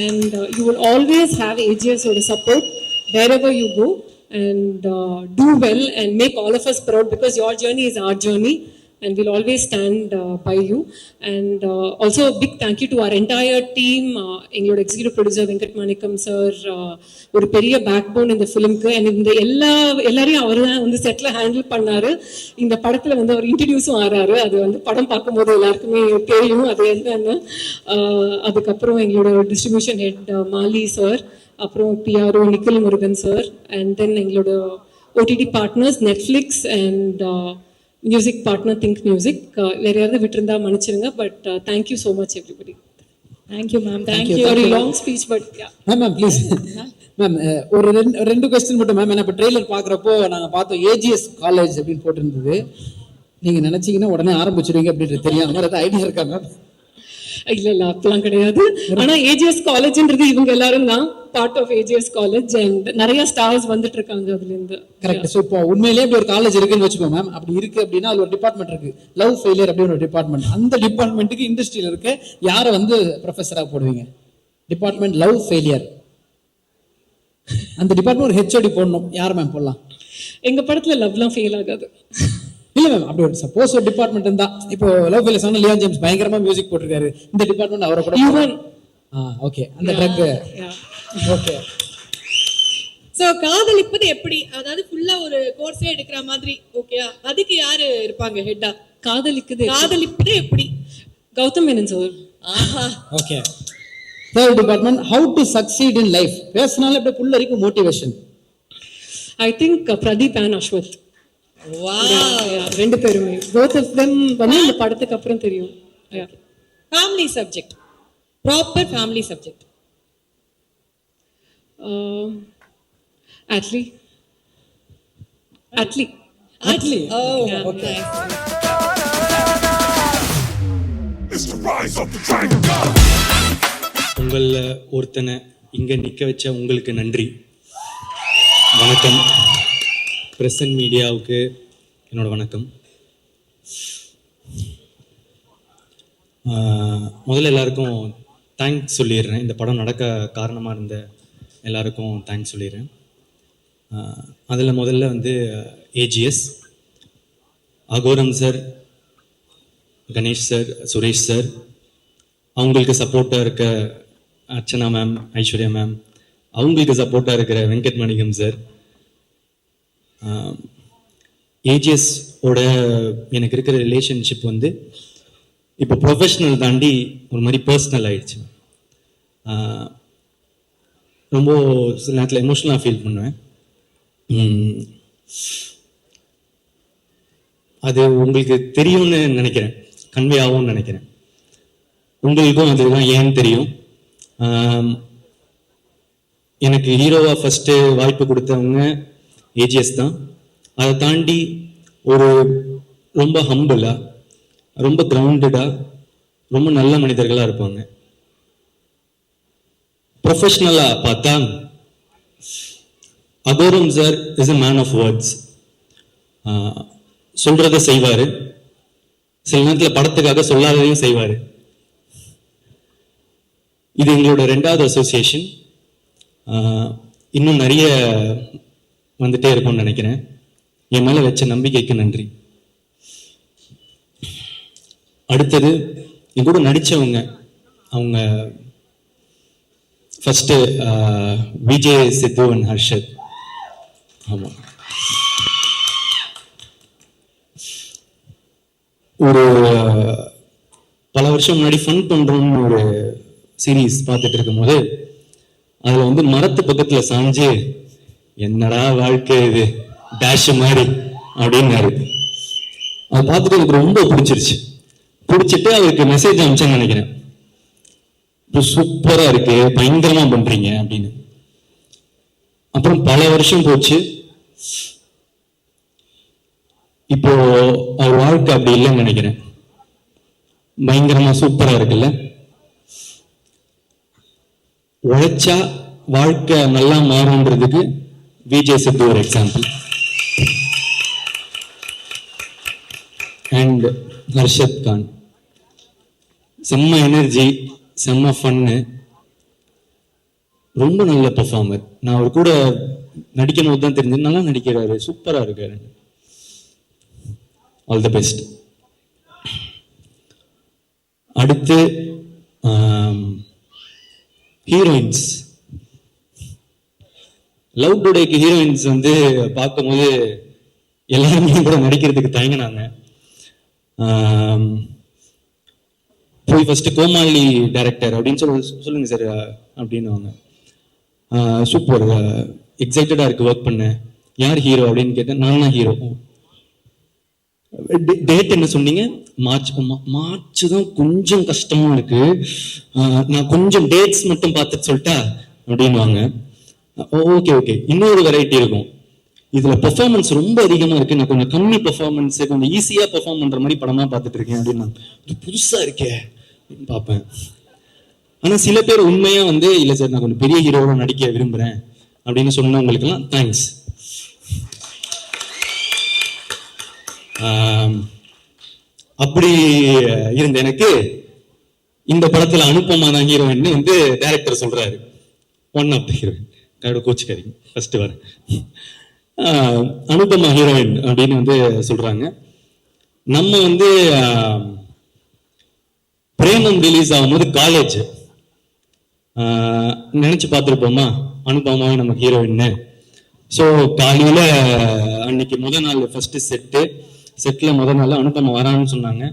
and you will always have AGS or support wherever you go. And do well and make all of us proud, because your journey is our journey and we'll always stand by you. And also a big thank you to our entire team. எங்களோட executive producer Venkat Manickam sir ஒரு பெரிய பேக் போன் இந்த ஃபிலிம்க்கு. அண்ட் இந்த எல்லாரையும் அவர் தான் வந்து செட்டில் ஹேண்டில் பண்ணாரு. இந்த படத்துல வந்து அவர் இன்ட்ரடியூஸும் ஆறாரு. அது வந்து படம் பார்க்கும்போது எல்லாருக்குமே தெரியும் அது என்னன்னு. அதுக்கப்புறம் எங்களோட டிஸ்ட்ரிபியூஷன் ஹெட் மாலி சார், அப்புறம் PRO Nikhil Murugan sir, and then எங்களோட OTT partners Netflix and music partner Think Music. வேற யாராவது விட்டுருந்தா மன்னிச்சிருங்க. But thank you so much everybody. Thank you ma'am. Thank you. Sorry long speech, but ma'am please ma'am ஒரு ரெண்டு கொஸ்டின் மட்டும் மேம். ஏன்னா இப்போ ட்ரெய்லர் பார்க்குறப்போ நாங்கள் பார்த்தோம் ஏஜிஎஸ் காலேஜ் அப்படின்னு போட்டிருந்தது. நீங்கள் நினச்சிங்கன்னா உடனே ஆரம்பிச்சிடுவீங்க அப்படின்றது தெரியும். அந்த மாதிரி ஏதாவது ஐடியா இருக்கா மேம்? இல்ல அப்பெல்லாம் கிடையாது. ஆனா ஏஜிஎஸ் காலேஜ்ன்றது இவங்க எல்லாரும் தான் part of AGS college, and நிறைய ஸ்டார்ஸ் வந்துட்டு இருக்காங்க அதுல இருந்து. கரெக்ட். ஸோ இப்போ உண்மையிலேயே இப்படி ஒரு காலேஜ் இருக்குன்னு வச்சுக்கோ மேம். அப்படி இருக்கு அப்படின்னா அது ஒரு டிபார்ட்மெண்ட் இருக்கு, லவ் ஃபெயிலியர் அப்படின்னு ஒரு டிபார்ட்மெண்ட். அந்த டிபார்ட்மெண்ட்டுக்கு இண்டஸ்ட்ரியில் இருக்க யாரை வந்து ப்ரொஃபஸராக போடுவீங்க? டிபார்ட்மெண்ட் லவ் ஃபெயிலியர், அந்த டிபார்ட்மெண்ட் ஒரு ஹெச்ஓடி போடணும். யார் மேம் போடலாம்? எங்க படத்துல லவ்லாம் ஃபெயில் ஆகாது. இல்ல மேம், அப்படி ஒரு சப்போஸ் ஒரு டிபார்ட்மெண்ட் இருந்தா, இப்போ லவ் ஃபெயிலியர் சொன்ன லியான் ஜேம்ஸ் பயங்கரமா மியூசிக் போட்டிருக்காரு, இந்த டிபார்ட்மெண்ட் அவரை கூட ஓகே அந்த ட்ரக் ஓகே. சோ காதலிப்பது எப்படி, அதாவது ஃபுல்லா ஒரு கோர்ஸே எடுக்கிற மாதிரி ஓகேயா, அதுக்கு யாரு இருப்பாங்க ஹெட்டா? காதலிப்பது எப்படி? Gautham Menon sir. Okay. Third department how to succeed in life. பேசினால அப்படியே புல்லரிக்கும் motivation. I think Pradeep and Ashwath. Wow, ரெண்டு பேருமே both of them வந்து இந்த படத்துக்கு அப்புறம் தெரியும். Family subject, proper family subject. Atlee. Atlee. Oh, Yeah, okay. nice. It's the rise of the dragon. உங்களில் ஒருத்தனை இங்கே நிற்க வச்ச உங்களுக்கு நன்றி. வணக்கம். பிரசன்ட் மீடியாவுக்கு என்னோட வணக்கம். முதல்ல எல்லாருக்கும் தேங்க்ஸ் சொல்லிடுறேன். இந்த படம் நடக்க காரணமாக இருந்த எல்லாருக்கும் தேங்க்ஸ் சொல்லிடுறேன். அதில் முதல்ல வந்து AGS, Aghoram sir, Ganesh sir, Suresh sir, அவங்களுக்கு சப்போர்ட்டாக இருக்க அர்ச்சனா மேம், ஐஸ்வர்யா மேம், அவங்களுக்கு சப்போர்ட்டாக இருக்கிற வெங்கட் மணிகம் சார். ஏஜிஎஸோட எனக்கு இருக்கிற ரிலேஷன்ஷிப் வந்து இப்போ ப்ரொஃபஷ்னல் தாண்டி ஒரு மாதிரி பர்சனல் ஆயிடுச்சு. ரொம்ப சில நேரத்தில் எமோஷ்னலாக ஃபீல் பண்ணுவேன். அது உங்களுக்கு தெரியும்னு நினைக்கிறேன், கன்வே ஆகும்னு நினைக்கிறேன். உங்களுக்கும் அதுதான் ஏன்னு தெரியும். எனக்கு ஹீரோவாக ஃபஸ்ட்டு வாய்ப்பு கொடுத்தவங்க ஏஜிஎஸ் தான். அதை தாண்டி ஒரு ரொம்ப ஹம்பிளாக, ரொம்ப கிரவுண்டடாக, ரொம்ப நல்ல மனிதர்களாக இருப்பாங்க. ப்ரொஃபஷ்னலாக பார்த்தா Aghoram sir is a man of words. சொல்கிறத செய்வார், சில நேரத்தில் படத்துக்காக சொல்லாததையும் செய்வார். இது எங்களோட 2வது அசோசியேஷன். இன்னும் நிறைய வந்துட்டே இருக்கும்னு நினைக்கிறேன். என் மேலே வச்ச நம்பிக்கைக்கு நன்றி. அடுத்தது என் கூட நடித்தவங்க, அவங்க first Vijay, Sidhu and Harshath. ஆமாம், ஒரு பல வருஷம் முன்னாடி ஃபன் பண்ணுறோம்னு ஒரு சீரீஸ் பார்த்துட்டு இருக்கும்போது அதில் வந்து மரத்து பக்கத்தில் சாஞ்சு என்னடா வாழ்க்கை இது டேஷ் மாதிரி அப்படின்னாரு. அதை பார்த்துட்டு எனக்கு ரொம்ப பிடிச்சிருச்சு. பிடிச்சிட்டு அவருக்கு மெசேஜ் அனுப்பிச்சேன்னு நினைக்கிறேன், இப்போ சூப்பராக இருக்கு, பயங்கரமா பண்றீங்க அப்படின்னு. அப்புறம் பல வருஷம் போச்சு. இப்போ அவர் வாழ்க்கை அப்படி இல்லைன்னு நினைக்கிறேன். பயங்கரமா சூப்பரா இருக்குல்ல. உழைச்சா வாழ்க்கை நல்லா மாறும்ன்றதுக்கு விஜய் சித்து ஒரு எக்ஸாம்பிள். அண்ட் ஹர்ஷத் கான் செம்ம எனர்ஜி, செம்ம ஃபன்னு, ரொம்ப நல்ல பெர்ஃபார்மர். நான் அவர் கூட நடிக்கும் போது தான் தெரிஞ்சது, நல்லா நடிக்கிறாரு, சூப்பராக இருக்காரு. All the best. அடுத்து ஹீரோயின்ஸ். லவ் டுடேக்கு ஹீரோயின்ஸ் வந்து பார்க்கும்போது எல்லாருமே கூட நடிக்கிறதுக்கு தயங்கினாங்க. போய் ஃபர்ஸ்ட் கோமாளி டைரக்டர் அப்படின்னு சொல்லுங்க சார் அப்படின்னு. சூப்பர், எக்ஸைட்டடா இருக்கு ஒர்க் பண்ண. யார் ஹீரோ அப்படின்னு கேட்டேன். நான் தான் ஹீரோ. டேட் என்ன சொன்னீங்க? மார்ச் தான் கொஞ்சம் கஷ்டமா இருக்கு, நான் கொஞ்சம் டேட்ஸ் மட்டும் பார்த்துட்டு சொல்லிட்டா அப்படின்வாங்க. ஓகே ஓகே, இன்னொரு வெரைட்டி இருக்கும், இதுல பெர்ஃபார்மன்ஸ் ரொம்ப அதிகமா இருக்கு, நான் கொஞ்சம் கம்மி பெர்ஃபார்மன்ஸ், கொஞ்சம் ஈஸியா பெர்ஃபார்ம் பண்ற மாதிரி படமா பார்த்துட்டு இருக்கேன் அப்படின்னு. இது புதுசா இருக்கே பார்ப்பேன். ஆனா சில பேர் உண்மையா வந்து இல்ல சார் நான் கொஞ்சம் பெரிய ஹீரோவா நடிக்க விரும்புறேன் அப்படின்னு சொன்னவங்களுக்கு எல்லாம் தேங்க்ஸ். அப்படி இருந்த எனக்கு இந்த படத்துல அனுப்பமா தான் ஹீரோயின் வந்து டைரக்டர் சொல்றாரு. ஒன் ஆஃப் த ஹீரோயின் கடை கோச்சுக்காரிங்க ஃபர்ஸ்ட் வர அனுபமா ஹீரோயின் அப்படின்னு வந்து சொல்றாங்க. நம்ம வந்து பிரேமம் ரிலீஸ் ஆகும்போது காலேஜ் நினைச்சு பார்த்துருப்போமா அனுபமாவே நம்ம ஹீரோயின்னு. ஸோ காலையில அன்னைக்கு முதல் நாள் ஃபர்ஸ்ட் செட்ல முதல் நாள் அனுபமா வரான்னு சொன்னாங்க.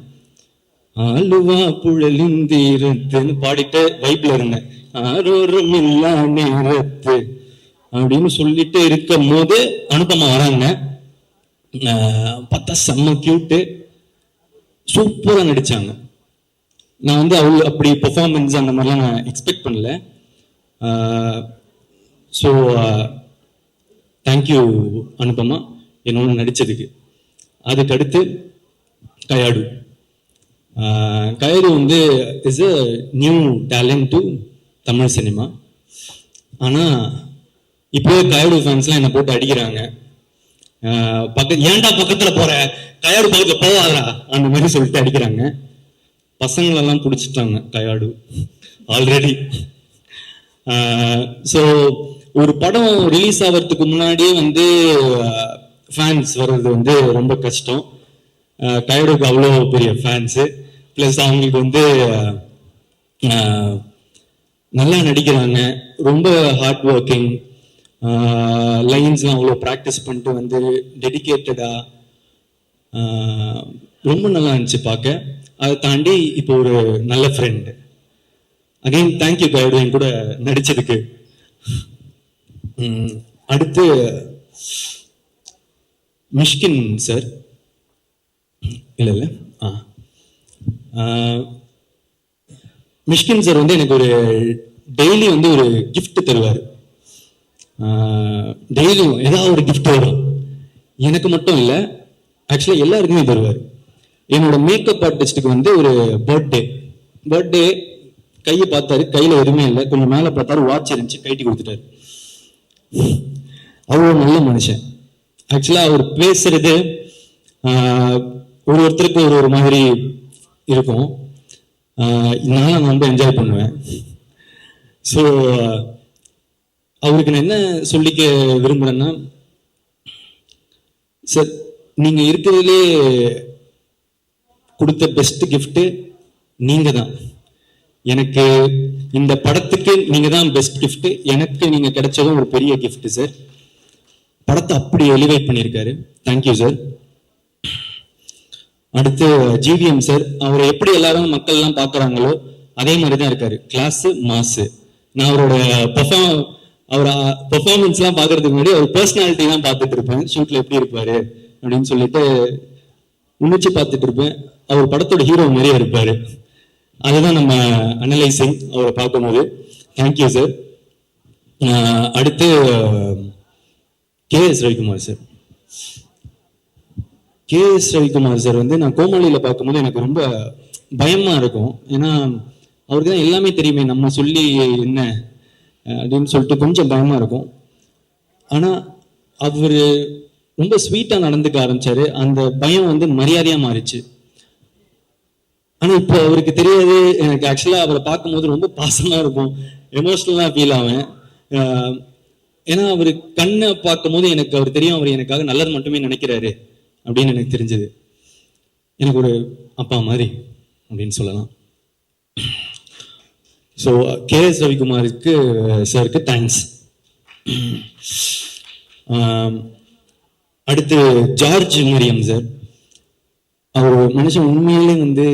அழுவா புழலிந்தீரத்துன்னு பாடிட்டு வைப்ல இருந்தேன். ஆரோரும் இல்லா நேரத்து அப்படின்னு சொல்லிட்டு இருக்கும் போது அனுபமா வராங்க. பார்த்தா செம்ம கியூட்டு, சூப்பரா நடிச்சாங்க. நான் வந்து அப்படி பெர்ஃபார்மன்ஸ் அந்த மாதிரிலாம் நான் எக்ஸ்பெக்ட் பண்ணல. ஸோ தேங்க்யூ அனுபமா என்னோட நடித்ததுக்கு. அதுக்கடுத்து கயாடு. கயாடு வந்து is a new talent to Tamil cinema. ஆனால் இப்போ கயாடு ஃபேன்ஸ்லாம் என்னை போட்டு அடிக்கிறாங்க. ஏன்டா பக்கத்தில் போற, கயாடு பக்கத்தில் போவாதா அந்த மாதிரி சொல்லிட்டு அடிக்கிறாங்க. பசங்களெல்லாம் பிடிச்சிட்டாங்க கயாடு ஆல்ரெடி. ஸோ ஒரு படம் ரிலீஸ் ஆகிறதுக்கு முன்னாடியே வந்து ஃபேன்ஸ் வர்றது வந்து ரொம்ப கஷ்டம். கயாடுக்கு அவ்வளோ பெரிய ஃபேன்ஸு, ப்ளஸ் அவங்களுக்கு வந்து நல்லா நடிக்கிறாங்க, ரொம்ப ஹார்ட் ஒர்க்கிங், லைன்ஸ்லாம் அவ்வளோ ப்ராக்டிஸ் பண்ணிட்டு வந்து டெடிக்கேட்டடாக ரொம்ப நல்லா இருந்துச்சு பார்க்க. அதை தாண்டி இப்போ ஒரு நல்ல ஃப்ரெண்டு. அகைன் தேங்க்யூ கயாடு என் கூட நடிச்சதுக்கு. அடுத்து மிஷ்கின் சார். இல்லை மிஷ்கின் சார் வந்து எனக்கு ஒரு டெய்லி வந்து ஒரு கிஃப்ட் தருவார். டெய்லியும் ஏதாவது ஒரு கிஃப்ட் வரும். எனக்கு மட்டும் இல்லை, ஆக்சுவலாக எல்லாருக்குமே தருவார். என்னோட மேக்கப் ஆர்டிஸ்டுக்கு வந்து ஒரு பர்த்டே கையை பார்த்தாரு, கையில் எதுவுமே இல்லை, கொஞ்சம் மேலே பார்த்தாரு, வாட்ச் இருந்துச்சு, கைட்டி கொடுத்துட்டாரு. அவ்வளோ நல்ல மனுஷன். ஆக்சுவலாக அவர் பேசுறது ஒருத்தருக்கு ஒரு மாதிரி இருக்கும். நான் ரொம்ப என்ஜாய் பண்ணுவேன். ஸோ அவருக்கு நான் என்ன சொல்லிக்க விரும்புகிறேன்னா, சார் நீங்கள் இருக்கிறதுலே கொடுத்த பெஸ்ட் கிஃப்ட்டு நீங்கள் தான். எனக்கு இந்த படத்துக்கு நீங்கள் தான் பெஸ்ட் கிஃப்ட்டு. எனக்கு நீங்கள் கிடைச்சதும் ஒரு பெரிய கிஃப்ட் சார். படத்தை அப்படி எலிவேட் பண்ணியிருக்காரு. Thank you sir. அடுத்து ஜிவிஎம் சார். அவரை எப்படி எல்லாரும் மக்கள்லாம் பார்க்குறாங்களோ அதே மாதிரி தான் இருக்காரு. கிளாஸு மாசு. நான் அவரோட பெர்ஃபார்மன்ஸ்லாம் பார்க்கறதுக்கு முன்னாடி அவர் பர்சனாலிட்டி தான் பார்த்துட்டு இருப்பேன். ஷூட்டில் எப்படி இருப்பாரு அப்படின்னு சொல்லிட்டு உன்னிச்சு பார்த்துட்டு இருப்பேன். அவர் படத்தோட ஹீரோ மாதிரியே இருப்பாரு. அதுதான் நம்ம அனலைசிங் அவரை பார்க்கும்போது. Thank you sir. அடுத்து KS Ravikumar sir. KS Ravikumar sir வந்து நான் கோமாளியில் பார்க்கும்போது எனக்கு ரொம்ப பயமா இருக்கும். ஏன்னா அவருக்கு தான் எல்லாமே தெரியுமே, நம்ம சொல்லி என்ன அப்படின்னு சொல்லிட்டு கொஞ்சம் பயமா இருக்கும். ஆனால் அவர் ரொம்ப ஸ்வீட்டாக நடந்துக்க ஆரம்பிச்சாரு. அந்த பயம் வந்து மரியாதையாக மாறிச்சு. ஆனால் இப்போ அவருக்கு தெரியாது. எனக்கு ஆக்சுவலாக அவரை பார்க்கும்போது ரொம்ப பாசமாக இருக்கும், எமோஷ்னலாக ஃபீல் ஆவேன். ஏன்னா அவர் கண்ணை பார்க்கும்போது எனக்கு அவர் தெரியும், அவர் எனக்காக நல்லது மட்டுமே நினைக்கிறாரு அப்படின்னு எனக்கு தெரிஞ்சது. எனக்கு ஒரு அப்பா மாதிரி அப்படின்னு சொல்லலாம். ஸோ KS ரவிக்குமாருக்கு சாருக்கு தேங்க்ஸ். அடுத்து ஜார்ஜ் மரியம் சார். அவர் மனுஷன் உண்மையிலே வந்து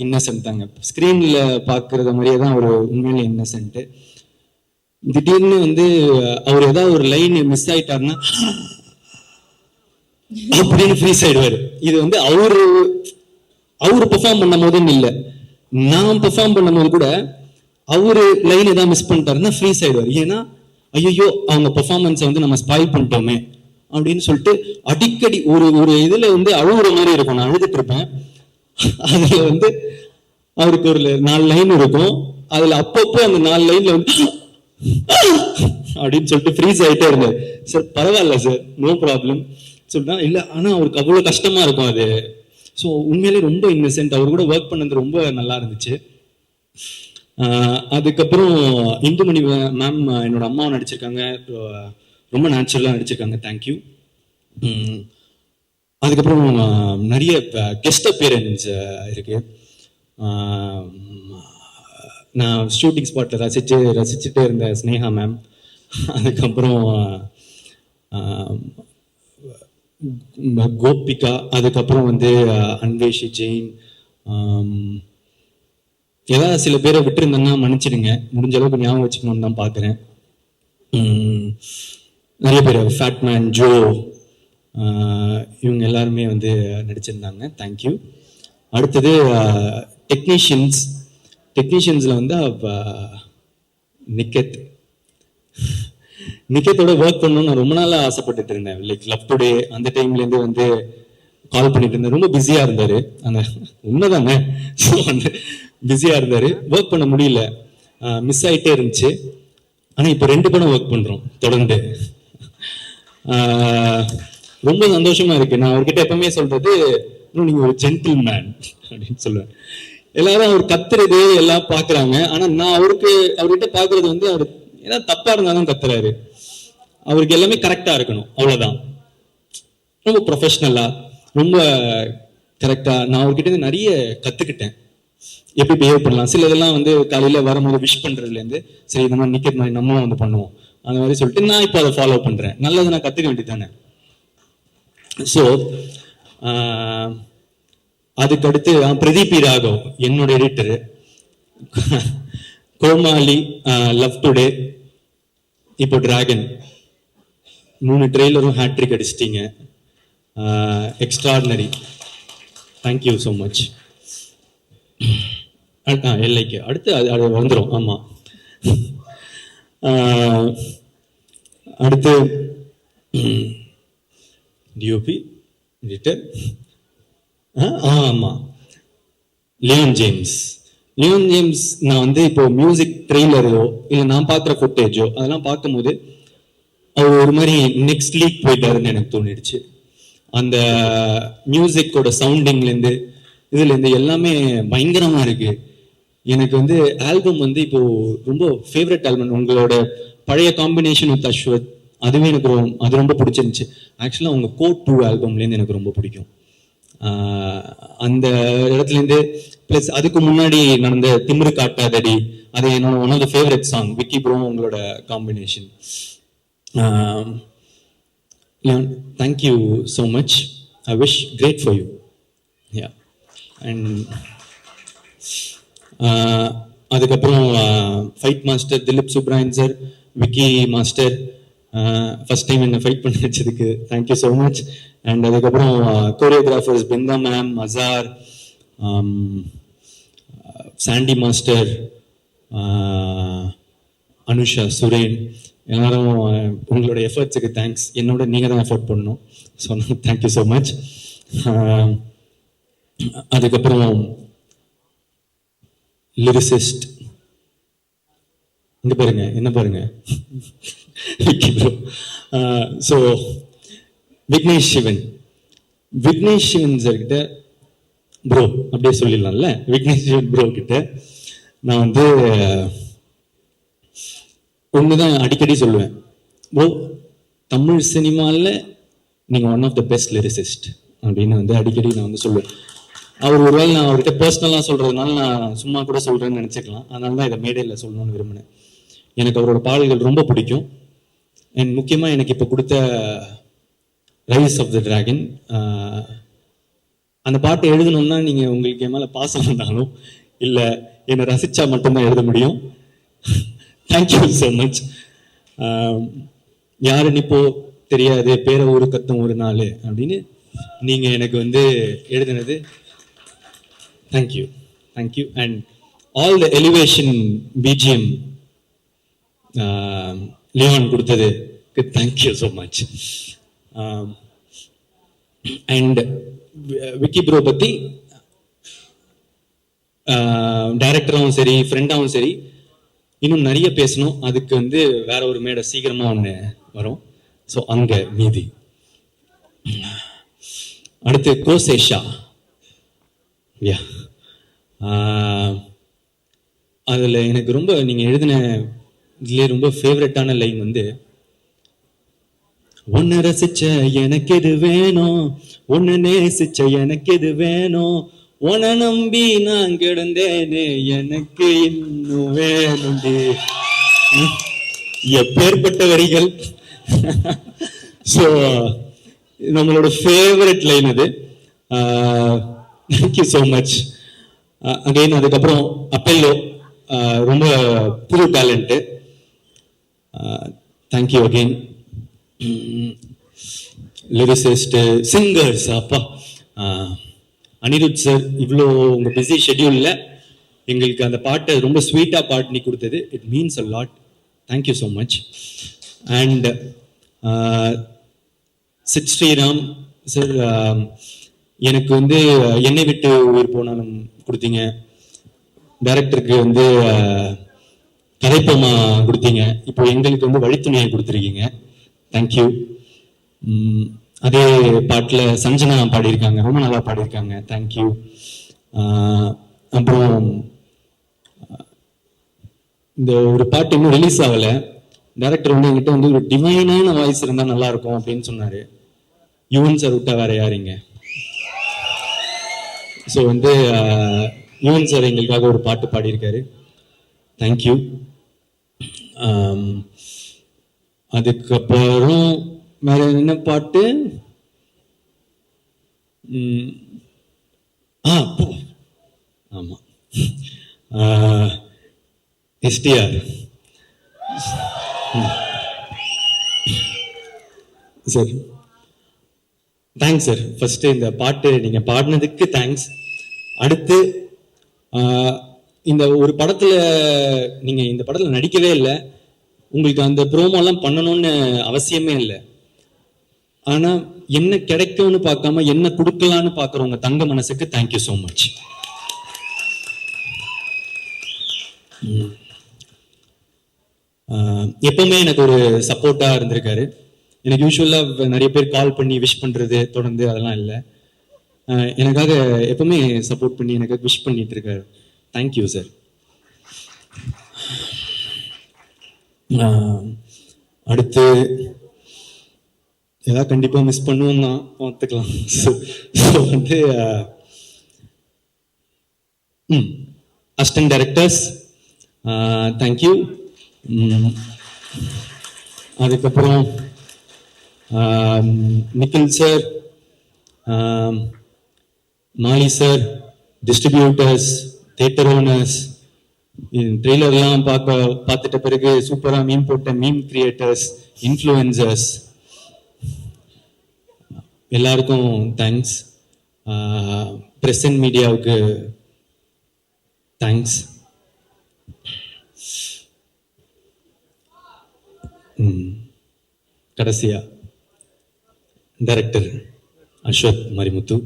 இன்னசென்ட் தாங்க. ஸ்க்ரீனில் பார்க்குறத மாதிரியே தான் அவர் உண்மையிலே இன்னசென்ட்டு. திடீர்னு வந்து அவர் ஏதாவது ஒரு லைன் மிஸ் ஆயிட்டாருன்னா அப்படின்னு ஃப்ரீஸ் ஆயிடுவாரு. இது வந்து அவரு பெர்ஃபார்ம் பண்ணும் போதுன்னு இல்லை, நான் பெர்ஃபார்ம் பண்ணும் போது கூட அவரு லைன் ஏதாவது மிஸ் பண்ணிட்டாருன்னா ஃப்ரீஸ் ஆயிடுவார். ஏன்னா ஐயோ அவங்க பெர்ஃபார்மன்ஸை வந்து நம்ம ஸ்பாயில் பண்ணிட்டோமே அப்படின்னு சொல்லிட்டு அடிக்கடி ஒரு இதுல வந்து அழுகுற மாதிரி இருக்கும். நான் அழுதுட்டு இருப்பேன். அதுல வந்து அவருக்கு ஒரு 4 லைன் இருக்கும். அதுல அப்பப்போ அந்த 4 லைன்ல வந்து அப்படின்னு சொல்லிட்டு ஃப்ரீஸ் ஆகிட்டே இருந்தார். சார் பரவாயில்ல சார், நோ ப்ராப்ளம் சொல்லிட்டா இல்லை. ஆனால் அவருக்கு அவ்வளோ கஷ்டமா இருக்கும் அது. ஸோ உண்மையிலே ரொம்ப இன்னசென்ட். அவர் கூட ஒர்க் பண்ணது ரொம்ப நல்லா இருந்துச்சு. அதுக்கப்புறம் இந்துமணி மேம் என்னோட அம்மாவை நடிச்சிருக்காங்க, ரொம்ப நேச்சுரலாக நடிச்சிருக்காங்க. தேங்க்யூ. அதுக்கப்புறம் நிறைய கெஸ்ட் அப்பியரன்ஸ் இருக்கு. நான் ஷூட்டிங் ஸ்பாட்டில் ரசிச்சுட்டே இருந்த ஸ்னேகா மேம், அதுக்கப்புறம் கோபிகா, அதுக்கப்புறம் வந்து அன்வேஷி ஜெயின், ஏதாவது சில பேரை விட்டுருந்தேன்னா மன்னிச்சிடுங்க, முடிஞ்ச அளவுக்கு ஞாபகம் வச்சுக்கணும்னு தான் பார்க்குறேன். நிறைய பேர் ஃபேட்மேன், ஜோ, இவங்க எல்லாருமே வந்து நடிச்சிருந்தாங்க. தேங்க்யூ. அடுத்தது டெக்னீஷியன்ஸில் வந்து நிக்கத், நிக்கத்தோட ஒர்க் பண்ணணும்னு நான் ரொம்ப நாளா ஆசைப்பட்டுட்டு இருந்தேன். லைக் லவ் டுடே அந்த டைம்லேருந்து வந்து கால் பண்ணிட்டு இருந்தேன். ரொம்ப பிஸியா இருந்தாரு. அந்த உண்மைதானே, ஸோ வந்து பிஸியா இருந்தாரு, ஒர்க் பண்ண முடியல, மிஸ் ஆயிட்டே இருந்துச்சு. ஆனா இப்போ 2 படம் ஒர்க் பண்றோம் தொடர்ந்து. ரொம்ப சந்தோஷமா இருக்கு. நான் அவர்கிட்ட எப்பவுமே சொல்றது, நீங்க ஒரு ஜென்டில் மேன் அப்படின்னு சொல்லுவேன். எல்லாரும் அவர் கத்துறது எல்லாம் பாக்குறாங்க. ஆனா நான் அவர்கிட்ட பாக்குறது வந்து அவர் ஏதாவது தப்பா இருந்தாலும் கத்துறாரு. அவருக்கு எல்லாமே கரெக்டா இருக்கணும், அவ்வளவுதான். ரொம்ப ப்ரொஃபஷனலா, ரொம்ப கரெக்டா. நான் அவர்கிட்ட இருந்து நிறைய கத்துக்கிட்டேன், எப்படி பிஹேவ் பண்ணலாம். சில இதெல்லாம் வந்து காலையில வரும்போது விஷ் பண்றதுல இருந்து, சரி இந்த மாதிரி நிக்கிற மாதிரி நம்மளும் வந்து பண்ணுவோம் அந்த மாதிரி சொல்லிட்டு நான் இப்போ அதை ஃபாலோ பண்றேன். நல்லது நான் கத்துக்க வேண்டியதானே. ஸோ அதுக்கு அடுத்து பிரதீப் ராகவ் என்னோட எடிட்டரு, கோமாளி, லவ் டுடே, இப்போ டிராகன் 3 ட்ரெய்லரும் ஹேட்ரிக் அடிச்சிட்டீங்க. Extraordinary, thank you so much. எல்லைக்கு அடுத்து அது வந்துடும். ஆமா, அடுத்து டிஓபி எடிட்டர். ஆமா, லியோன் ஜேம்ஸ். நான் வந்து இப்போ மியூசிக் ட்ரெய்லரோ இல்லை நான் பார்க்குற ஃபுட்டேஜோ அதெல்லாம் பார்க்கும்போது அவர் ஒரு மாதிரி நெக்ஸ்ட் லீக் போயிட்டாருன்னு எனக்கு தோணிடுச்சு. அந்த மியூசிக்கோட சவுண்டிங்லேருந்து இதுலேருந்து எல்லாமே பயங்கரமா இருக்கு. எனக்கு வந்து ஆல்பம் வந்து இப்போ ரொம்ப ஃபேவரட் ஆல்பம். உங்களோட பழைய காம்பினேஷன் வித் அஸ்வத், அதுவே எனக்கு அது ரொம்ப பிடிச்சிருந்துச்சு. ஆக்சுவலாக உங்க கோட் 2 ஆல்பம்லேருந்து எனக்கு ரொம்ப பிடிக்கும். அந்த இடத்துலேருந்து ப்ளஸ் அதுக்கு முன்னாடி நடந்த திமிரு காட்டாதடி, அது என்னோட one of the favourite song. Vicky bro உங்களோட combination. Thank you so much. I wish great for you. Ya. And அதுக்கப்புறம் fight master Dhilip Subbarayan sir, Vicky master, first time என்ன ஃபைட் பண்ணி வச்சதுக்கு தேங்க்யூ ஸோ மச். அண்ட் அதுக்கப்புறம் choreographers Brindha ma'am, Azhar, Sandy master, Anusha, Suren, எல்லாரும் உங்களோட எஃபர்ட்ஸுக்கு தேங்க்ஸ். என்னோட நீங்கள் தான் எஃபர்ட் பண்ணணும். So thank you so much. அதுக்கப்புறம் லிரிசிஸ்ட், இங்க பாருங்க, என்ன பாருங்க, ஸோ விக்னேஷ் சிவன் சார் கிட்ட, ப்ரோ அப்படியே சொல்லிடலாம்ல, விக்னேஷ் சிவன் ப்ரோ கிட்ட நான் வந்து ஒண்ணுதான் அடிக்கடி சொல்லுவேன், ப்ரோ தமிழ் சினிமாவில் நீங்க one of the best lyricist அப்படின்னு வந்து அடிக்கடி நான் வந்து சொல்லுவேன். அவர் ஒருவேளை நான் அவர்கிட்ட பர்சனலாக சொல்றதுனால நான் சும்மா கூட சொல்றேன்னு நினைச்சுக்கலாம். அதனால தான் இதை மேடையில் சொல்லணும்னு விரும்பினேன். எனக்கு அவரோட பாடல்கள் ரொம்ப பிடிக்கும். அண்ட் முக்கியமாக எனக்கு இப்போ கொடுத்த ரைஸ் ஆஃப் த டிராகன், அந்த பாட்டை எழுதணும்னா நீங்கள் உங்களுக்கு என் மேலே பாசம் வந்தாலும் இல்லை என்னை ரசிச்சா மட்டும்தான் எழுத முடியும். Thank you so much. யாருன்னு இப்போ தெரியாது, பேர ஒரு கத்தம் ஒரு நாள் அப்படின்னு நீங்கள் எனக்கு வந்து எழுதினது, thank you. And all the elevation BGM Leon கொடுத்ததுக்கு thank you so much. And Vicky bro பற்றி டைரக்டராகவும் சரி ஃப்ரெண்டாகவும் சரி இன்னும் நிறைய பேசணும். அதுக்கு வந்து வேற ஒரு மேடை சீக்கிரமா ஒன்று வரும். ஸோ அங்க மீதி. அடுத்து கோசேஷா, யா, அதில் எனக்கு ரொம்ப நீங்கள் எழுதின இதுலேயே ரொம்ப ஃபேவரட்டான லைன் வந்து, ஒன்னு ரசிச்ச எனக்கு எது வேணும், ஒன்னு நேசிச்ச எனக்கு எது வேணும், உன நம்பி நான் கிடந்தேனே எனக்கு இன்னும் வேணும்டி. எப்பேற்பட்ட வரிகள். ஸோ நம்மளோட ஃபேவரட் லைன் அது. Thank you so much again. அதுக்கப்புறம் அப்பல்லோ, ரொம்ப புது talent, thank you again. Lyricist, singers, அப்பா அனிருத் சார், இவ்வளோ உங்கள் பிஸி ஷெட்யூலில் எங்களுக்கு அந்த பாட்டை ரொம்ப ஸ்வீட்டாக பாட்டு நீ கொடுத்தது, it means a lot. Thank you so much. And Sid Sriram sir, எனக்கு வந்து என்னை விட்டு உயிர் போனாலும் கொடுத்தீங்க, டைரக்டருக்கு வந்து கதைப்பமா கொடுத்தீங்க, இப்போ எங்களுக்கு வந்து வழித்துணையை கொடுத்துருக்கீங்க, தேங்க்யூ. அதே பாட்டில் சஞ்சனா பாடியிருக்காங்க, ரொம்ப நல்லா பாடியிருக்காங்க, தேங்க்யூ. அப்புறம் இந்த ஒரு பாட்டு இன்னும் ரிலீஸ் ஆகலை, டைரக்டர் வந்து என்கிட்ட வந்து ஒரு டிவைனான வாய்ஸ் இருந்தால் நல்லா இருக்கும் அப்படின்னு சொன்னார். யுவன் சார் விட்டா வேற யாருங்க? ஸோ வந்து யுவன் சார் எங்களுக்காக ஒரு பாட்டு பாடியிருக்காரு, தேங்க்யூ. அதுக்கப்புறம் வேற என்ன பாட்டு? ஆமா, STR sir, thanks sir. First இந்த பாட்டு நீங்க பாடினதுக்கு தேங்க்ஸ். அடுத்து இந்த ஒரு படத்துல நீங்க இந்த படத்துல நடிக்கவே இல்லை, உங்களுக்கு அந்த ப்ரோமோலாம் பண்ணணும்னு அவசியமே இல்லை. ஆனா என்ன கிடைக்கும்னு பார்க்காம என்ன கொடுக்கலான்னு பார்க்குறவங்க தங்க மனசுக்கு தேங்க்யூ ஸோ மச். எப்பவுமே எனக்கு ஒரு சப்போர்ட்டா இருந்திருக்காரு. எனக்கு யூஸ்வலா நிறைய பேர் கால் பண்ணி விஷ் பண்றது தொடர்ந்து அதெல்லாம் இல்லை, எனக்காக எப்பவுமே சப்போர்ட் பண்ணி எனக்காக விஷ் பண்ணிட்டு இருக்காரு, தேங்க்யூ சார். அடுத்து ஏதாவது கண்டிப்பா மிஸ் பண்ணுவோம் தான், பார்த்துக்கலாம். வந்து அசிஸ்டன்ட் டைரக்டர்ஸ் தேங்க்யூ. அதுக்கப்புறம் நிக்கில் சார், மாலி சார், டிஸ்ட்ரிபியூட்டர்ஸ், தியேட்டர் ஓனர்ஸ், ட்ரெய்லர்லாம் பார்த்துட்ட பிறகு சூப்பராக மீம் போட்ட மீம் கிரியேட்டர்ஸ், இன்ஃப்ளூயன்சர்ஸ், எல்லாருக்கும் தேங்க்ஸ். பிரசன்ட் மீடியாவுக்கு தேங்க்ஸ். கடைசியா டைரக்டர் அஸ்வத் மரிமுத்து,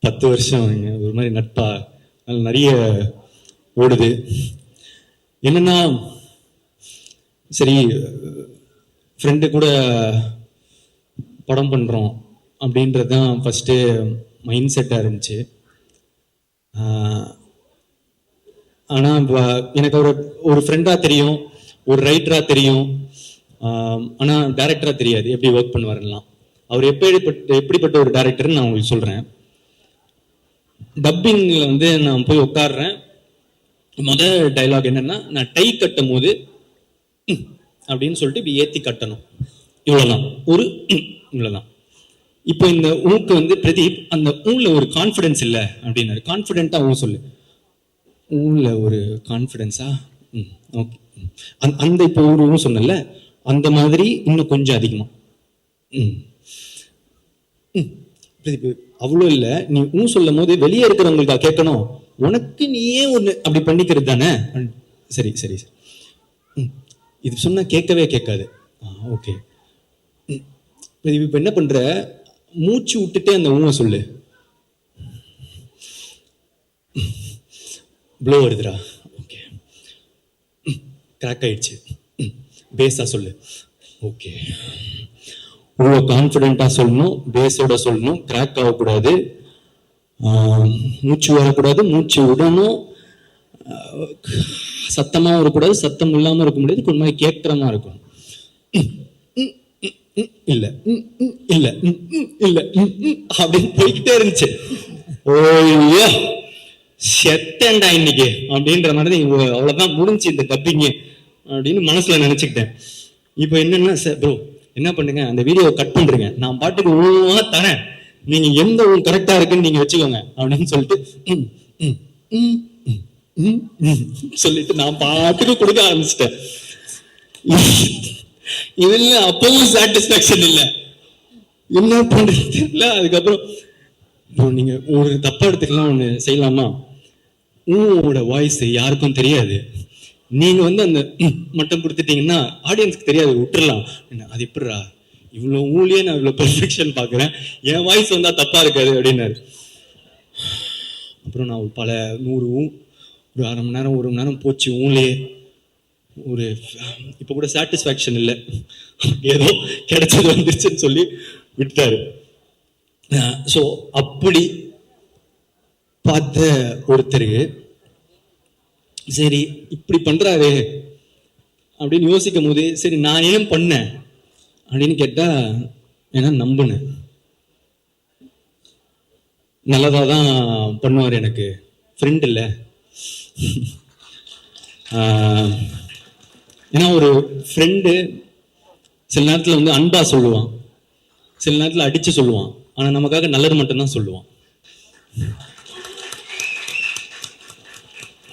பத்து வருஷம் ஒரு மாதிரி நட்பா நிறைய ஓடுது. என்னன்னா சரி ஃப்ரெண்டு கூட படம் பண்றோம் அப்படின்றது தான் ஃபர்ஸ்ட் மைண்ட் செட்டாக இருந்துச்சு. ஆனா எனக்கு ஒரு ஃப்ரெண்டா தெரியும், ஒரு ரைட்டரா தெரியும், ஆனா டைரக்டரா தெரியாது, எப்படி ஒர்க் பண்ணுவாருலாம். அவர் எப்படிப்பட்ட ஒரு டைரக்டர்னு நான் உங்களுக்கு சொல்றேன். டப்பிங்ல வந்து நான் போய் உட்காடுறேன், முதல் டைலாக் என்னன்னா, நான் டை கட்டும் போது அப்படின்னு சொல்லிட்டு இப்படி ஏத்தி கட்டணும், இவ்வளவுதான், ஒரு இவ்வளவுதான். இப்போ இந்த ஊக்கு வந்து பிரதீப் அந்த ஊர்ல ஒரு கான்ஃபிடன்ஸ் இல்லை அப்படின்னாரு. கான்ஃபிடென்ட்டா ஊ சொல்லு, ஊர்ல ஒரு கான்ஃபிடென்ஸா? ஓகே, அந்த இப்போ ஊரும் சொன்னல அந்த மாதிரி இன்னும் கொஞ்சம் அதிகமா. பிரதீப் அவ்வளோ இல்லை, நீ ஊ சொல்லும் போது வெளியே இருக்கிறவங்களுக்கா கேட்கணும், உனக்கு நீயே ஒன்று அப்படி பண்ணிக்கிறது தானே. சரி சரி சரி, இது சொன்னா கேட்கவே கேட்காது. ஓகே பிரதீப், இப்போ என்ன பண்ற, மூச்சு விட்டுட்டே அந்த ஊமை சொல்லு. ப்ளோ வருதுடா, ஓகே, கிராக் ஆயிடுச்சு, பேஸா சொல்லு, ஓகே. இவ்வளோ கான்ஃபிடென்ட்டா சொல்லணும், பேஸோட சொல்லணும், கிராக் ஆகக்கூடாது, மூச்சு வரக்கூடாது, மூச்சு விடணும், சத்தமாகவும் இருக்கக்கூடாது, சத்தம் இல்லாமல் இருக்க முடியாது, கொஞ்சம் மாதிரி கேட்குற மாதிரி இருக்கும். இல்ல இல்ல இல்ல அப்படின்னு போய்கிட்டே இருந்துச்சு. ஓய்யா செத்தேன்டா இன்னைக்கு அப்படின்ற மாதிரி, அவ்வளவுதான் முடிஞ்சு இந்த டப்பிங்க அப்படின்னு மனசுல நினைச்சுக்கிட்டேன். இப்போ என்னன்னா, ப்ரோ என்ன பண்ணுங்க, அந்த வீடியோ கட் பண்றீங்க, நான் பாட்டுக்கு ஒழுங்கா தரேன், நீங்க எந்த ஒன்று கரெக்டா இருக்குன்னு நீங்க வச்சுக்கோங்க அப்படின்னு சொல்லிட்டு சொல்லிட்டு நான் பாட்டுக்கு கொடுக்க ஆரம்பிச்சிட்டேன். இதுல அப்பவும் சாட்டிஸ்பாக்சன் இல்லை, என்ன பண்றது தெரியல. அதுக்கப்புறம் ப்ரோ நீங்கள் ஒரு தப்பாக எடுத்துக்கலாம் ஒன்று செய்யலாமா? உங்களோட வாய்ஸ் யாருக்கும் தெரியாது, நீங்கள் வந்து அந்த மட்டும் கொடுத்துட்டீங்கன்னா ஆடியன்ஸ்க்கு தெரியாது, விட்டுறலாம். அது எப்படிரா இவ்வளோ ஊழியே நான் இவ்வளோ பெர்ஃபெக்ஷன் பார்க்குறேன், என் வாய்ஸ் வந்தால் தப்பாக இருக்காது அப்படின்னாரு. அப்புறம் நான் பல 100 ஒரு அரை மணி நேரம் 1 மணி நேரம் போச்சு ஊன்லேயே. ஒரு இப்போ கூட சாட்டிஸ்ஃபேக்ஷன் இல்லை, ஏதோ கிடைச்சது வந்துருச்சுன்னு சொல்லி விட்டாரு. ஸோ அப்படி பார்த்த ஒருத்தருக்கு சரி இப்படி பண்றாரு அப்படின்னு யோசிக்கும் போது சரி நான் ஏன் பண்ணேன் அப்படின்னு கேட்டா, ஏன்னா நம்பினேன் நல்லதா தான் பண்ணுவார், எனக்கு ஃப்ரெண்ட் இல்லை. ஏன்னா ஒரு ஃப்ரெண்டு சில நேரத்தில் வந்து அன்பா சொல்லுவான், சில நேரத்தில் அடிச்சு சொல்லுவான், ஆனால் நமக்காக நல்லது மட்டும்தான் சொல்லுவான்.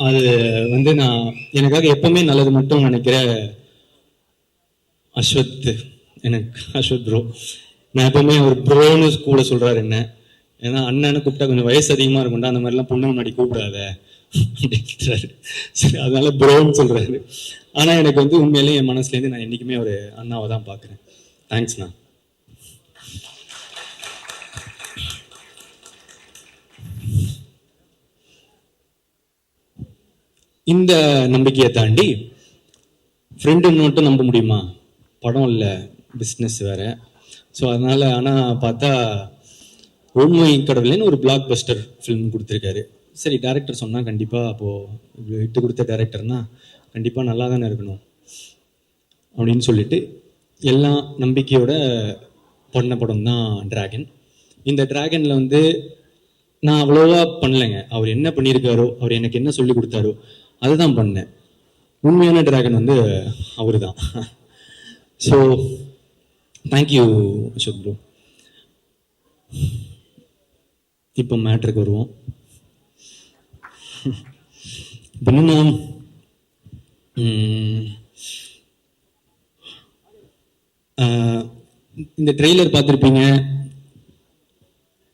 அது வந்து நான் எனக்காக எப்பவுமே நல்லது மட்டும் நினைக்கிற அஸ்வத், எனக்கு அஸ்வத் ப்ரோ. நான் எப்பவுமே ஒரு ப்ரோன்னு கூட சொல்றாரு என்ன, ஏன்னா அண்ணன்னு கூப்பிட்டா கொஞ்சம் வயசு அதிகமாக இருக்கும்டா, அந்த மாதிரிலாம் பொண்ணு முன்னாடி கூப்பிடாத அப்படின்றாரு. சரி அதனால ப்ரோன்னு சொல்றாரு. ஆனால் எனக்கு வந்து உண்மையிலேயே என் மனசுலேருந்து நான் என்றைக்குமே ஒரு அண்ணாவை தான் பார்க்குறேன். தேங்க்ஸ்ண்ணா. இந்த நம்பிக்கையை தாண்டி ஃப்ரெண்டுன்னு மட்டும் நம்ப முடியுமா? படம் இல்லை, பிஸ்னஸ் வேற. ஸோ அதனால ஆனால் பார்த்தா உண்மை கடவுளேன்னு ஒரு பிளாக் பஸ்டர் ஃபிலிம் கொடுத்துருக்காரு. சரி டேரக்டர் சொன்னால் கண்டிப்பாக அப்போது விட்டு கொடுத்த டேரக்டர்னா கண்டிப்பாக நல்லா தானே இருக்கணும் அப்படின்னு சொல்லிட்டு எல்லாம் நம்பிக்கையோட பண்ண படம் தான் டிராகன். இந்த டிராகனில் வந்து நான் அவ்வளோவா பண்ணலைங்க, அவர் என்ன பண்ணியிருக்காரோ, அவர் எனக்கு என்ன சொல்லி கொடுத்தாரோ அதுதான் பண்ணேன். உண்மையான டிராகன் வந்து அவரு தான். So thank you Ashok bro. இப்போ மேட்ருக்கு வருவோம். இப்போ என்னன்னா இந்த ட்ரெய்லர் பார்த்துருப்பீங்க.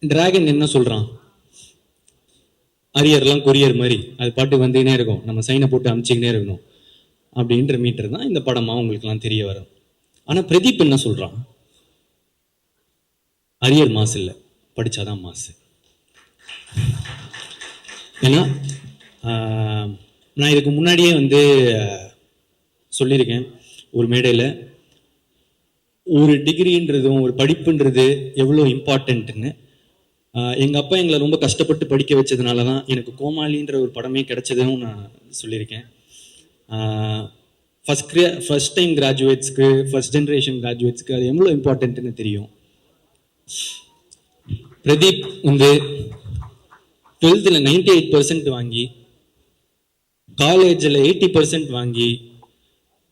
டிராகன் என்ன சொல்றான், அரியர்லாம் கொரியர் மாதிரி அது பாட்டுக்கு வந்துக்கினே இருக்கும், நம்ம சைனை போட்டு அமுச்சிக்கினே இருக்கணும் அப்படின்ற மீட்டர் தான் இந்த படமா உங்களுக்குலாம் தெரிய வரும். ஆனால் பிரதீப் என்ன சொல்றான், அரியர் மாசு இல்லை, படிச்சாதான் மாசு. ஏன்னா நான் இதுக்கு முன்னாடியே வந்து சொல்லியிருக்கேன் ஒரு மேடையில், ஒரு டிகிரின்றதும் ஒரு படிப்புன்றது எவ்வளோ இம்பார்ட்டன்ட்னு. எங்கள் அப்பா எங்களை ரொம்ப கஷ்டப்பட்டு படிக்க வச்சதுனால தான் எனக்கு கோமாளின்ற ஒரு படமே கிடைச்சதுன்னு நான் சொல்லியிருக்கேன். ஃபர்ஸ்ட் டைம் கிராஜுவேட்ஸ்க்கு, ஃபர்ஸ்ட் ஜென்ரேஷன் கிராஜுவேட்ஸ்க்கு அது எவ்வளோ இம்பார்ட்டன்ட்னு தெரியும். பிரதீப் வந்து 12th 98% வாங்கி, காலேஜில் 80% வாங்கி,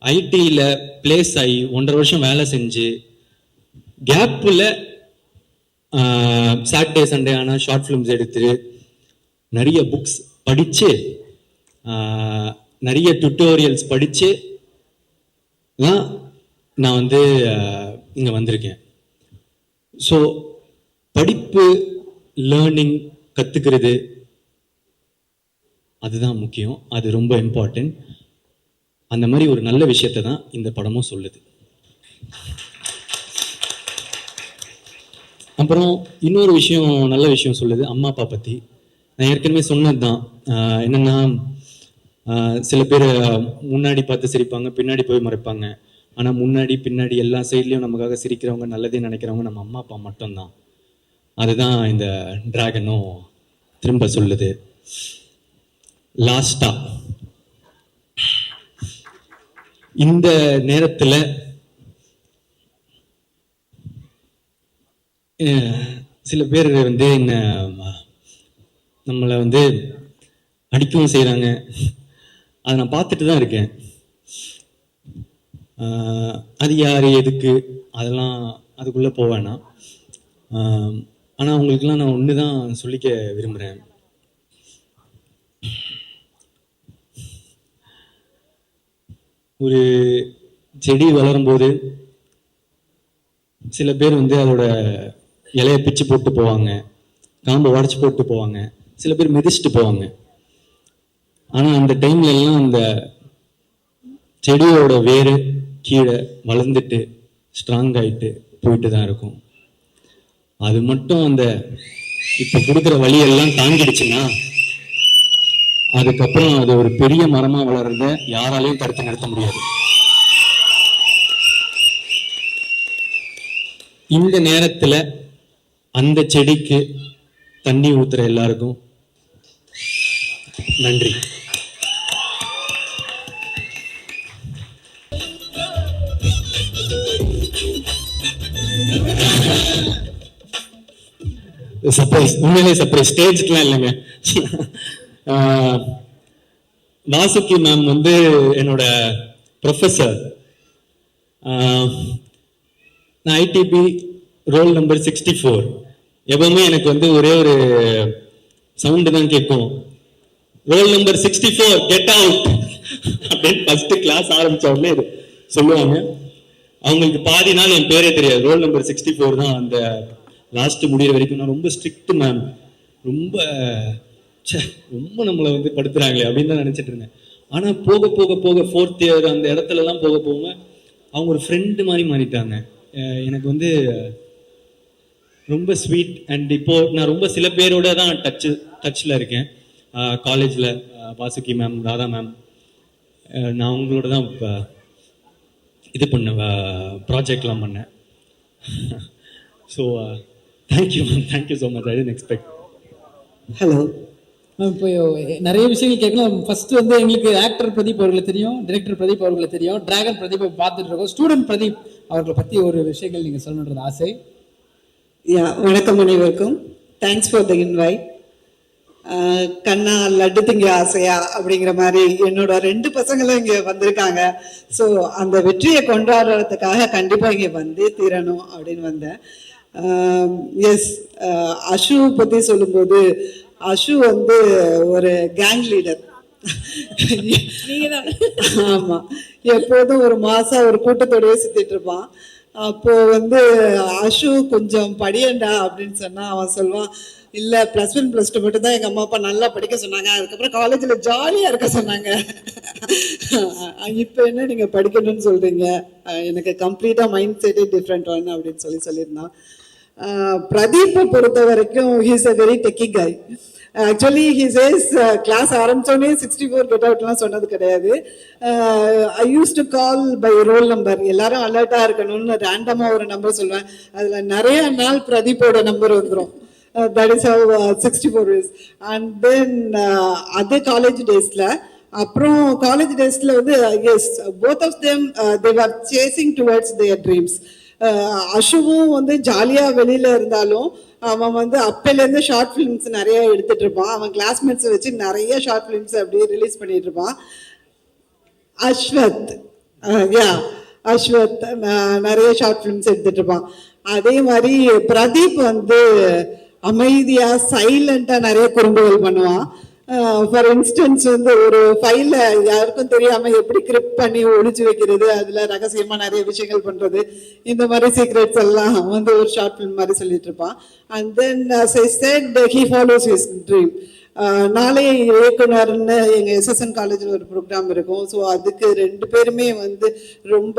ஐடியில் பிளேஸ் ஆகி 1.5 வருஷம் வேலை செஞ்சு, கேப்பில் சாட்டர்டே சண்டே ஆனால் ஷார்ட் ஃபிலிம்ஸ் எடுத்து, நிறைய புக்ஸ் படித்து, நிறைய டுட்டோரியல்ஸ் படித்து தான் நான் வந்து இங்கே வந்திருக்கேன். ஸோ படிப்பு, லேர்னிங், கற்றுக்கிறது அதுதான் முக்கியம், அது ரொம்ப இம்பார்ட்டன்ட். அந்த மாதிரி ஒரு நல்ல விஷயத்தை தான் இந்த படமும் சொல்லுது. அப்புறம் இன்னொரு விஷயம், நல்ல விஷயம் சொல்லுது அம்மா அப்பா பற்றி. நான் ஏற்கனவே சொன்னது தான், என்னென்னா சில பேர் முன்னாடி பார்த்து சிரிப்பாங்க, பின்னாடி போய் மறைப்பாங்க. ஆனால் முன்னாடி பின்னாடி எல்லா சைட்லேயும் நமக்காக சிரிக்கிறவங்க, நல்லதே நினைக்கிறவங்க நம்ம அம்மா அப்பா மட்டும்தான். அதுதான் இந்த டிராகனும் திரும்ப சொல்லுது. லாஸ்டா இந்த நேரத்தில் சில பேர் வந்து என்ன நம்மளை வந்து அடிக்கவும் செய்கிறாங்க. அதை நான் பார்த்துட்டு தான் இருக்கேன். அது யார், எதுக்கு, அதெல்லாம் அதுக்குள்ளே போவேன்னா. ஆனால் அவங்களுக்கெல்லாம் நான் ஒன்று தான் சொல்லிக்க விரும்புகிறேன். ஒரு செடி வளரும்போது சில பேர் வந்து அதோட இலையை பிச்சு போட்டு போவாங்க, காம்பை உடச்சி போட்டு போவாங்க, சில பேர் மிதிச்சுட்டு போவாங்க. ஆனா அந்த டைம்ல எல்லாம் அந்த செடியோட வேறு கீழே வளர்ந்துட்டு ஸ்ட்ராங் ஆயிட்டு போயிட்டு தான் இருக்கும். அது மட்டும் அந்த இப்ப கொடுக்குற வழியெல்லாம் தாங்கிடுச்சுன்னா அதுக்கப்புறம் அது ஒரு பெரிய மரமா வளர்றத யாராலையும் தடுத்து நிறுத்த முடியாது. இந்த நேரத்துல அந்த செடிக்கு தண்ணி ஊத்துற எல்லாருக்கும் நன்றி. சர்ப்ரைஸ், உண்மையிலே சர்ப்ரைஸ், ஸ்டேஜ்லாம் இல்லைங்க. வாசுகி மேம் வந்து என்னோட ப்ரொஃபஸர். நான் ஐடிபி ரோல் நம்பர் 64. எப்பவுமே எனக்கு வந்து ஒரே ஒரு சவுண்டு தான் கேட்கும், ரோல் நம்பர் 64 கெட் அவுட் அப்படின்னு ஃபர்ஸ்ட் கிளாஸ் ஆரம்பிச்ச உடனே சொல்லுவாங்க. அவங்களுக்கு பாதி நாள் என் பேரே தெரியாது, ரோல் நம்பர் 64 தான். அந்த லாஸ்ட் முடிகிற வரைக்கும் நான் ரொம்ப ஸ்ட்ரிக்ட் மேம், ரொம்ப ரொம்ப நம்மளை வந்து படுத்துறாங்களே அப்படின்னு தான் நினைச்சிட்டு இருந்தேன். ஆனா போக போக போக 4th இயர் அந்த இடத்துல எல்லாம் போக போக அவங்க ஒரு ஃப்ரெண்டு மாதிரி மாறிட்டாங்க. எனக்கு வந்து ரொம்ப ஸ்வீட். அண்ட் இப்போ நான் ரொம்ப சில பேரோட தான் டச்சில் இருக்கேன். காலேஜில் வாசுகி மேம், ராதா மேம், நான் அவங்களோட தான் இது பண்ணேன், ப்ராஜெக்ட்லாம் பண்ணேன். So thank you ma'am, thank you so much. I tend expect. Hello ma'am, இப்போ நிறைய விஷயங்கள் கேட்கலாம். ஃபர்ஸ்ட் வந்து எங்களுக்கு ஆக்டர் பிரதீப் அவர்களை தெரியும், டைரக்டர் பிரதீப் அவர்களை தெரியும், டிராகன் பிரதீப் பார்த்துட்டு இருக்கோம். ஸ்டூடெண்ட் பிரதீப் அவர்களை பற்றி ஒரு விஷயங்கள் நீங்கள் சொல்லணுன்றது ஆசை. வணக்கம் அனைவருக்கும். Thanks for the invite. கண்ணா லட்டு திங்க ஆசையா அப்படிங்கிற மாதிரி என்னோட 2 பசங்களும் இங்கே வந்திருக்காங்க. ஸோ அந்த வெற்றியை கொண்டாடுறதுக்காக கண்டிப்பாக இங்கே வந்தே தீரணும் அப்படின்னு வந்தேன். எஸ், அஷு பற்றி சொல்லும்போது, அஷு வந்து ஒரு கேங் லீடர். ஆமா, எப்போதும் ஒரு மாசம் ஒரு கூட்டத்தோடய சுத்திட்டு இருப்பான். அப்போ வந்து அஷு கொஞ்சம் படியண்டா அப்படின்னு சொன்னா அவன் சொல்லுவான், இல்ல +1 +2 மட்டும் தான் எங்க அம்மா அப்பா நல்லா படிக்க சொன்னாங்க, அதுக்கப்புறம் காலேஜ்ல ஜாலியா இருக்க சொன்னாங்க, இப்ப என்ன நீங்க படிக்கணும்னு சொல்றீங்க, எனக்கு கம்ப்ளீட்டா மைண்ட் செட்டே டிஃப்ரெண்ட் ஒன் அப்படின்னு சொல்லியிருந்தான். பிரதீப்பை பொறுத்த வரைக்கும் he's a very techie guy. Actually he says class ஆரம்பிச்சோடனே 64 கெட் அவுட்லாம் சொன்னது கிடையாது. I use to call by roll number. எல்லாரும் அலர்ட்டா இருக்கணும்னு ரேண்டமா ஒரு நம்பர் சொல்லுவேன். அதுல நிறைய நாள் பிரதீப்போட நம்பர் வந்துடும். That is how 64 is. And then other college daysல, அப்புறம் காலேஜ் டேஸ்ல வந்து yes, both of them they were chasing towards their dreams. அஷுவும் வந்து ஜாலியா வெளியில இருந்தாலும் அவன் வந்து அப்பையிலேருந்து ஷார்ட் ஃபிலிம்ஸ் நிறைய எடுத்துட்டு இருப்பான். அவன் கிளாஸ்மேட்ஸை வச்சு நிறைய ஷார்ட் ஃபிலிம்ஸ் அப்படியே ரிலீஸ் பண்ணிட்டு இருப்பான். அஸ்வத் நிறைய ஷார்ட் ஃபிலிம்ஸ் எடுத்துட்டு இருப்பான். அதே மாதிரி பிரதீப் வந்து அமைதியா சைலண்டா நிறைய குறும்புகள் பண்ணுவான். ஃபார் இன்ஸ்டன்ஸ் வந்து ஒரு ஃபைல யாருக்கும் தெரியாம எப்படி கிரிப்ட் பண்ணி ஒழிச்சு வைக்கிறது, அதுல ரகசியமா நிறைய விஷயங்கள் பண்றது, இந்த மாதிரி சீக்ரெட்ஸ் எல்லாம் வந்து ஒரு ஷார்ட் ஃபிலிம் மாதிரி சொல்லிட்டு இருப்பான். And then as I said, he follows his dream. நாளைய இயக்குனர்னு எங்க SSN காலேஜில் ஒரு ப்ரோக்ராம் இருக்கும். ஸோ அதுக்கு 2 பேருமே வந்து ரொம்ப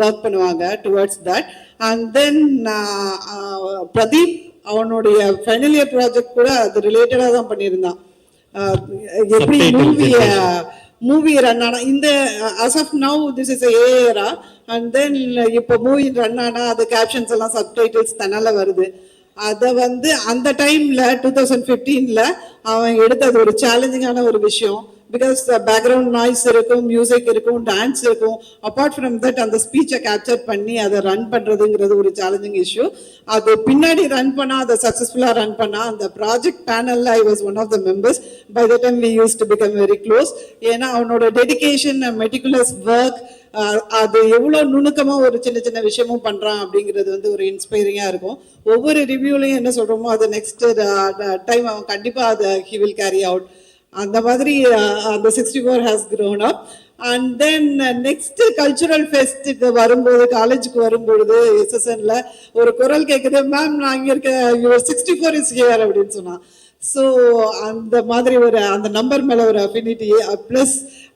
ஒர்க் பண்ணுவாங்க towards that. And then Pradeep அவனுடைய ஃபைனல் இயர் ப்ராஜெக்ட் கூட அது ரிலேட்டடா தான் பண்ணியிருந்தான். எப்படி மூவி ரன் ஆனா இந்த as of now this is a era, and then இப்போ மூவி ரன் ஆனா அது கேப்ஷன்ஸ் எல்லாம் சப்டைட்டில்ஸ் தன்னால வருது. அதை வந்து அந்த டைம்ல 2015ல அவன் எடுத்தது ஒரு சேலஞ்சிங்கான ஒரு விஷயம். பிகாஸ் பேக்ரவுண்ட் நாய்ஸ் இருக்கும், மியூசிக் இருக்கும், டான்ஸ் இருக்கும். அப்பார்ட் ஃப்ரம் தட் அந்த ஸ்பீச்சை கேப்சர் பண்ணி அதை ரன் பண்றதுங்கிறது ஒரு சேலஞ்சிங் இஷ்யூ. அது பின்னாடி ரன் பண்ணா, அதை சக்சஸ்ஃபுல்லா ரன் பண்ணா, அந்த ப்ராஜெக்ட் பேனல்ல I was one of the members. By the time we use to become very close. ஏன்னா அவனோட டெடிகேஷன், மெட்டிகுலஸ் ஒர்க், அது எவ்வளவு நுணுக்கமா ஒரு சின்ன சின்ன விஷயமும் பண்றான் அப்படிங்கிறது வந்து ஒரு இன்ஸ்பைரிங்கா இருக்கும். ஒவ்வொரு ரிவ்யூலையும் என்ன சொல்றோமோ அது நெக்ஸ்ட் டைம் அவன் கண்டிப்பா அதை ஹி வில் கேரி அவுட். அந்த மாதிரி அந்த 64 has grown up. And then next cultural ஃபெஸ்ட்டுக்கு வரும்போது, காலேஜுக்கு வரும்பொழுது எஸ்எஸ்என்ல ஒரு குரல் கேட்குது, மேம் நான் இங்கே இருக்க, யுவர் 64 இஸ் ஹியர் அப்படின்னு சொன்னான். ஸோ அந்த மாதிரி ஒரு அந்த நம்பர் மேலே ஒரு அஃபினிட்டி. ப்ளஸ்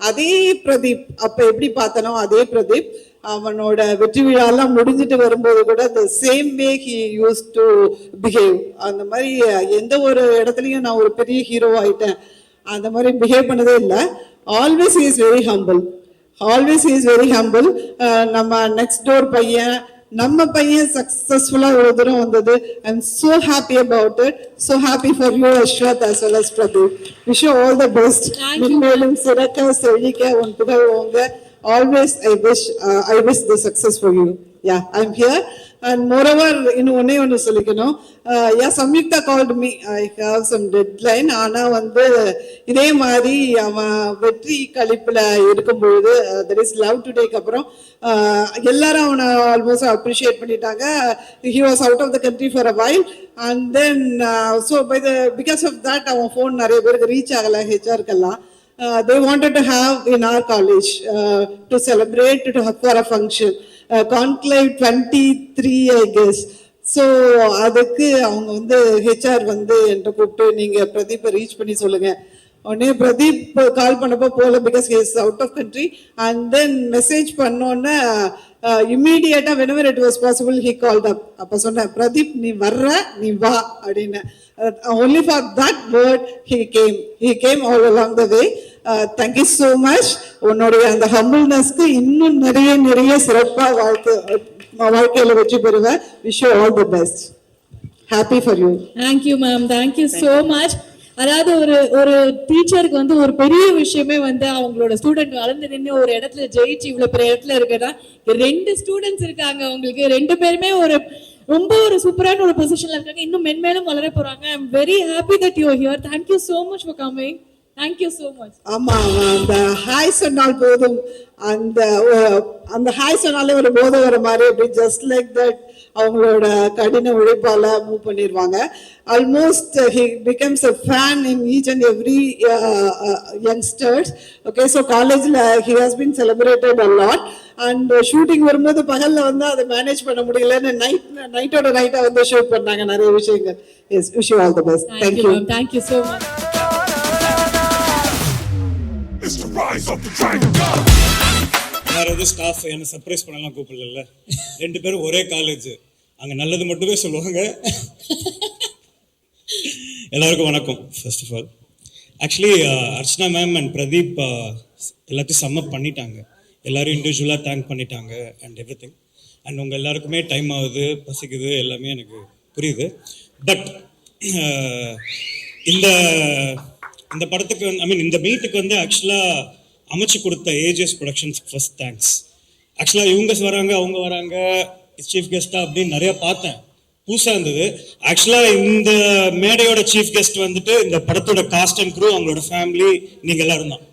அதே பிரதீப் அப்போ எப்படி பார்த்தனோ அதே பிரதீப் அவனோட வெற்றி விழாலாம் முடிஞ்சிட்டு வரும்போது கூட the same way he used to behave. அந்த மாதிரி எந்த ஒரு இடத்துலையும் நான் ஒரு பெரிய ஹீரோ ஆயிட்டேன் அந்த மாதிரி பிஹேவ் பண்ணதே இல்லை. Always he is very humble. Always he is very humble. நம்ம நெக்ஸ்ட் டோர் பையன், நம்ம பையன் சக்சஸ்ஃபுல்லா ஒரு தூரம் வந்தது. I am so happy about it. So happy for you Ashwath as well as Pradeep. Wish you all the best. மேலும் சிறக்க செழிக்க உன் புகழ் ஓங்க. Always I wish the success for you. Yeah, I'm here. And moreover, இன்னும் ஒன்று சொல்லிக்கணும். Samyuktha called me. I have some deadline. ஆனால் வந்து இதே மாதிரி அவன் வெற்றி கழிப்பில் இருக்கும்பொழுது there is love today-க்கு அப்புறம் எல்லாரும் அவனை ஆல்மோஸ்ட் அப்ரிஷியேட் பண்ணிட்டாங்க. he was out of the country for a while and then so because of that அவன் ஃபோன் நிறைய பேருக்கு ரீச் ஆகலை ஹெச்ஆர்க்கெல்லாம். They wanted to have in our college to celebrate for a function. Conclave 23 I guess. So அதுக்கு அவங்க வந்து ஹெச்ஆர் வந்து என்கிட்ட கூப்பிட்டு நீங்கள் பிரதீப்பை ரீச் பண்ணி சொல்லுங்கள். உடனே பிரதீப் கால் பண்ணப்போ போகல because he is out of country. And then message பண்ணோன்னே இம்மீடியட்டாக whenever it was possible he called up. அப்போ சொன்னேன், பிரதீப் நீ வர்ற, நீ வா அப்படின்னு. only for that word he came all along the way. Thank you so much. உன்னுடைய அந்த ஹம்பிள்னஸ்க்கு இன்னும் நிறைய சிறப்பாக வாழ்க்கையில வெற்றி பெறுவேன். Wish you all the best. Happy for you. Thank you ma'am, thank you so much. அதாவது ஒரு டீச்சருக்கு வந்து ஒரு பெரிய விஷயமே வந்து அவங்களோட ஸ்டூடெண்ட் வளர்ந்து நின்று ஒரு இடத்துல ஜெயிச்சு இவ்வளவு பெரிய இடத்துல இருக்குன்னா, 2 ஸ்டூடெண்ட்ஸ் இருக்காங்க அவங்களுக்கு, 2 பேருமே ரொம்ப ஒரு சூப்பரான ஒரு பொசிஷன்ல இருக்காங்க, இன்னும் மென்மேலும் வளர போறாங்க. ஐ am very happy that you are here. Thank you so much for coming. Thank you so much. ஆமா, அந்த ஹாய் சொன்னால் போதும், அந்த ஹாய் சொன்னாலே ஒரு போதை வர மாதிரி அப்படி ஜஸ்ட் லைக் தட் அவங்களோட கடின உழைப்பால மூவ் பண்ணிடுவாங்க. Almost he becomes a fan in each and every youngsters. Okay, so காலேஜ்ல he has been celebrated a lot and shooting வரும்போது பகல்ல வந்து அதை மேனேஜ் பண்ண முடியலன்னு நைட்டோட நைட்டா வந்து ஷூட் பண்ணாங்க நிறைய விஷயங்கள். Yes, wish you all the best. Thank you. Thank you so much. It's the rise of the dragon. வேற எதுவும் ஸ்டாஃப் என்ன சர்ப்ரைஸ் பண்ணலாம் கூப்பிடல. 2 பேரும் ஒரே காலேஜ், அங்கே நல்லது மட்டுமே சொல்லுவாங்க. எல்லாருக்கும் வணக்கம். First of all actually Archana ma'am and Pradeep எல்லாத்தையும் சம்மப் பண்ணிட்டாங்க. எல்லாரும் இண்டிவிஜுவலாக தேங்க் பண்ணிட்டாங்க அண்ட் எவ்ரி திங். அண்ட் உங்கள் எல்லாருக்குமே டைம் ஆகுது, பசிக்குது, எல்லாமே எனக்கு புரியுது. பட் இந்த படத்துக்கு இந்த மீட்டுக்கு வந்து ஆக்சுவலாக அமைச்சு கொடுத்த ஏஜிஎஸ் ப்ரொடக்ஷன்ஸ் ஃபர்ஸ்ட் தேங்க்ஸ். ஆக்சுவலாக இவங்க வராங்க, அவங்க வராங்க, சீஃப் கெஸ்ட்டாக அப்படின்னு நிறையா பார்த்தேன், புதுசாக இருந்தது. ஆக்சுவலாக இந்த மேடையோட சீஃப் கெஸ்ட் வந்துட்டு இந்த படத்தோட காஸ்ட் அண்ட் க்ரூ, அவங்களோட ஃபேமிலி, நீங்கள் எல்லாரும் தான்.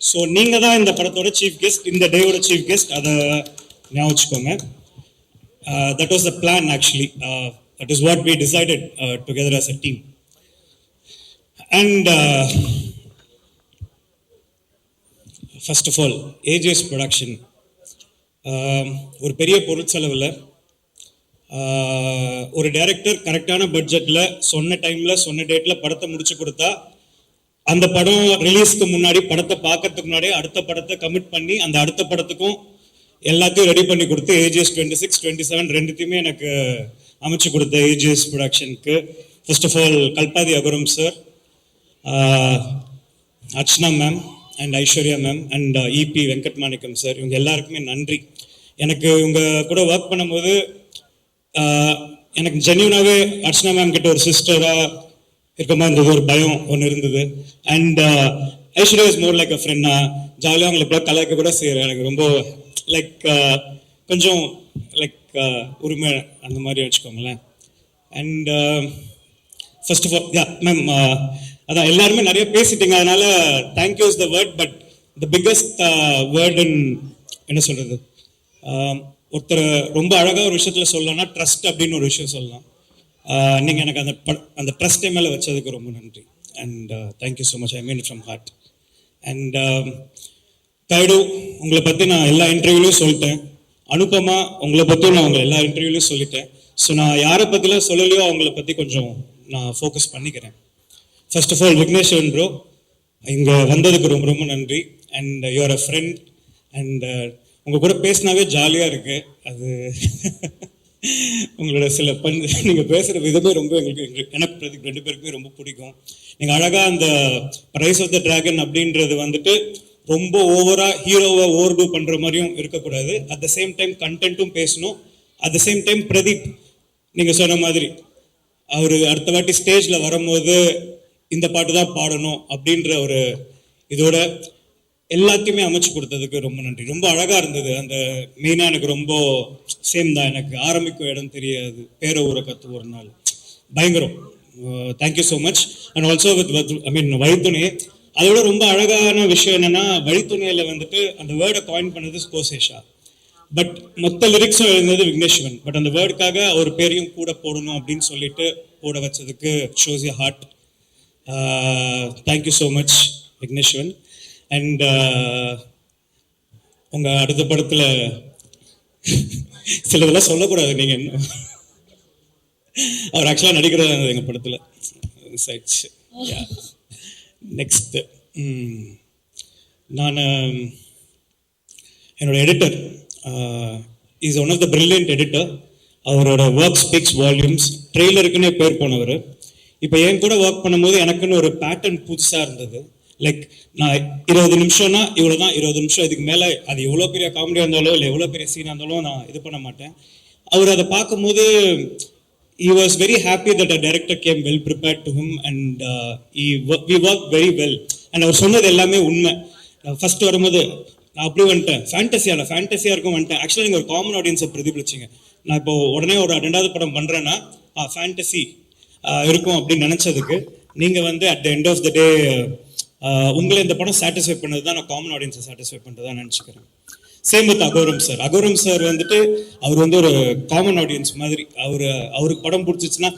ஸோ நீங்கள் தான் இந்த படத்தோட சீஃப் கெஸ்ட், இந்த டேயோட சீஃப் கெஸ்ட், அதை ஞாபகம் வச்சுக்கோங்க. That was the plan actually. That is what we decided together as a team. And first of all AGS production ஒரு பெரிய பொருட்செலவில் ஒரு டைரக்டர் கரெக்டான பட்ஜெட்டில் சொன்ன டைமில் சொன்ன டேட்டில் படத்தை முடிச்சு கொடுத்தா, அந்த படம் ரிலீஸ்க்கு முன்னாடி படத்தை பார்க்கறதுக்கு முன்னாடி அடுத்த படத்தை கமிட் பண்ணி அந்த அடுத்த படத்துக்கும் எல்லாத்தையும் ரெடி பண்ணி கொடுத்து ஏஜிஎஸ் 26, 27 ரெண்டுத்தையுமே எனக்கு அமைச்சு கொடுத்த ஏஜிஎஸ் ப்ரொடக்ஷனுக்கு first of all Kalpathi Aghoram sir, Archana ma'am and Aishwarya ma'am and EP Venkat Manickam sir, இவங்க எல்லாருக்குமே நன்றி. எனக்கு இவங்க கூட ஒர்க் பண்ணும்போது எனக்கு ஜென்யூனாகவே அர்ச்சனா மேம் கிட்ட ஒரு சிஸ்டராக இருக்க மாதிரி இருந்தது, ஒரு பயம் ஒன்று இருந்தது. And Aishwarya is more like a friend. ஜாலியாக அவங்களை கூட கலாய்க்க கூட செய்கிறேன். எனக்கு ரொம்ப லைக் கொஞ்சம் லைக் உரிமை அந்த மாதிரி வச்சுக்கோங்களேன். And first of all ma'am, அதான் எல்லாருமே நிறைய பேசிட்டீங்க, அதனால thank you is the word. But the biggest word என்ன சொல்றது, ஒருத்தர் ரொம்ப அழகாக ஒரு விஷயத்தில் சொல்லலாம்னா ட்ரஸ்ட் அப்படின்னு ஒரு விஷயம் சொல்லலாம். நீங்கள் எனக்கு அந்த ட்ரஸ்ட்டை மேலே வச்சதுக்கு ரொம்ப நன்றி. And thank you so much. I mean it from heart. And Kayadu உங்களை பற்றி நான் எல்லா இன்டர்வியூலையும் சொல்லிட்டேன். அனுபமா உங்களை பற்றியும் நான் உங்களை எல்லா இன்டர்வியூலையும் சொல்லிட்டேன். ஸோ நான் யாரை பற்றிலாம் சொல்லலையோ அவங்கள பற்றி கொஞ்சம் நான் ஃபோக்கஸ் பண்ணிக்கிறேன். First of all Vigneshwaran bro, இங்கே வந்ததுக்கு ரொம்ப ரொம்ப நன்றி. And you're a friend. And உங்கள் கூட பேசினாவே ஜாலியாக இருக்குது. அது உங்களோட சில நீங்கள் பேசுகிற விதமே ரொம்ப எனக்கு பிரதீப் 2 பேருக்குமே ரொம்ப பிடிக்கும். நீங்கள் அழகாக அந்த ரைஸ் ஆஃப் த டிராகன் அப்படின்றது வந்துட்டு ரொம்ப ஓவராக ஹீரோவை ஓவர்டூ பண்ணுற மாதிரியும் இருக்கக்கூடாது. அட் த சேம் டைம் கண்டென்ட்டும் பேசணும். At the same time Pradeep நீங்கள் சொன்ன மாதிரி அவர் அடுத்த வாட்டி ஸ்டேஜில் வரும்போது இந்த பாட்டு தான் பாடணும் அப்படின்ற ஒரு இதோட எல்லாத்தையுமே அமைச்சு கொடுத்ததுக்கு ரொம்ப நன்றி. ரொம்ப அழகாக இருந்தது. அந்த மெயினாக எனக்கு ரொம்ப சேம் தான். எனக்கு ஆரம்பிக்கும் இடம் தெரியாது, பேர ஊரை கற்று ஒரு நாள் பயங்கரம். Thank you so much. And also with வழித்துணை. அதோட ரொம்ப அழகான விஷயம் என்னன்னா, வழித்துணையில் வந்துட்டு அந்த வேர்டை காயின் பண்ணது ஸ்கோசேஷா. பட் மொத்த லிரிக்ஸும் எழுந்தது விக்னேஸ்வரன். பட் அந்த வேர்டுக்காக அவர் பேரையும் கூட போடணும் அப்படின்னு சொல்லிட்டு போட வச்சதுக்கு shows you heart. Thank you so much Vigneshwaran. And உங்கள் அடுத்த படத்தில் சிலதெல்லாம் சொல்லக்கூடாது. நீங்கள் என்ன அவர் ஆக்சுவலாக நடிக்கிறதா இருந்தது எங்கள் படத்தில். நெக்ஸ்ட் நான் என்னோட editor is one of the brilliant editor. அவரோட ஒர்க் ஸ்பீக்ஸ் வால்யூம்ஸ். ட்ரெய்லருக்குன்னே பேர் போனவர். இப்போ என் கூட ஒர்க் பண்ணும்போது எனக்குன்னு ஒரு பேட்டர்ன் புதுசாக இருந்தது. லைக் நான் 20 நிமிஷம்னா இவ்வளோ தான், 20 நிமிஷம் இதுக்கு மேலே அது எவ்வளோ பெரிய காமெடியாக இருந்தாலும் இல்லை எவ்வளோ பெரிய சீனாக இருந்தாலும் நான் இது பண்ண மாட்டேன். அவர் அதை பார்க்கும்போது he was very happy that a director came well prepared to him and we worked very well. And அவர் சொன்னது எல்லாமே உண்மை. ஃபர்ஸ்ட் வரும்போது நான் அப்படி வந்துட்டேன், ஃபேண்டசியாக இருக்கும் வந்துட்டேன். ஆக்சுவலாக நீங்கள் ஒரு காமன் ஆடியன்ஸை பிரதிபலிச்சிங்க. நான் இப்போ உடனே ஒரு 2வது படம் பண்ணுறேன்னா ஃபேண்டசி இருக்கும் அப்படின்னு நினச்சதுக்கு நீங்கள் வந்து at the end of the day உங்களை இந்த படம் சாட்டிஸ்ஃபை பண்ணது தான் நான் காமன் ஆடியன்ஸை சாட்டிஸ்ஃபை பண்ணுறதா நினச்சிக்கிறேன். Same with Aghoram sir. Aghoram sir வந்துட்டு அவர் வந்து ஒரு காமன் ஆடியன்ஸ் மாதிரி. அவருக்கு படம் பிடிச்சிச்சுன்னா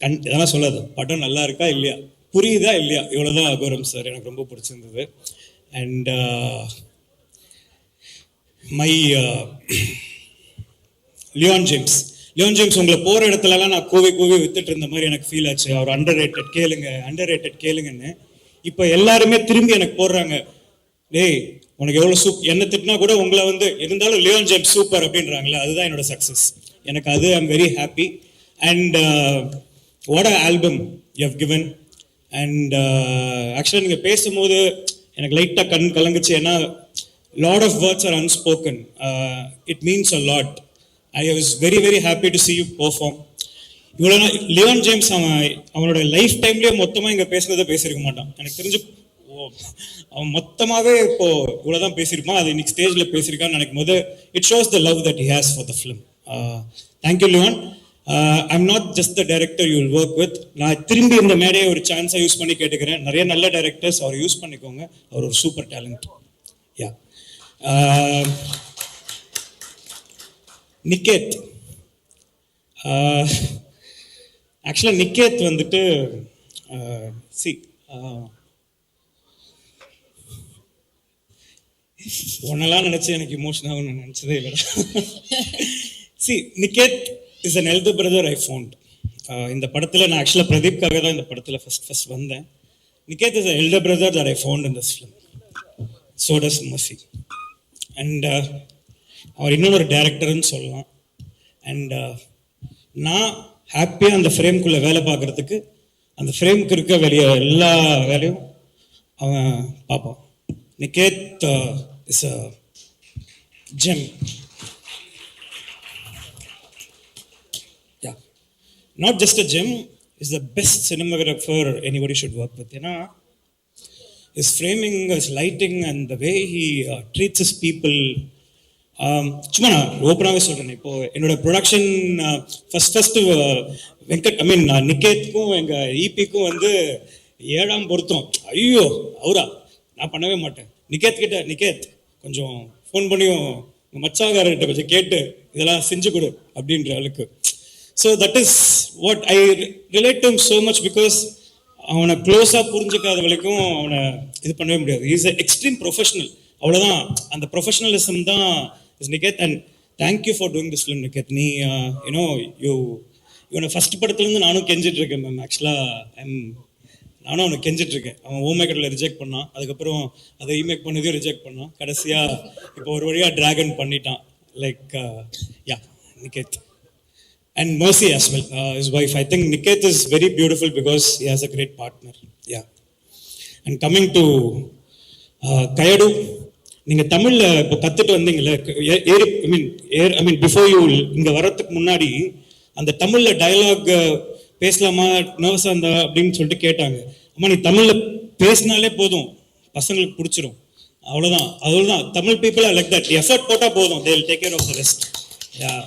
இதெல்லாம் சொல்லாது, படம் நல்லா இருக்கா இல்லையா, புரியுதா இல்லையா, இவ்வளோதான் அகோரம் சார். எனக்கு ரொம்ப பிடிச்சிருந்தது. அண்ட் மை லியோன் ஜேம்ஸ் உங்களை போகிற இடத்துலலாம் நான் கூவி வித்துட்டு இருந்த மாதிரி எனக்கு ஃபீல் ஆச்சு. அவர் அண்டர் ரேட்டட் கேளுங்கன்னு. இப்போ எல்லாருமே திரும்பி எனக்கு போடுறாங்க, டேய் உனக்கு எவ்வளோ என்ன திட்டினா கூட உங்களை வந்து இருந்தாலும் லியோன் ஜேம்ஸ் சூப்பர் அப்படின்றாங்களே, அதுதான் என்னோட சக்ஸஸ். எனக்கு அது I am very happy. And what a album you have given. And ஆக்சுவலாக நீங்கள் பேசும்போது எனக்கு லைட்டாக கண் கலங்குச்சு. ஏன்னா lot of words are unspoken. It means a lot. I was very very happy to see you perform. இவ்வளோ லியோன் ஜேம்ஸ் அவனோட லைஃப் டைம்லேயே மொத்தமாக இங்கே பேசுனதை பேசியிருக்க மாட்டான் எனக்கு தெரிஞ்சு. அவன் மொத்தமாகவே இப்போ இவ்வளோதான் பேசியிருப்பான். அது இன்னைக்கு ஸ்டேஜில் பேசியிருக்கான்னு நினைக்கும் போது it shows the love that he has for the film. Thank you Leon. I am not just the director you will work with. நான் திரும்பி இந்த மேடையை ஒரு சான்ஸாக யூஸ் பண்ணி கேட்டுக்கிறேன். நிறைய நல்ல டைரக்டர்ஸ் அவர் யூஸ் பண்ணிக்கோங்க. அவர் ஒரு சூப்பர் டேலண்ட். யா நிக்கேத். ஆக்சுவலாக நிக்கேத் வந்துட்டு ஒன்னெல்லாம் நினச்சி எனக்கு இமோஷன் ஆகும் நினச்சதே இல்லை. Niket is an elder brother I found. இந்த படத்தில் நான் ஆக்சுவலாக பிரதீப்காக தான் இந்த படத்தில் ஃபர்ஸ்ட் வந்தேன். Niketh is a elder brother that I found in this film. So does Mercy. அண்ட் அவர் இன்னொரு டேரக்டர்னு சொல்லலாம். அண்ட் நான் ஹாப்பியாக அந்த ஃப்ரேம்குள்ளே வேலை பார்க்குறதுக்கு அந்த ஃப்ரேமுக்கு இருக்க வெளியே எல்லா வேலையும் அவன் பார்ப்பான். Niket is a gem. Yeah, not just a gem, is the best cinematographer anybody should work with. You know, his framing, his lighting, and the way he treats his people. சும்மா நான் ஓப்பனாகவே சொல்கிறேன். இப்போது என்னோட ப்ரொடக்ஷன் ஃபஸ்ட்டு நிக்கேத்துக்கும் எங்கள் ஈபிக்கும் வந்து 7ஆம் பொருத்தம். ஐயோ அவரா நான் பண்ணவே மாட்டேன். நிக்கேத் கொஞ்சம் ஃபோன் பண்ணியும் உங்கள் மச்சாங்காரர்கிட்ட கொஞ்சம் கேட்டு இதெல்லாம் செஞ்சு கொடு அப்படின்ற அளவுக்கு. So that is what I relate to him so much. Because அவனை க்ளோஸாக புரிஞ்சுக்காத வரைக்கும் அவனை இது பண்ணவே முடியாது. Is a extreme professional. அவ்வளோதான். அந்த ப்ரொஃபஷனலிசம் தான் is Niketh. And thank you for doing this film Niketh. நீ யூனோ இவனை ஃபர்ஸ்ட் படத்துலேருந்து நானும் கெஞ்சிட்டு இருக்கேன் மேம். ஆக்சுவலாக நானும் அவனை கெஞ்சிட்டு இருக்கேன். அவன் ஓமேக்கரில் ரிஜெக்ட் பண்ணான், அதுக்கப்புறம் அதை ரீமேக் பண்ணதையும் ரிஜெக்ட் பண்ணான், கடைசியாக இப்போ ஒரு வழியாக டிராகன் பண்ணிட்டான். Like yeah Niketh and Mercy as well, his wife. I think Niket is very beautiful because he has a great partner. Yeah. And coming to Kayadu, நீங்க தமிழ்ல இப்போ கத்துட்டு வந்தீங்களே, ஐ மீன் பிஃபோர் யூ இங்க வரதுக்கு முன்னாடி அந்த தமிழ்ல டயலாக் பேசலாமா, நர்வஸா இருந்தா அப்படின்னு சொல்லிட்டு கேட்டாங்க. அம்மா நீ தமிழ்ல பேசினாலே போதும், பசங்களுக்கு பிடிச்சிரும், அவ்வளவுதான். Tamil people are like that. Effort போட்டா போதும், they will take care of the rest. Yeah.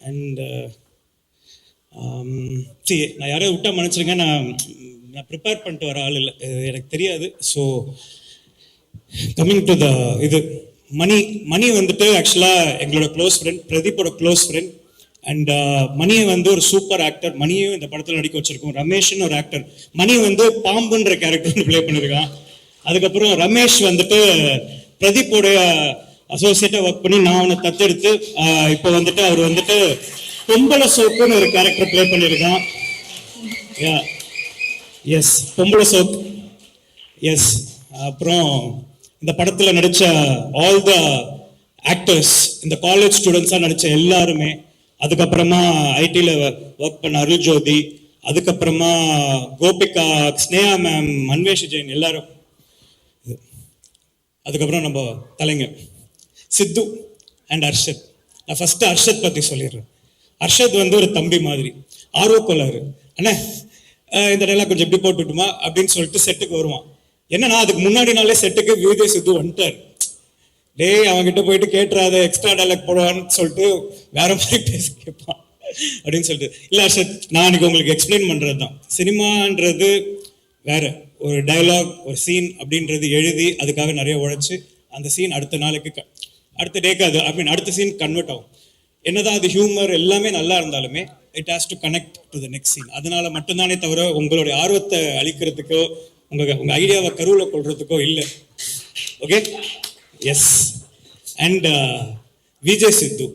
And நான் யாரையும் விட்டா மன்னிச்சிருங்க, நான் ப்ரிப்பேர் பண்ணிட்டு வர ஆள் இல்லை, எனக்கு தெரியாது. ஸோ கம்மிங் டு த இது மணி வந்துட்டு ஆக்சுவலாக எங்களோட க்ளோஸ் ஃப்ரெண்ட், பிரதீப்போட க்ளோஸ் ஃப்ரெண்ட். அண்ட் மணியை வந்து ஒரு சூப்பர் ஆக்டர். மணியும் இந்த படத்தில் நடிக்க வச்சிருக்கோம். ரமேஷ்னு ஒரு ஆக்டர். மணி வந்து பாம்புன்ற கேரக்டர் ப்ளே பண்ணியிருக்கான். அதுக்கப்புறம் ரமேஷ் வந்துட்டு பிரதீப்போடைய அசோசியேட்டா ஒர்க் பண்ணி நான் அவனை தத்தெடுத்து இப்போ வந்துட்டு அவர் வந்துட்டு பொம்பளை சோப்புன்னு ஒரு கேரக்டர் பிளே பண்ணியிருக்கான். எஸ், பொம்பளை சோப். எஸ். அப்புறம் இந்த படத்தில் நடித்த ஆல் த ஆக்டர்ஸ், இந்த காலேஜ் ஸ்டூடெண்ட்ஸாக நடித்த எல்லாருமே, அதுக்கப்புறமா ஐடியில் ஒர்க் பண்ண அருள் ஜோதி, அதுக்கப்புறமா கோபிகா, ஸ்னேகா மேம், அன்வேஷ் ஜெயின் எல்லாரும், அதுக்கப்புறம் நம்ம தலைங்க சித்து அண்ட் அர்ஷத். நான் ஃபர்ஸ்ட் அர்ஷத் பற்றி சொல்லிடுறேன். அர்ஷத் வந்து ஒரு தம்பி மாதிரி, ஆர்வக்கோளாறு. அண்ணே இந்த டைலாக் கொஞ்சம் எப்படி போட்டுட்டுமா அப்படின்னு சொல்லிட்டு செட்டுக்கு வருவான். என்னன்னா அதுக்கு முன்னாடி நாளே செட்டுக்கு விஜய் சித்து வந்துட்டார். டேய் அவன்கிட்ட போயிட்டு கேட்டுறாத, எக்ஸ்ட்ரா டைலாக் போடுவான்னு சொல்லிட்டு வேற மாதிரி பேசி கேட்பான் அப்படின்னு சொல்லிட்டு. இல்லை அர்ஷத், நான் அன்னைக்கு உங்களுக்கு எக்ஸ்பிளைன் பண்ணுறது தான். சினிமான்றது வேற, ஒரு டைலாக் ஒரு சீன் அப்படின்றது எழுதி அதுக்காக நிறைய உழைச்சி அந்த சீன் அடுத்த நாளைக்கு அடுத்த டேக்கு அது அடுத்த சீன் கன்வெர்ட் ஆகும். என்னதான் அது ஹியூமர் எல்லாமே நல்லா இருந்தாலுமே it has to connect to the next scene. அதனால மட்டும்தானே தவிர உங்களுடைய ஆர்வத்தை அளிக்கிறதுக்கோ உங்க ஐடியாவை கருவில கொள்றதுக்கோ இல்லை. Okay. Yes. And Vijay Sidhu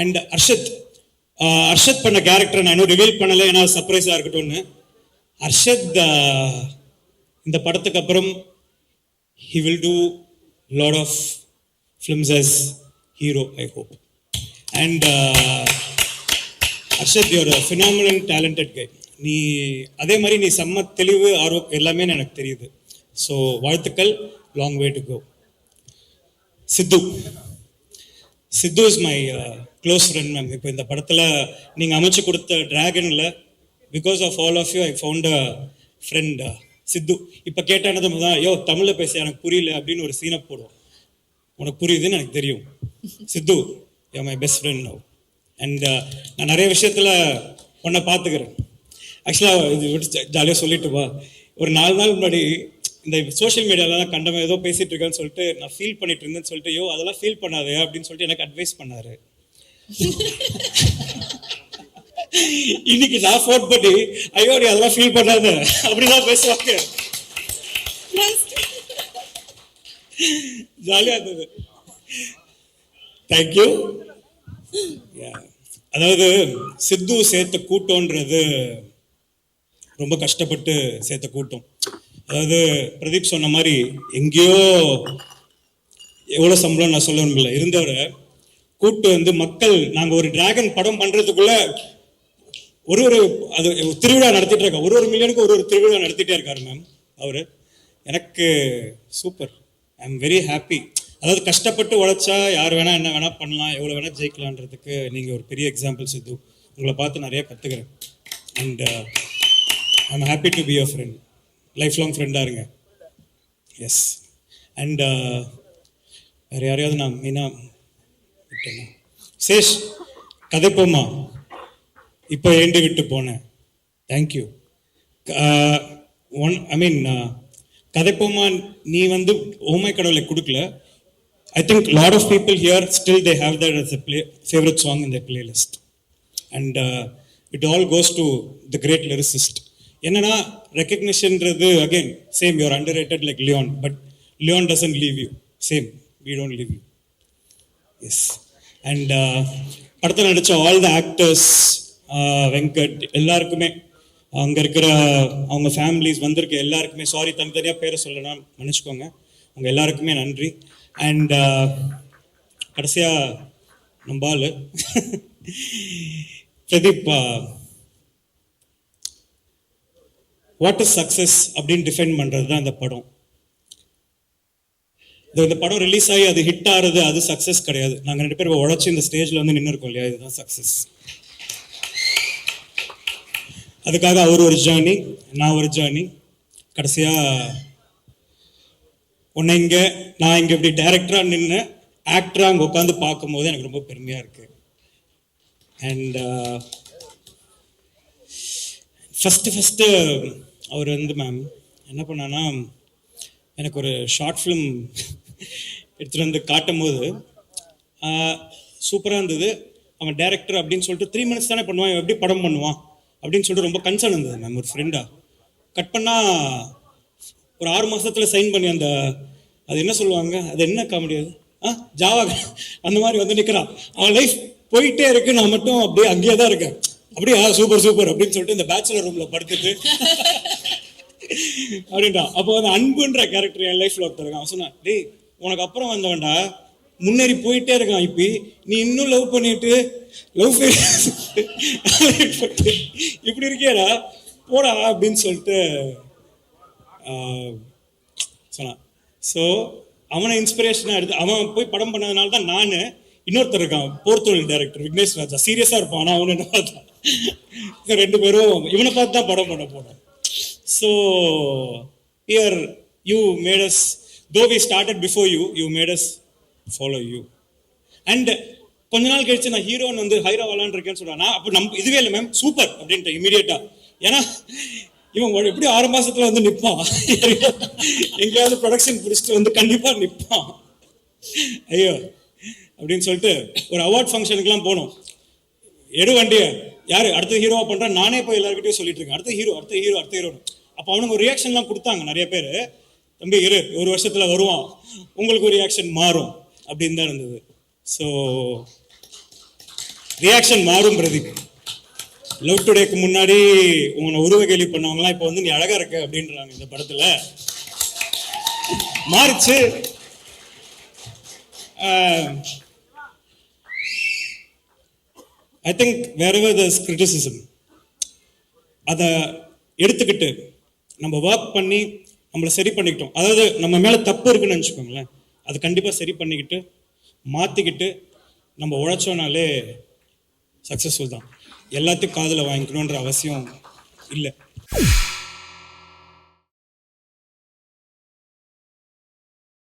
and Arshad பண்ண கேரக்டர் நான் இன்னும் ரிவீல் பண்ணலை, ஏன்னா சர்ப்ரைஸாக இருக்கட்டும்னு. அர்ஷத் இந்த படத்துக்கு அப்புறம் he will do lot of films as hero, I hope. And Arshad, you're a phenomenal talented guy. நீ அதே மாதிரி நீ செம்ம தெளிவு, ஆர்வம் எல்லாமே எனக்கு தெரியுது. ஸோ வாழ்த்துக்கள், long way to go. Sidhu is my close friend ma'am. இப்போ இந்த படத்தில் நீங்கள் அமைச்சு கொடுத்த டிராகனில் because of all of you I found a friend Sidhu. இப்போ கேட்டானது தான், யோ தமிழில் பேச எனக்கு புரியல அப்படின்னு ஒரு சீனை போடுவோம். உனக்கு புரியுதுன்னு எனக்கு தெரியும். Sidhu, you my best friend now. And நான் நிறைய விஷயத்தில் உன்னை பார்த்துக்கிறேன். ஆக்சுவலாக இது ஜாலியாக சொல்லிட்டு வா. ஒரு 4 நாள் முன்னாடி இந்த சோஷியல் மீடியாலலாம் கண்டவன் ஏதோ பேசிட்டு இருக்கான்னு சொல்லிட்டு நான் ஃபீல் பண்ணிட்டு இருந்தேன்னு சொல்லிட்டு, யோ அதெல்லாம் ஃபீல் பண்ணாதே அப்படின்னு சொல்லிட்டு எனக்கு அட்வைஸ் பண்ணாரு. இன்னைக்கு நான் ஃபோன் பண்ணி ஐயோ நீ அதெல்லாம் ஃபீல் பண்ணாத அப்படிதான் பேசுவாங்க. ஜாலியா இருந்தது. தேங்க்யூ. அதாவது சித்து சேர்த்த கூட்டம்ன்றது ரொம்ப கஷ்டப்பட்டு சேர்த்த கூட்டம். அதாவது பிரதீப் சொன்ன மாதிரி எங்கேயோ எவ்வளோ சம்பளம் நான் சொல்ல முடியல இருந்தவரை கூட்டு வந்து மக்கள், நாங்கள் ஒரு டிராகன் படம் பண்றதுக்குள்ள ஒரு அது திருவிழா நடத்திட்டு இருக்கோம். ஒரு மில்லியனுக்கு ஒரு திருவிழா நடத்திட்டே இருக்காரு மேம் அவரு. எனக்கு super, I am very happy. அதாவது கஷ்டப்பட்டு உழைச்சா யார் வேணா என்ன வேணா பண்ணலாம், எவ்வளோ வேணா ஜெயிக்கலான்றதுக்கு நீங்கள் ஒரு பெரிய எக்ஸாம்பிள் சித்து. உங்களை பார்த்து நிறைய கற்றுக்கிறேன். And I am happy to be your friend. Life long ஃப்ரெண்டாக இருங்க. எஸ். அண்ட் வேறு யாரையாவது நான் மெயினாக விட்டேன்னா, சேஷ் கதைப்போமா இப்போ ஏண்டி விட்டு போனேன். தேங்க்யூ. கதைப்போமா நீ வந்து ஓமை கடவுளை கொடுக்கல. I think a lot of people here still they have that as a favorite song in their playlist. And it all goes to the great lyricist. என்னன்னா ரெக்கக்னிஷன்றது again same, you're underrated like Leon, but Leon doesn't leave you. Same, we don't leave you. Yes. And படத்தில் நடித்த ஆல் த ஆக்டர்ஸ், வெங்கட், எல்லாருக்குமே, அங்கே இருக்கிற அவங்க ஃபேமிலிஸ் வந்திருக்க எல்லாருக்குமே, சாரி தனித்தனியாக பேரை சொல்லலாம், மன்னிச்சுக்கோங்க, அவங்க எல்லாருக்குமே நன்றி. அண்ட் கடைசியாக நம்பால் பிரதீப், வாட் இஸ் சக்ஸஸ் அப்படின்னு டிஃபைன் பண்ணுறது தான் இந்த படம். இந்த படம் ரிலீஸ் ஆகி அது ஹிட் ஆகிறது அது சக்ஸஸ் கிடையாது. நாங்கள் 2 பேரும் உழைச்சி இந்த ஸ்டேஜில் வந்து நின்று இருக்கோம் இல்லையா, இதுதான் சக்ஸஸ். அதுக்காக அவர் ஒரு ஜேர்னி, நான் ஒரு ஜேர்னி. கடைசியாக உன்னை இங்கே நான் இங்கே இப்படி டைரக்டராக நின்று ஆக்டராக அங்கே உட்காந்து பார்க்கும்போது எனக்கு ரொம்ப பெருமையாக இருக்குது. அண்ட் ஃபஸ்ட்டு அவர் வந்து மேம் என்ன பண்ணான்னா, எனக்கு ஒரு ஷார்ட் ஃபிலிம் எடுத்துகிட்டு வந்து காட்டும் போது சூப்பராக இருந்தது. அவன் டைரக்டர் அப்படின்னு சொல்லிட்டு 3 minutes தானே பண்ணுவான், எப்படி படம் பண்ணுவான் அப்படின்னு சொல்லிட்டு ரொம்ப கன்சர்ன் இருந்தது மேம். ஒரு ஃப்ரெண்டாக கட் பண்ணால் ஒரு 6 மாதத்தில் சைன் பண்ணி அந்த அது என்ன சொல்லுவாங்க, அது என்ன காமெடி, அது ஜாவா அந்த மாதிரி வந்து நிற்கிறான். அவன் லைஃப் போயிட்டே இருக்கு, நான் மட்டும் அப்படியே அங்கேயே தான் இருக்கேன். அப்படியே சூப்பர் சூப்பர் அப்படின்னு சொல்லிட்டு இந்த பேச்சுலர் ரூமில் படுத்துட்டு அப்படின்டா. அப்போ அந்த அன்புன்ற கேரக்டர் என் லைஃப்ல ஒருத்தர் இருக்கான். அவன் சொன்னான், டேய் உனக்கு அப்புறம் வந்தவன்டா, முன்னேறி போயிட்டே இருக்கான், இப்போ நீ இன்னும் லவ் பண்ணிட்டு லவ் இப்படி இருக்கியடா போடா அப்படின்னு சொல்லிட்டு சொன்னான். ஸோ அவனை இன்ஸ்பிரேஷனாக எடுத்து அவன் போய் படம் பண்ணதுனால தான் நான், இன்னொருத்தர் இருக்கான் போர்த்தொழில் டைரக்டர் விக்னேஷ் ராஜா, சீரியஸாக இருப்பான், ஆனால் அவனு என்ன பார்த்தா 2 பேரும் இவனை பார்த்து தான் படம் பண்ண போனோம். So here you made us, though we started before you, you made us follow you. And கொஞ்ச நாள் கழிச்சு நான் ஹீரோன்னு வந்து ஹைரா வாலான் இருக்கேன்னு சொல்றேன். அப்போ இதுவே இல்லை மேம் சூப்பர் அப்படின்ட்டு இமீடியட்டா. ஏன்னா இவன் எப்படி 6 மாசத்துல வந்து நிற்பான், எங்கேயாவது ப்ரொடக்ஷன் பிடிச்சிட்டு வந்து கண்டிப்பா நிற்பான். ஐயோ அப்படின்னு சொல்லிட்டு ஒரு அவார்ட் ஃபங்க்ஷனுக்குலாம் போனோம். எடு வண்டியை, யாரு அடுத்த ஹீரோவா பண்றேன், நானே போய் எல்லாருக்கிட்டையும் சொல்லிட்டு இருக்கேன், அடுத்த ஹீரோ அடுத்த ஹீரோ அடுத்த ஹீரோ. அப்போ அவனுக்கு ஒரு ரியாக்ஷன்லாம் கொடுத்தாங்க நிறைய பேர், தம்பி இரு 1 வருஷத்துல வருவான், உங்களுக்கு ஒரு ரியாக்ஷன் மாறும் அப்படின்னு தான் இருந்தது. ஸோ ரியாக்ஷன் மாறும் பிரதீப். லவ் டுடேக்கு முன்னாடி உங்களை உருவ கேள்வி பண்ணவங்களாம் இப்போ வந்து நீ அழகா இருக்க அப்படின்றாங்க. இந்த படத்துல மாறிச்சு. I think wherever there's criticism, அதை எடுத்துக்கிட்டு நம்ம ஒர்க் பண்ணி நம்மளை சரி பண்ணிக்கிட்டோம். அதாவது நம்ம மேலே தப்பு இருக்குன்னு நினச்சிக்கோங்களேன், அது கண்டிப்பாக சரி பண்ணிக்கிட்டு மாற்றிக்கிட்டு நம்ம உழைச்சோனாலே சக்ஸஸ்ஃபுல் தான். எல்லாத்தையும் காதில் வாங்கிக்கணுன்ற அவசியம் இல்லை.